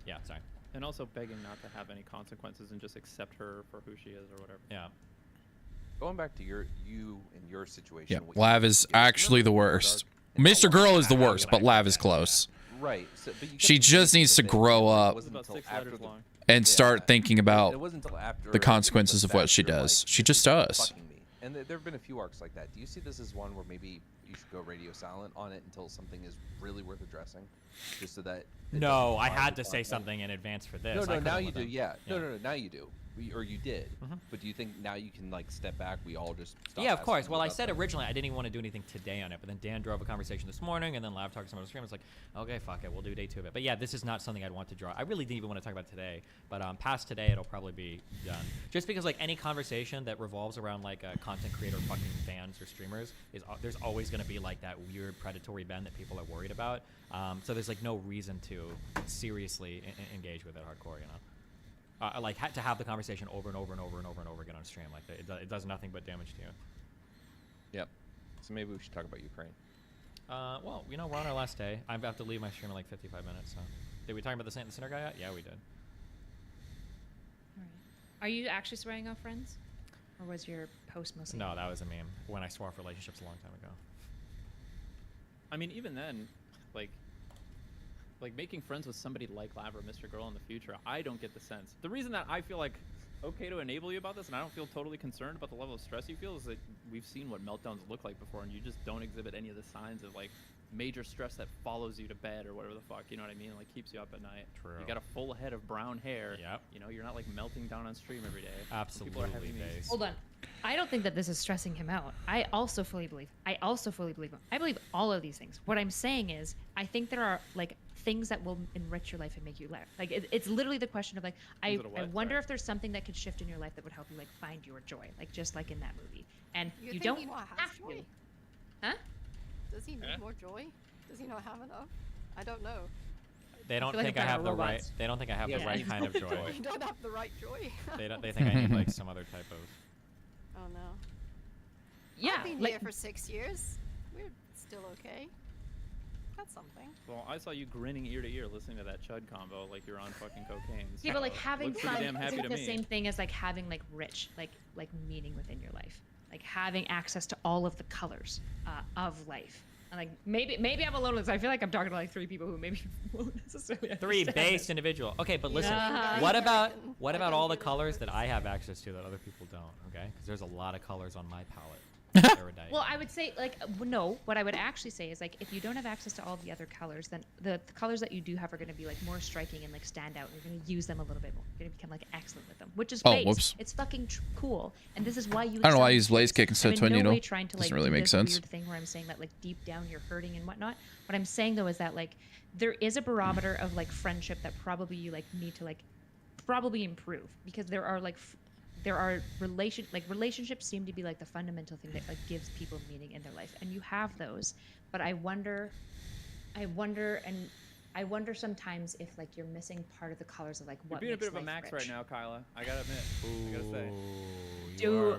Yeah, sorry. And also begging not to have any consequences and just accept her for who she is or whatever. Yeah. Going back to you and your situation. Yeah, what you Lav did is was you actually the remember worst. and how Mr. long Girl you is the had worst, but Lav is close. Right. So, but you She kept just repeating needs the to thing. grow It up wasn't About until 6 after letters the- long. and start thinking about It wasn't until after the consequences of what she fact you're does. like, She just does. fucking me. And there have been a few arcs like that. Do you see this as one where maybe you should go radio silent on it until something is really worth addressing, just so that? No, I had to say something in advance for this. No, I now couldn't you let do. them- Yeah. No, now you do. Or you did. But do you think now you can like step back? We all just stop Yeah, of asking course. you Well, I about said that? originally I didn't even want to do anything today on it, but then Dan drove a conversation this morning, and then Lav talked to someone on the stream. It's like, okay, fuck it, we'll do day 2 of it. But yeah, this is not something I'd want to draw. I really didn't even want to talk about today, but past today, it'll probably be done. Just because like any conversation that revolves around like a content creator fucking fans or streamers is there's always going to be like that weird predatory bend that people are worried about. So there's like no reason to seriously engage with it hardcore, you know. Like to have the conversation over and over and over and over and over again on stream, like it does nothing but damage to you. Yep. So maybe we should talk about Ukraine. Well, you know, we're on our last day. I have to leave my stream in like 55 minutes. So, did we talk about the Saint and the Sinner guy yet? Yeah, we did. Are you actually swearing off friends, or was your post mostly? No, that was a meme. When I swore off relationships a long time ago. I mean, even then, like making friends with somebody like Lav or Mr. Girl in the future, I don't get the sense. The reason that I feel like okay to enable you about this, and I don't feel totally concerned about the level of stress you feel, is that we've seen what meltdowns look like before, and you just don't exhibit any of the signs of like major stress that follows you to bed or whatever the fuck, you know what I mean? Like keeps you up at night. True. You got a full head of brown hair. Yep. You know, you're not like melting down on stream every day. Absolutely, People are having these. Hold on. I don't think that this is stressing him out. I also fully believe him. I believe all of these things. What I'm saying is, I think there are like things that will enrich your life and make you laugh. Like it's literally the question of like, I wonder if there's something that could shift in your life that would help you like find your joy, like just like in that movie. And You you think don't he not have has to. joy? Huh? Does he need more joy? Does he not have enough? I don't know. They don't feel like think I'm I talking have the about right. robots. They don't think I have the right kind of joy. You don't have the right joy. They think I need like some other type of. Oh no. Yeah, I've been like- here for 6 years. We're still okay. That's something. Well, I saw you grinning ear to ear listening to that Chud combo like you're on fucking cocaine. Yeah, but like so having looks pretty fun damn happy isn't to the me. same thing as like having like rich, like meaning within your life. Like having access to all of the colors of life. Like maybe I'm alone with this. I feel like I'm talking to like 3 people who maybe won't necessarily 3 understand based this. individual. Okay, but listen. Yeah. What about all the colors that I have access to that other people don't? Okay, because there's a lot of colors on my palette. Erudite. Well, I would say like no. What I would actually say is like if you don't have access to all the other colors, then the colors that you do have are going to be like more striking and like stand out. And you're going to use them a little bit more. You're going to become like excellent with them, which is Oh, great. whoops. It's fucking cool. And this is why you. I don't know why I excel in use Blaze sports. Kick instead I'm of Twin in no Needle. way trying to like Doesn't really do make this sense. weird thing where I'm saying that like deep down you're hurting and whatnot. What I'm saying though is that like there is a barometer of like friendship that probably you like need to like probably improve because there are like. There are relationships seem to be like the fundamental thing that like gives people meaning in their life, and you have those. But I wonder sometimes if like you're missing part of the colors of like what You're being a makes bit of a life Max rich. right now, Kyla. I gotta admit. I gotta say. Do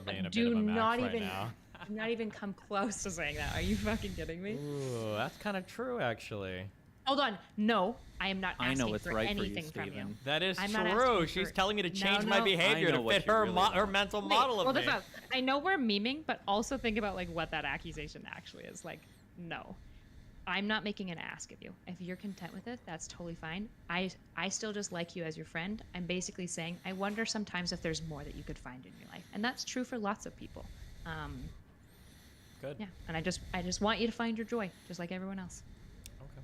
not even come close to saying that. Are you fucking kidding me? Ooh, that's kind of true, actually. Hold on. No, I am not asking I know it's for right for you, anything from you. Steven. That is I'm not true. asking She's for- telling me to change No, my no. behavior I know to what fit you her really want. her mental Wait, model of hold me. the fuck. I know we're memeing, but also think about like what that accusation actually is. Like, no, I'm not making an ask of you. If you're content with it, that's totally fine. I still just like you as your friend. I'm basically saying I wonder sometimes if there's more that you could find in your life, and that's true for lots of people. Good. Yeah, and I just want you to find your joy, just like everyone else. Okay.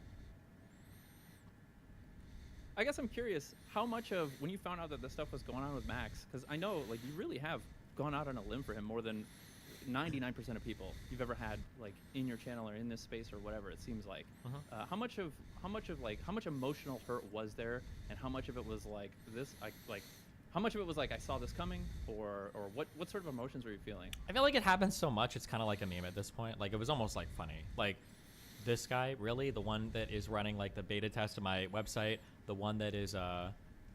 I guess I'm curious, how much of when you found out that this stuff was going on with Max, because I know like you really have gone out on a limb for him more than 99% of people you've ever had like in your channel or in this space or whatever it seems like. How much emotional hurt was there, and how much of it was like this? How much of it was like I saw this coming, or what sort of emotions were you feeling? I feel like it happens so much, it's kind of like a meme at this point. Like, it was almost like funny. Like, this guy, really? The one that is running like the beta test of my website, the one that is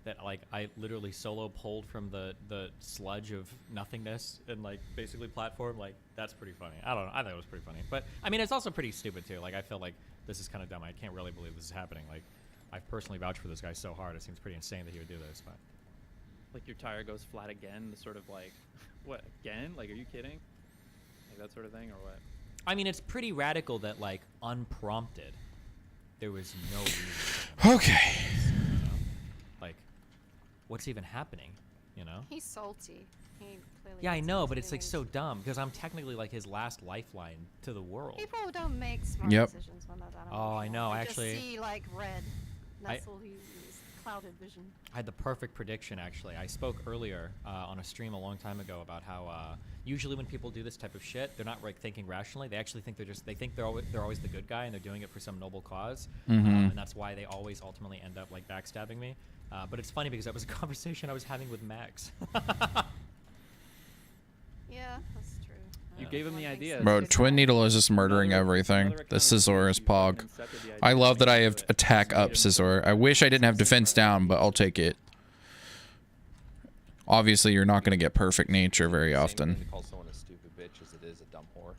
that like I literally solo pulled from the sludge of nothingness and like basically platform. Like, that's pretty funny. I don't know. I thought it was pretty funny. But I mean, it's also pretty stupid too. Like, I feel like this is kind of dumb. I can't really believe this is happening. Like, I've personally vouched for this guy so hard. It seems pretty insane that he would do this, but. Like your tire goes flat again, sort of like, what, again? Like, are you kidding? Like that sort of thing, or what? I mean, it's pretty radical that, like, unprompted, there was no reason. Okay. Like, what's even happening, you know? He's salty. He clearly Yeah, I has know, some but it's, like, feelings. so dumb, because I'm technically, like, his last lifeline to the world. People don't make smart Yep. decisions when they're that Oh, I know, emotional. They actually. Just see like red. That's all he uses. Clouded vision. I had the perfect prediction, actually. I spoke earlier on a stream a long time ago about how usually when people do this type of shit, they're not like thinking rationally. They actually think they're always the good guy and they're doing it for some noble cause, and that's why they always ultimately end up like backstabbing me. But it's funny because that was a conversation I was having with Max. Yeah, that's true. You gave him the idea. Bro, Twin Needle is just murdering everything. The Scizor is Pog. I love that I have attack up Scizor. I wish I didn't have defense down, but I'll take it. Obviously, you're not going to get perfect nature very Same often. thing to call someone a stupid bitch as it is a dumb whore.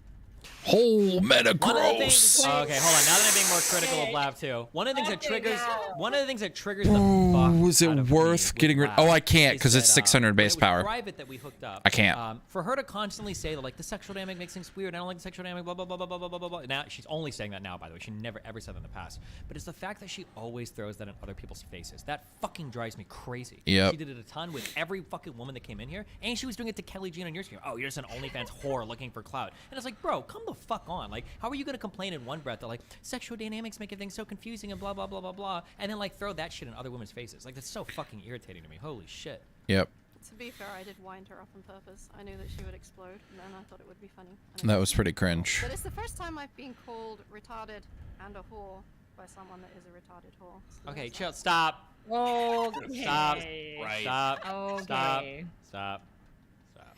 Oh, meta One of the gross. things, okay, hold on. Now that I'm being more critical of Lav too, one of the things that triggers the Ooh, fuck is it out of me worth with getting rid? Lav Oh, I can't is because it's that, 600 when base it was power. private that we hooked up. I can't. For her to constantly say that like the sexual dynamic makes things weird, I don't like the sexual dynamic, blah blah blah blah blah blah blah blah. Now she's only saying that now, by the way. She never ever said that in the past. But it's the fact that she always throws that in other people's faces. That fucking drives me crazy. Yep. She did it a ton with every fucking woman that came in here, and she was doing it to Kelly Jean on your stream. Oh, you're just an OnlyFans whore looking for clout. And it's like, bro, come the fuck on. Like, how are you gonna complain in one breath that like sexual dynamics make things so confusing and blah blah blah blah blah, and then like throw that shit in other women's faces? Like, that's so fucking irritating to me. Holy shit. Yep. To be fair, I did wind her up on purpose. I knew that she would explode, and then I thought it would be funny. That was pretty cringe. But it's the first time I've been called retarded and a whore by someone that is a retarded whore. So Okay, there's chill. that. Stop. Okay. Stop. Right. Stop. Okay. Stop. Stop.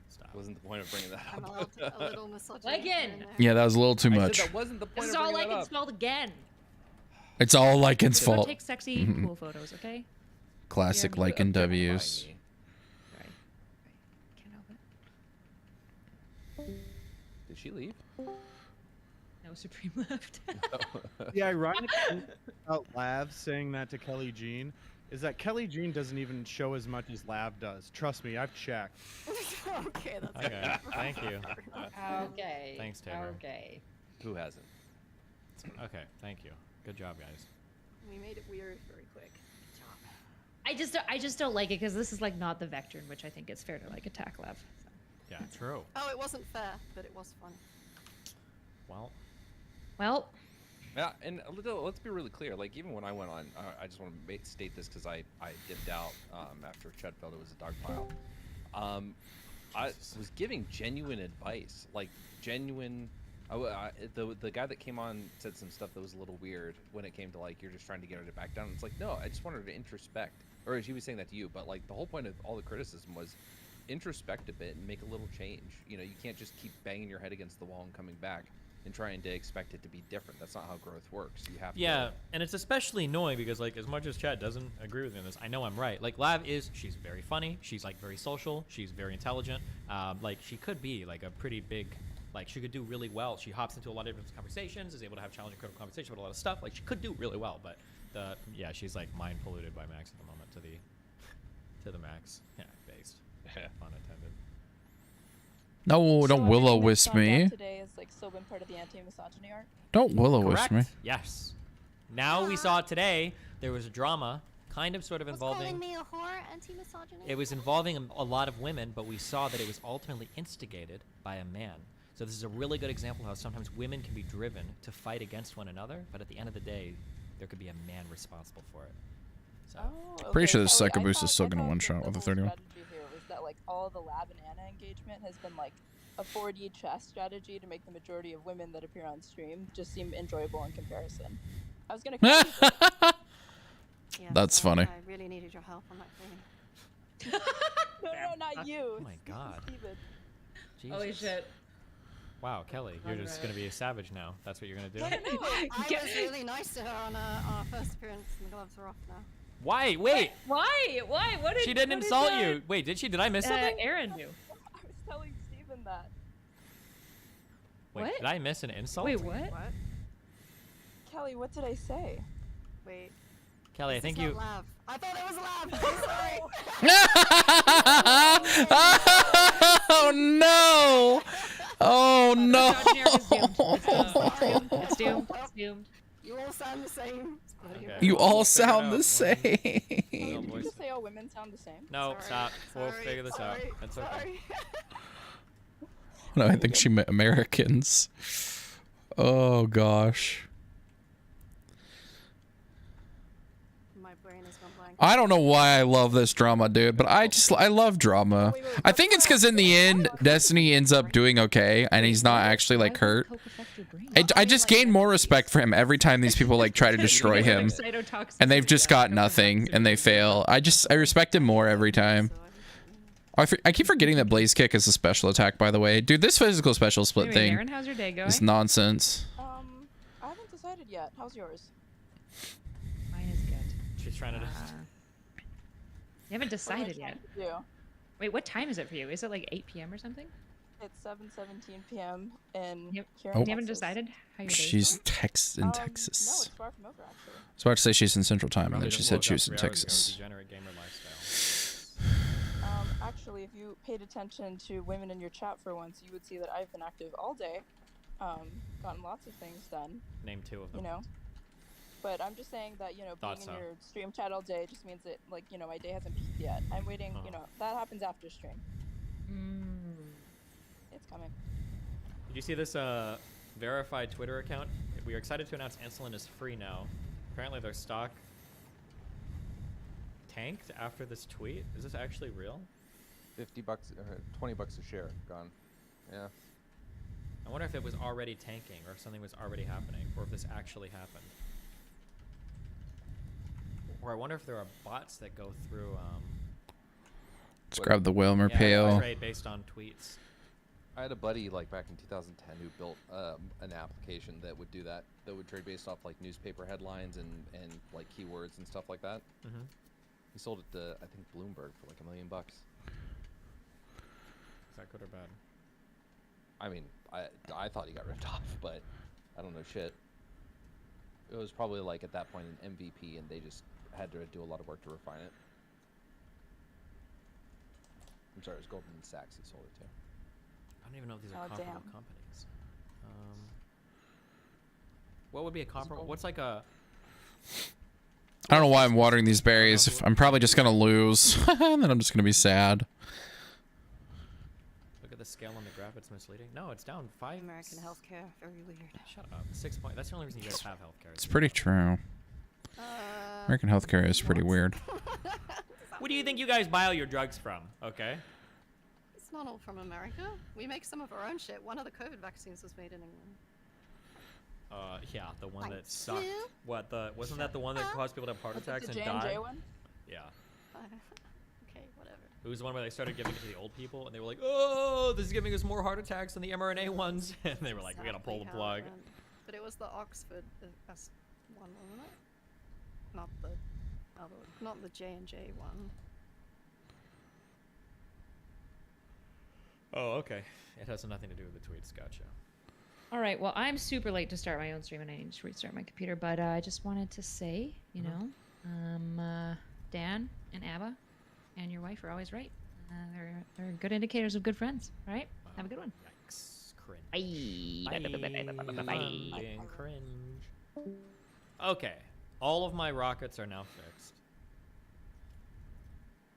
Stop. Wasn't the point of bringing that I'm up. allowed to, a little misogyny Again. in there. Yeah, that was a little too I said much. that wasn't the point This is of all bringing that Lycan's up. fault again. It's all Lycan's Go fault. take sexy, cool photos, okay? Classic Yeah. Lycan W's. Right. Can't help it. Did she leave? No, Supreme left. The ironic thing about Lav saying that to Kelly Jean is that Kelly Jean doesn't even show as much as Lav does. Trust me, I've checked. Okay, that's Okay. Thank you. Okay. Thanks, Taylor. Okay. Who hasn't? Okay, thank you. Good job, guys. We made it weird very quick. I just don't like it because this is like not the vector in which I think it's fair to like attack Lev. So. Yeah, true. Oh, it wasn't fair, but it was fun. Well. Yeah, and let's be really clear. Like, even when I went on, I just want to state this because I dipped out after Chud felt it was a dog pile. I was giving genuine advice, like genuine. The guy that came on said some stuff that was a little weird when it came to like you're just trying to get her to back down. It's like, no, I just wanted her to introspect, or she was saying that to you, but like the whole point of all the criticism was introspect a bit and make a little change. You know, you can't just keep banging your head against the wall and coming back and trying to expect it to be different. That's not how growth works. You have Yeah, to. and it's especially annoying because like as much as Chad doesn't agree with me on this, I know I'm right. Like Lav she's very funny. She's like very social. She's very intelligent. Like she could be like a pretty big, like she could do really well. She hops into a lot of different conversations, is able to have challenging critical conversation about a lot of stuff. Like she could do really well, but she's like mind polluted by Max at the moment to the max. Yeah, based. Pun intended. No, don't will-o-wisp me. Today has like still been part of the anti-misogyny art. Don't will-o-wisp me. Yes. Now we saw today there was a drama, kind of sort of involving. Calling me a whore, anti-misogynist. It was involving a lot of women, but we saw that it was ultimately instigated by a man. So this is a really good example of how sometimes women can be driven to fight against one another, but at the end of the day, there could be a man responsible for it. So. Pretty sure this Psycho Boost is still gonna one-shot with a 31. Here was that like all the Lab and Anna engagement has been like a 4D chess strategy to make the majority of women that appear on stream just seem enjoyable in comparison. I was gonna. That's funny. I really needed your help on that thing. No, not you. Oh my god. Steven. Jesus. Holy shit. Wow, Kelly, you're just gonna be a savage now. That's what you're gonna do. No. I was really nice to her on our first appearance, and the gloves are off now. Why? Wait. Why? What did She didn't what insult did, you. Wait, did she? Did I miss something? Aaron do. I was telling Steven that. Wait, What? did I miss an insult? Wait, what? Kelly, what did I say? Wait. Kelly, I think you. Lav. I thought it was Lav. I'm sorry. Oh no! Oh no! It's doomed. It's doomed. You all sound the same. Okay. You all sound the Did same. you just say all women sound the same? No, Sorry. stop. We'll Sorry. figure this out. Sorry. That's okay. Sorry. No, I think she meant Americans. Oh gosh. My brain has gone blank. I don't know why I love this drama, dude, but I love drama. I think it's because in the end, Destiny ends up doing okay, and he's not actually like hurt. I just gain more respect for him every time these people like try to destroy him, and they've just got nothing and they fail. I respect him more every time. I keep forgetting that Blaze Kick is a special attack, by the way. Dude, this physical special split Anyway, thing Aaron, how's your day going? is nonsense. I haven't decided yet. How's yours? Mine is good. She's trying to. You haven't decided yet. Wait, what time is it for you? Is it like 8 p.m. or something? It's 7:17 p.m. in here Oh. in You haven't Texas. decided how your day's She's going? Texas. No, it's far from over actually. I was about to say she's in Central Time, and Probably then she just said woke she up was in 3 hours ago, Texas. degenerate gamer lifestyle. Actually, if you paid attention to women in your chat for once, you would see that I've been active all day, gotten lots of things done. Name 2 of them. You know, but I'm just saying that Thought being so. in your stream chat all day just means that my day hasn't peaked yet. I'm waiting. That happens after stream. It's coming. Did you see this verified Twitter account? We are excited to announce insulin is free now. Apparently their stock tanked after this tweet. Is this actually real? $50 or $20 a share gone. Yeah. I wonder if it was already tanking or if something was already happening or if this actually happened. Or I wonder if there are bots that go through Let's grab the Wilmer Pale. trade based on tweets. I had a buddy like back in 2010 who built an application that would do that. That would trade based off like newspaper headlines and like keywords and stuff like that. Mhm. He sold it to I think Bloomberg for like $1 million. Is that good or bad? I mean, I thought he got ripped off, but I don't know shit. It was probably like at that point an MVP, and they just had to do a lot of work to refine it. I'm sorry, it was Goldman Sachs he sold it to. I don't even know if these are Oh, comparable damn. companies. What would be a comparable? What's like a? I don't know why I'm watering these berries. I'm probably just gonna lose, and then I'm just gonna be sad. Look at the scale on the graph. It's misleading. No, it's down 5. American healthcare, very weird. Shut up. 6 point. That's the only reason you guys have healthcare. It's pretty true. American healthcare is pretty weird. Where do you think you guys buy all your drugs from? Okay. It's not all from America. We make some of our own shit. One of the COVID vaccines was made in England. Yeah, the one that Thanks. sucked. What wasn't that the one that caused people to have heart attacks and die? one? Yeah. Okay, whatever. It was the one where they started giving it to the old people, and they were like, "Oh, this is giving us more heart attacks than the mRNA ones," and they were like, "We gotta pull the Exactly how it plug." went. But it was the Oxford S one, wasn't it? Not the other, not the J&J one. Oh, okay. It has nothing to do with the tweets. Gotcha. All right. Well, I'm super late to start my own stream, and I need to restart my computer. But I just wanted to say, you know, Dan and Abba and your wife are always right. They're good indicators of good friends, right? Have a good one. Yikes. Cringe. Bye. Cringe. Okay. All of my rockets are now fixed.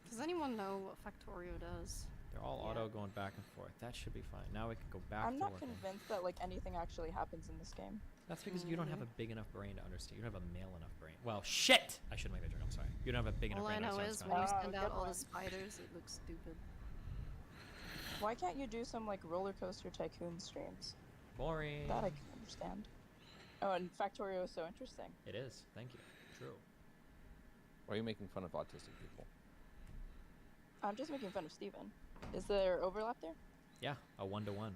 Does anyone know what Factorio does? They're all auto going back and forth. That should be fine. Now we can go back I'm to not work. convinced that like anything actually happens in this game. That's because you don't have a big enough brain to understand. You don't have a male enough brain. Well, shit! I shouldn't make that joke. I'm sorry. You don't have a big enough All I brain to know understand is when you what's send going out on. all the spiders, it looks stupid. Why can't you do some like roller coaster tycoon streams? Boring. That I can understand. Oh, and Factorio is so interesting. It is. Thank you. True. Why are you making fun of autistic people? I'm just making fun of Steven. Is there overlap there? Yeah, a 1-to-1.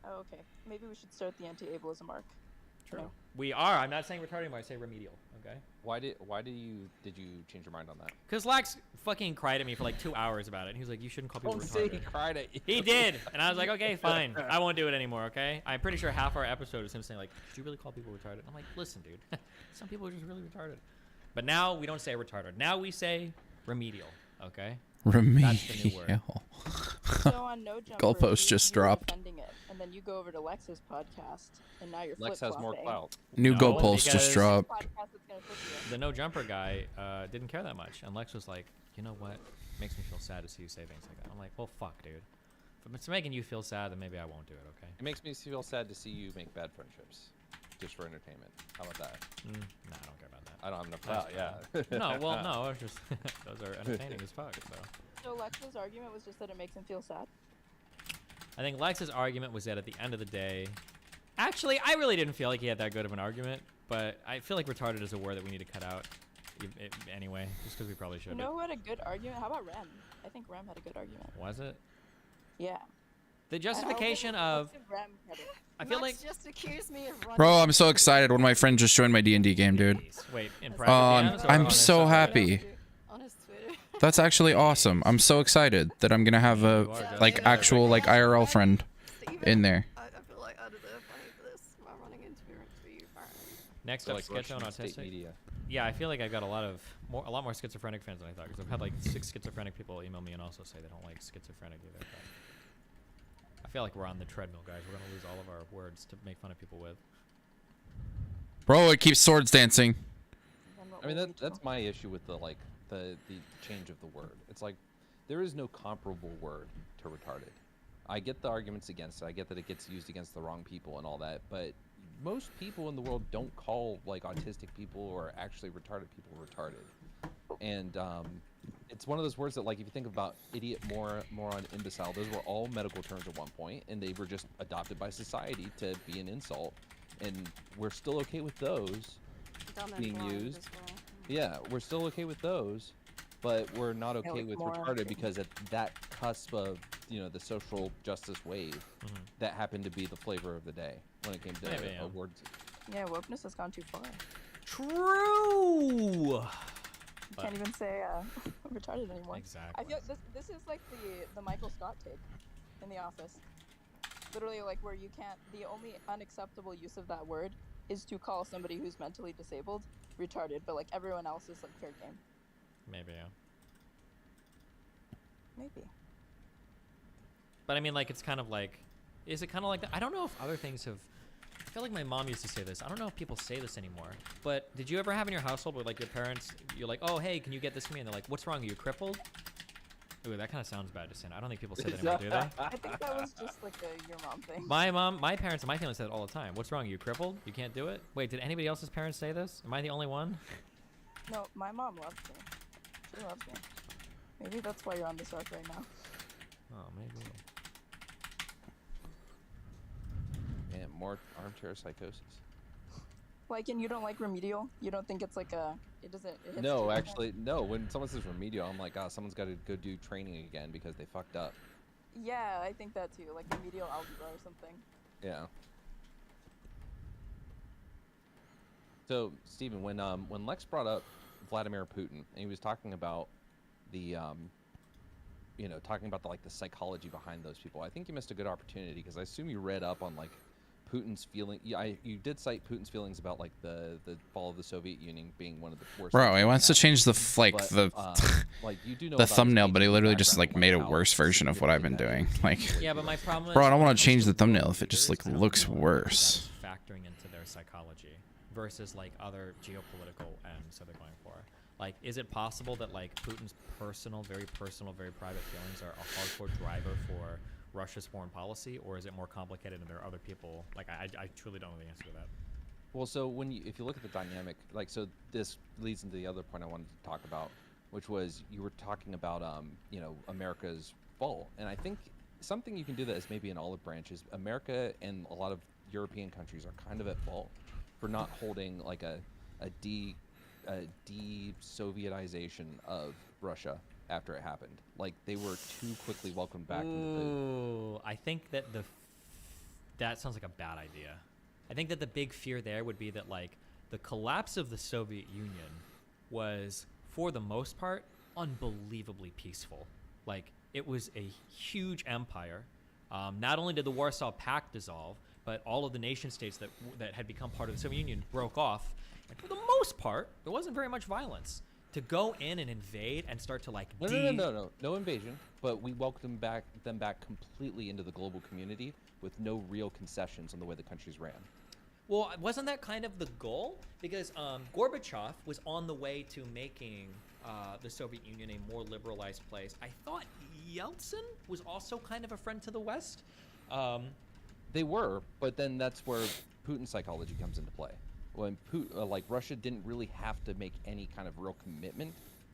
Oh, okay. Maybe we should start the anti-ableism arc. True. No. We are. I'm not saying retarded anymore. I say remedial. Okay. Why did you change your mind on that? Because Lax fucking cried at me for like 2 hours about it. And he was like, "You shouldn't call people Don't say retarded." he cried at you. He did, and I was like, "Okay, fine. I won't do it anymore." Okay. I'm pretty sure half our episode is him saying like, "Did you really call people retarded?" I'm like, "Listen, dude. Some people are just really retarded." But now we don't say retarded. Now we say remedial. Okay. Remedial. That's the new word. So on No Jumper, Goalpost just you were dropped. defending it, and then you go over to Lex's podcast, and now you're Lex has more flip-flopping. clout. New goalpost just because dropped. Podcast that's gonna flip you. The no jumper guy didn't care that much, and Lex was like, "You know what? Makes me feel sad to see you say things like that." I'm like, "Well, fuck, dude. If it's making you feel sad, then maybe I won't do it." Okay. It makes me feel sad to see you make bad friendships, just for entertainment. How about that? Nah, I don't care about that. I don't have enough That's clout. Yeah. No, well, no. It's just those are entertaining as fuck. So. So Lex's argument was just that it makes him feel sad. I think Lex's argument was that at the end of the day, actually, I really didn't feel like he had that good of an argument, but I feel like retarded is a word that we need to cut out anyway, just because we probably should. You know who had a good argument? How about Rem? I think Rem had a good argument. Was it? Yeah. The justification of... Let's give Rem credit. I feel like... just accused me of running. Bro, I'm so excited. One of my friends just joined my D&D game, dude. Wait, in private DMs or on I'm his so subreddit? happy. On his Twitter. That's actually awesome. I'm so excited that I'm gonna have a like actual like IRL friend in there. I feel like I deserve money for this. I'm running interference for you, apparently. Next So up, like Sketch on Russian state Autistic. media. Yeah, I feel like I've got a lot more schizophrenic fans than I thought, because I've had like 6 schizophrenic people email me and also say they don't like schizophrenic either. But I feel like we're on the treadmill, guys. We're gonna lose all of our words to make fun of people with. Bro, it keeps swords dancing. I mean, that's my issue with the change of the word. It's like there is no comparable word to retarded. I get the arguments against it. I get that it gets used against the wrong people and all that, but most people in the world don't call like autistic people or actually retarded people retarded. And it's one of those words that, like, if you think about idiot, moron, imbecile, those were all medical terms at one point, and they were just adopted by society to be an insult. And we're still okay with those being used. Yeah, we're still okay with those, but we're not okay like with more. retarded because at that cusp of, the social justice wave, that happened to be the flavor of the day when it came to Maybe, yeah. awards. Yeah, wokeness has gone too far. True. You can't even say retarded anymore. Exactly. I feel like this is like the Michael Scott take in The Office. Literally, like, where you can't. The only unacceptable use of that word is to call somebody who's mentally disabled retarded, but like everyone else is like fair game. Maybe, yeah. Maybe. But I mean, like, it's kind of like, is it kind of like that? I don't know if other things have feel like my mom used to say this. I don't know if people say this anymore. But did you ever have in your household where like your parents, you're like, oh hey, can you get this for me? And they're like, what's wrong? Are you crippled? Ooh, that kind of sounds bad to say. I don't think people say that anymore, do they? I think that was just like a your mom thing. My parents and my family say it all the time. What's wrong? Are you crippled? You can't do it? Wait, did anybody else's parents say this? Am I the only one? No, my mom loves me. She loves me. Maybe that's why you're on this arc right now. Oh, maybe. Man, more armchair psychosis. Like, and you don't like remedial? You don't think it's like a... It doesn't... It hits No, too actually, no. When someone says remedial, I'm like, someone's got to go do training again because they fucked up. Yeah, I think that too. Like remedial algebra or something. Yeah. So, Steven, when Lex brought up Vladimir Putin, and he was talking about the, talking about the psychology behind those people, I think you missed a good opportunity because I assume you read up on Putin's feeling. Yeah, you did cite Putin's feelings about the fall of the Soviet Union being one of the worst. Bro, he wants to change the you do know the about his thumbnail, but he agency literally just background, made a worse version of what I've been doing. Yeah, but my problem bro, is I don't want to change the thumbnail if it just looks worse. Factoring into their psychology versus other geopolitical ends that they're going for. Is it possible that Putin's very personal, very private feelings are a hardcore driver for Russia's foreign policy, or is it more complicated and there are other people? I truly don't know the answer to that. Well, so if you look at the dynamic, so this leads into the other point I wanted to talk about, which was you were talking about America's fall, and I think something you can do that is maybe an olive branch is America and a lot of European countries are kind of at fault for not holding a de-Sovietization of Russia after it happened. They were too quickly welcomed back. Ooh, I think that that sounds like a bad idea. I think that the big fear there would be that the collapse of the Soviet Union was, for the most part, unbelievably peaceful. It was a huge empire. Not only did the Warsaw Pact dissolve, but all of the nation states that had become part of the Soviet Union broke off. And for the most part, there wasn't very much violence. To go in and invade and start to no invasion, but we welcomed them back completely into the global community with no real concessions on the way the countries ran. Well, wasn't that kind of the goal? Because Gorbachev was on the way to making the Soviet Union a more liberalized place. I thought Yeltsin was also kind of a friend to the West. They were, but then that's where Putin's psychology comes into play. When Russia didn't really have to make any kind of real commitment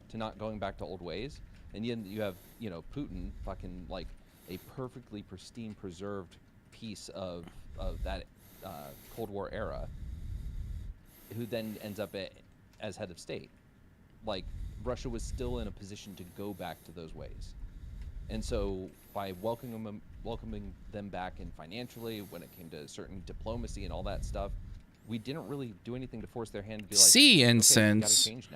to not going back to old ways, and yet you have Putin fucking a perfectly pristine preserved piece of that Cold War era, who then ends up as head of state. Russia was still in a position to go back to those ways, and so by welcoming them back in financially, when it came to certain diplomacy and all that stuff, we didn't really do anything to force their hand to be sea incense. Okay, we gotta change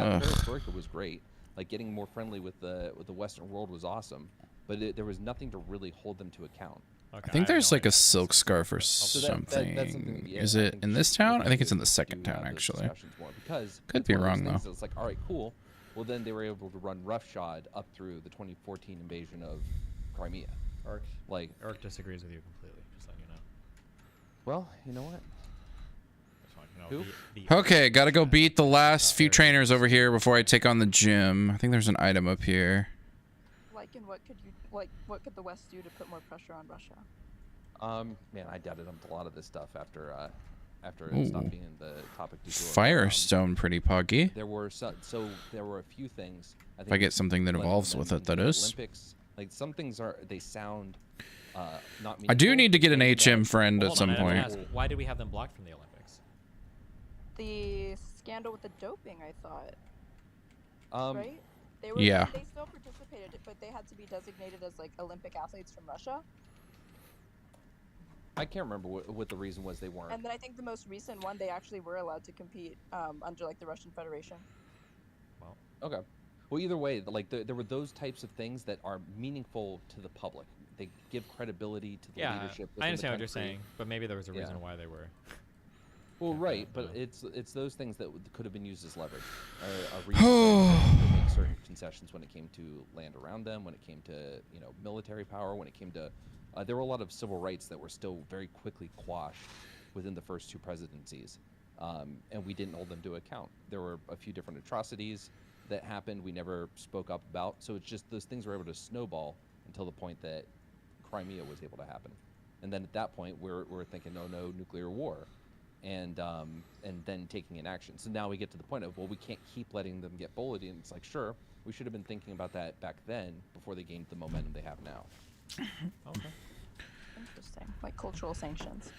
now. Perestroika was great. Getting more friendly with the Western world was awesome, but there was nothing to really hold them to account. Okay, I think there's a silk scarf or something. That's something Is it in this town? I think it's in the second town, actually. Could be wrong, though. It's all right, cool. Well, then they were able to run roughshod up through the 2014 invasion of Crimea. Eric disagrees with you completely, just letting you know. Well, you know what? Okay, gotta go beat the last few trainers over here before I take on the gym. I think there's an item up here. And what could the West do to put more pressure on Russia? Man, I doubted a lot of this stuff after it stopped being the topic du jour. Firestone, pretty puggy. There were there were a few things. If I get something that evolves with it, that is. Olympics, some things sound not. I do need to get an HM friend at some point. Why did we have them blocked from the Olympics? The scandal with the doping, I thought. Right? They still participated, but they had to be designated as Olympic athletes from Russia. I can't remember what the reason was they weren't. And then I think the most recent one, they actually were allowed to compete under the Russian Federation. Well, okay. Well, either way, there were those types of things that are meaningful to the public. They give credibility to the leadership. I understand what you're saying, but maybe there was a reason why they were. Well, right, but it's those things that could have been used as leverage. A reason to make certain concessions when it came to land around them, when it came to military power, when it came to there were a lot of civil rights that were still very quickly quashed within the first 2 presidencies, and we didn't hold them to account. There were a few different atrocities that happened we never spoke up about. So it's just those things were able to snowball until the point that Crimea was able to happen. And then at that point, we're thinking, no nuclear war, and then taking an action. So now we get to the point of, well, we can't keep letting them get bullied. And it's like, sure, we should have been thinking about that back then before they gained the momentum they have now. Okay. Interesting. Like cultural sanctions.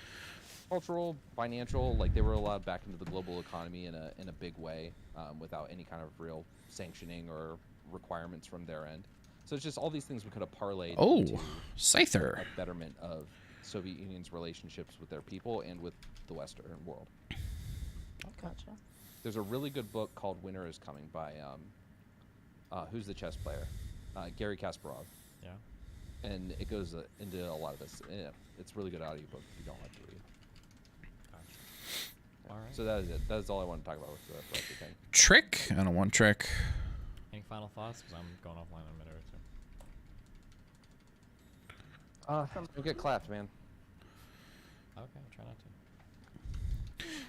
Cultural, financial, like they were allowed back into the global economy in a big way, without any kind of real sanctioning or requirements from their end. So it's just all these things we could have parlayed into Scyther. a betterment of Soviet Union's relationships with their people and with the Western world. Gotcha. There's a really good book called Winter is Coming by who's the chess player? Garry Kasparov. Yeah. And it goes into a lot of this. Yeah, it's a really good audiobook if you don't like to read. All right. So that is it. That is all I want to talk about with the rest of the thing. Trick? I don't want Trick. Any final thoughts? Because I'm going offline in a minute or two. Don't get clapped, man. Okay, I'll try not to.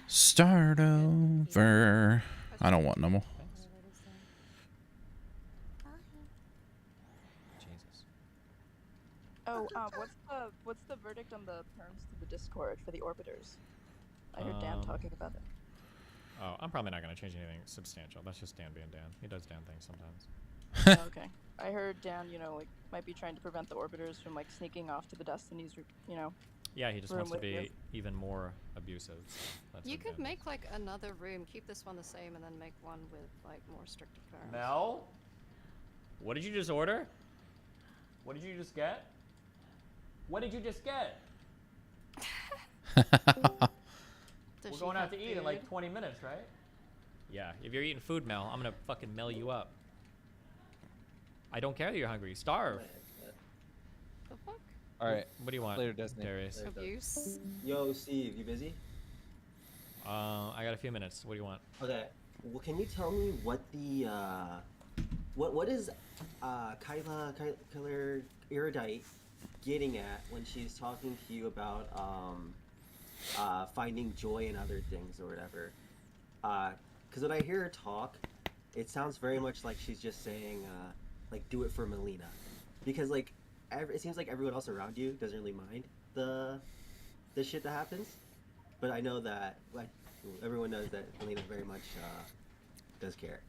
Start over. I don't want no more. Jesus. Oh, what's the verdict on the perms to the Discord for the orbiters? I heard Dan talking about it. Oh, I'm probably not going to change anything substantial. That's just Dan being Dan. He does Dan things sometimes. Oh, okay. I heard Dan, like might be trying to prevent the orbiters from like sneaking off to the Destinies, Yeah, he just room wants to with you. be even more abusive. That's You what could Dan make like another room, keep this one the same, and then make one with like more stricter terms. Mel? What did you just order? What did you just get? What did you just get? We're going out to eat in like 20 minutes, right? Yeah, if you're eating food, Mel, I'm gonna fucking mail you up. I don't care that you're hungry. Starve. The fuck? All right. What do you want? Later, Destiny. Darius. Abuse. Yo, Steve, you busy? I got a few minutes. What do you want? Okay. Well, can you tell me what the what is Kyla Erudite getting at when she's talking to you about finding joy in other things or whatever? Because when I hear her talk, it sounds very much like she's just saying like do it for Melina, because like it seems like everyone else around you doesn't really mind the shit that happens, but I know that like everyone knows that Melina very much does care.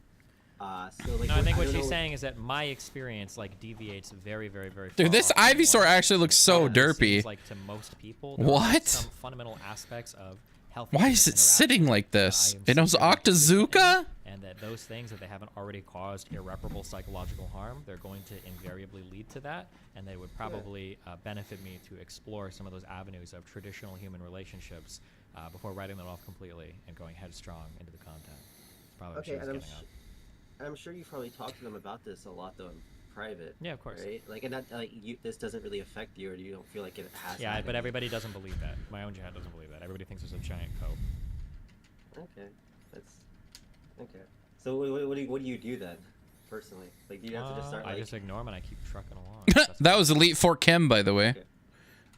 So like, no, I think what she's saying is that my experience like deviates very, very, very far. Dude, this Ivysaur actually looks so derpy. Seems like to most people, there are What? some fundamental aspects of health. Why is it sitting like this? It knows Octazooka? And that those things, if they haven't already caused irreparable psychological harm, they're going to invariably lead to that, and they would probably benefit me to explore some of those avenues of traditional human relationships before writing them off completely and going headstrong into the content. Probably what she was and getting at. I'm sure you've probably talked to them about this a lot though in private. Yeah, of course. Right? Like, and that, like, this doesn't really affect you, or you don't feel like it has. Yeah, had but any- everybody doesn't believe that. My own jihad doesn't believe that. Everybody thinks there's a giant cope. Okay, that's okay. So what do you do then, personally? Like, do you have to just start? I Like, just ignore them and I keep trucking along. That was Elite Four Kim, by the way.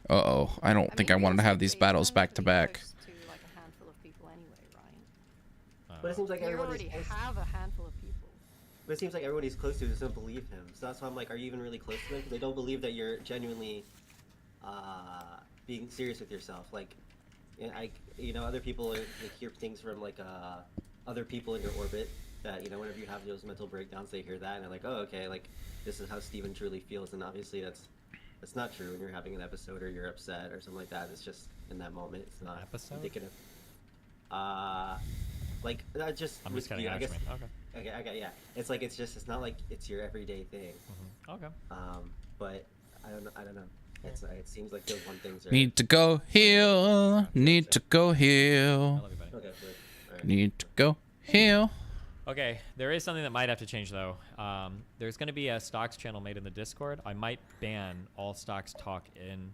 Uh-oh. I don't think I wanted to have these battles back to back. To like a handful of people anyway, right? But it seems like You everyone already have a handful of people. But it seems like everyone he's close to doesn't believe him. So that's why I'm like, are you even really close to them? Because they don't believe that you're genuinely being serious with yourself. Like, other people like, hear things from like other people in your orbit that whenever you have those mental breakdowns, they hear that and they're like, oh, okay, like this is how Steven truly feels, and obviously that's not true when you're having an episode or you're upset or something like that. It's just in that moment. It's not indicative. Like that just. I'm just kidding. I guess. Okay. Okay, yeah. It's like it's not like it's your everyday thing. Okay. But I don't know. It seems like those one things are. Need to go heal. Need to go heal. Okay, good. Need to go heal. Okay, there is something that might have to change though. There's going to be a stocks channel made in the Discord. I might ban all stocks talk in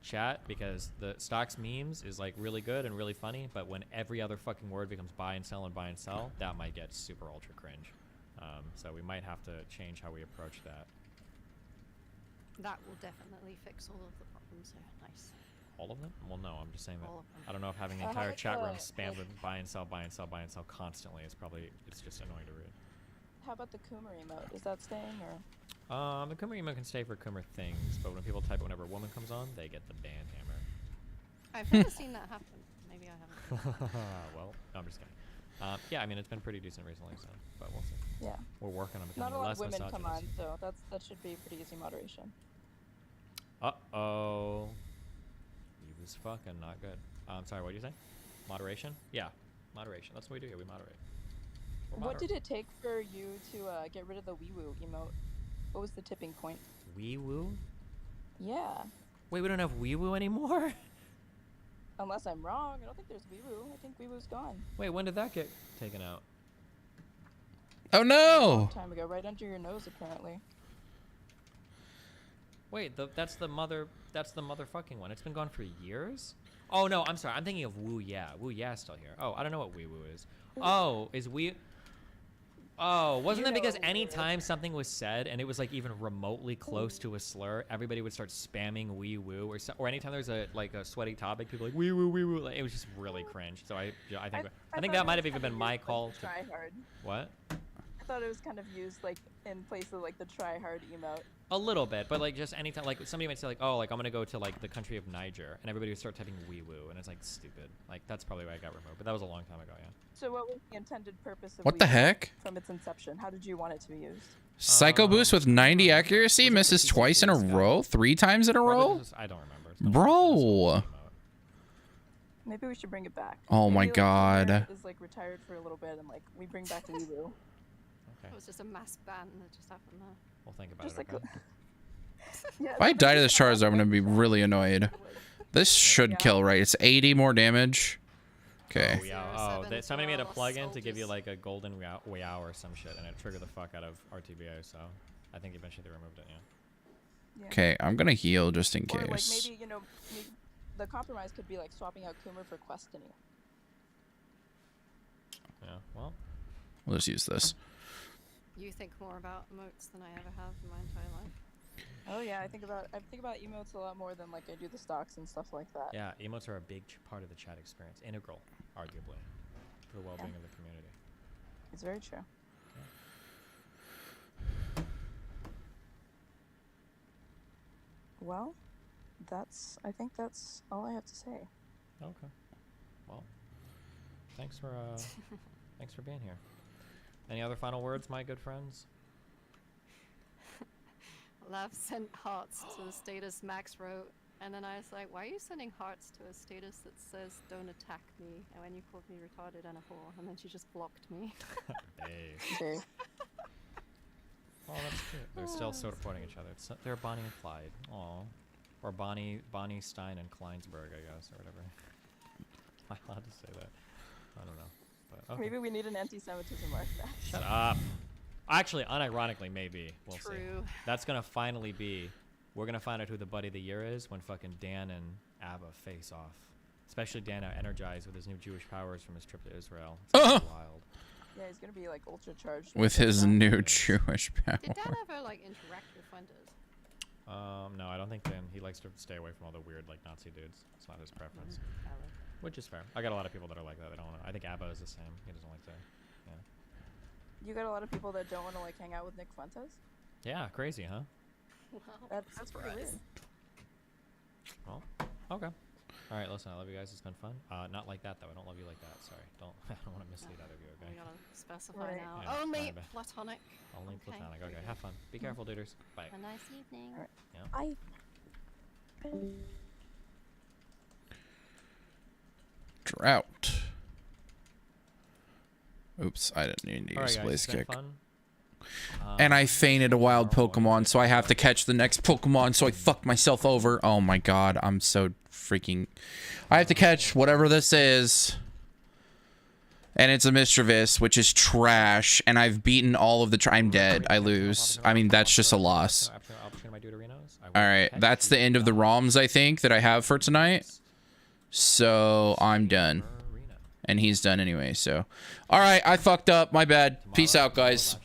chat because the stocks memes is like really good and really funny, but when every other fucking word becomes buy and sell, that might get super ultra cringe. So we might have to change how we approach that. That will definitely fix all of the problems here. Nice. All of them? Well, no, I'm just saying that. All of them. I don't know if having the entire chat room spammed with buy and sell, buy and sell, buy and sell constantly is probably, it's just annoying to read. How about the Coomer emote? Is that staying or? The Coomer emote can stay for Coomer things, but when people type it whenever a woman comes on, they get the band hammer. I've never seen that happen. Maybe I haven't. Well, no, I'm just kidding. Yeah, I mean, it's been pretty decent recently, so, but we'll see. Yeah. We're working on becoming Not a lot less of women come misogynist. on, so that should be pretty easy moderation. Uh-oh. He was fucking not good. I'm sorry, what did you say? Moderation? Yeah, moderation. That's what we do here, we moderate. What did it take for you to get rid of the wee woo emote? What was the tipping point? Wee woo? Yeah. Wait, we don't have wee woo anymore? Unless I'm wrong, I don't think there's wee woo. I think wee woo's gone. Wait, when did that get taken out? Oh A no! long time ago, right under your nose, apparently. Wait, that's the motherfucking one. It's been gone for years? Oh no, I'm sorry. I'm thinking of Woo Yeah. Woo Yeah's still here. Oh, I don't know what Wee Woo is. Oh, is Wee... Oh, wasn't that because anytime something was said and it was like even remotely close to a slur, everybody would start spamming wee woo, or anytime there's a sweaty topic, people like wee woo wee woo. Like, it was just really cringe. So I think that might have even been my call to try hard. What? I thought it was kind of used like in place of like the try hard emote. A little bit, but like just anytime, like somebody might say like, oh, like I'm gonna go to like the country of Niger, and everybody would start typing wee woo, and it's like stupid. Like that's probably why I got removed, but that was a long time ago, yeah. So what was the intended purpose of What the heck? from its inception? How did you want it to be used? Psycho Boost with 90 accuracy misses twice in a row, 3 times in a row. I don't remember. Bro. Maybe we should bring it back. Oh my Maybe, like, God. Peter is like retired for a little bit, and like we bring back the wee woo. It was just a mass ban that just happened there. We'll think about Just it. like Okay? If I die to this Charizard, I'm gonna be really annoyed. This should kill, right? It's 80 more damage. Okay. Oh, yeah. Oh, somebody made a plugin to give you like a golden wow or some shit, and it triggered the fuck out of RTBA. So I think eventually they removed it. Yeah. Okay, I'm gonna heal just in Or like case. maybe maybe the compromise could be like swapping out Coomer for Questiny. Yeah. Well. We'll just use this. You think more about emotes than I ever have in my entire life. Oh yeah, I think about emotes a lot more than like I do the stocks and stuff like that. Yeah, emotes are a big part of the chat experience, integral, arguably, for the well-being of the community. It's very true. Well, I think that's all I have to say. Okay. Well, thanks for being here. Any other final words, my good friends? Love sent hearts to the status Max wrote, and then I was like, why are you sending hearts to a status that says don't attack me, and when you called me retarded and a whore, and then she just blocked me. Hey. Oh, that's cute. They're still supporting each other. They're Bonnie and Clyde. Aw. Or Bonnie Stein and Kleinsberg, I guess, or whatever. Am I allowed to say that? I don't know. But, okay. Maybe we need an anti-Semitism mark back. Shut up. Actually, unironically, maybe. We'll see. True. That's gonna finally be. We're gonna find out who the buddy of the year is when fucking Dan and Abba face off. Especially Dan now energized with his new Jewish powers from his trip to Israel. It's gonna be wild. Yeah, he's gonna be like ultra charged. With his new Jewish power. Did Dan ever like interact with Fuenters? No, I don't think Dan. He likes to stay away from all the weird like Nazi dudes. It's not his preference. Which is fair. I got a lot of people that are like that. They don't want to. I think Abba is the same. He doesn't like to. Yeah. You got a lot of people that don't want to like hang out with Nick Fuentes. Yeah, crazy, huh? Wow. That's pretty weird. Well, okay. All right, listen, I love you guys. It's been fun. Not like that though. I don't love you like that. Sorry. I don't want to mislead either of you. Okay. We gotta specify now. Yeah, Only fine, platonic. Only platonic. Okay. Have fun. Be careful, duders. Bye. A nice evening. Yeah. Drought. Oops, I didn't need to use Blaze Kick. And I fainted a wild Pokemon, so I have to catch the next Pokemon, so I fucked myself over. Oh my god, I'm so freaking... I have to catch whatever this is. And it's a Mischievous, which is trash, and I've beaten all of the... I'm dead. I lose. I mean, that's just a loss. Alright, that's the end of the ROMs, I think, that I have for tonight. So, I'm done. And he's done anyway, so... Alright, I fucked up. My bad. Peace out, guys.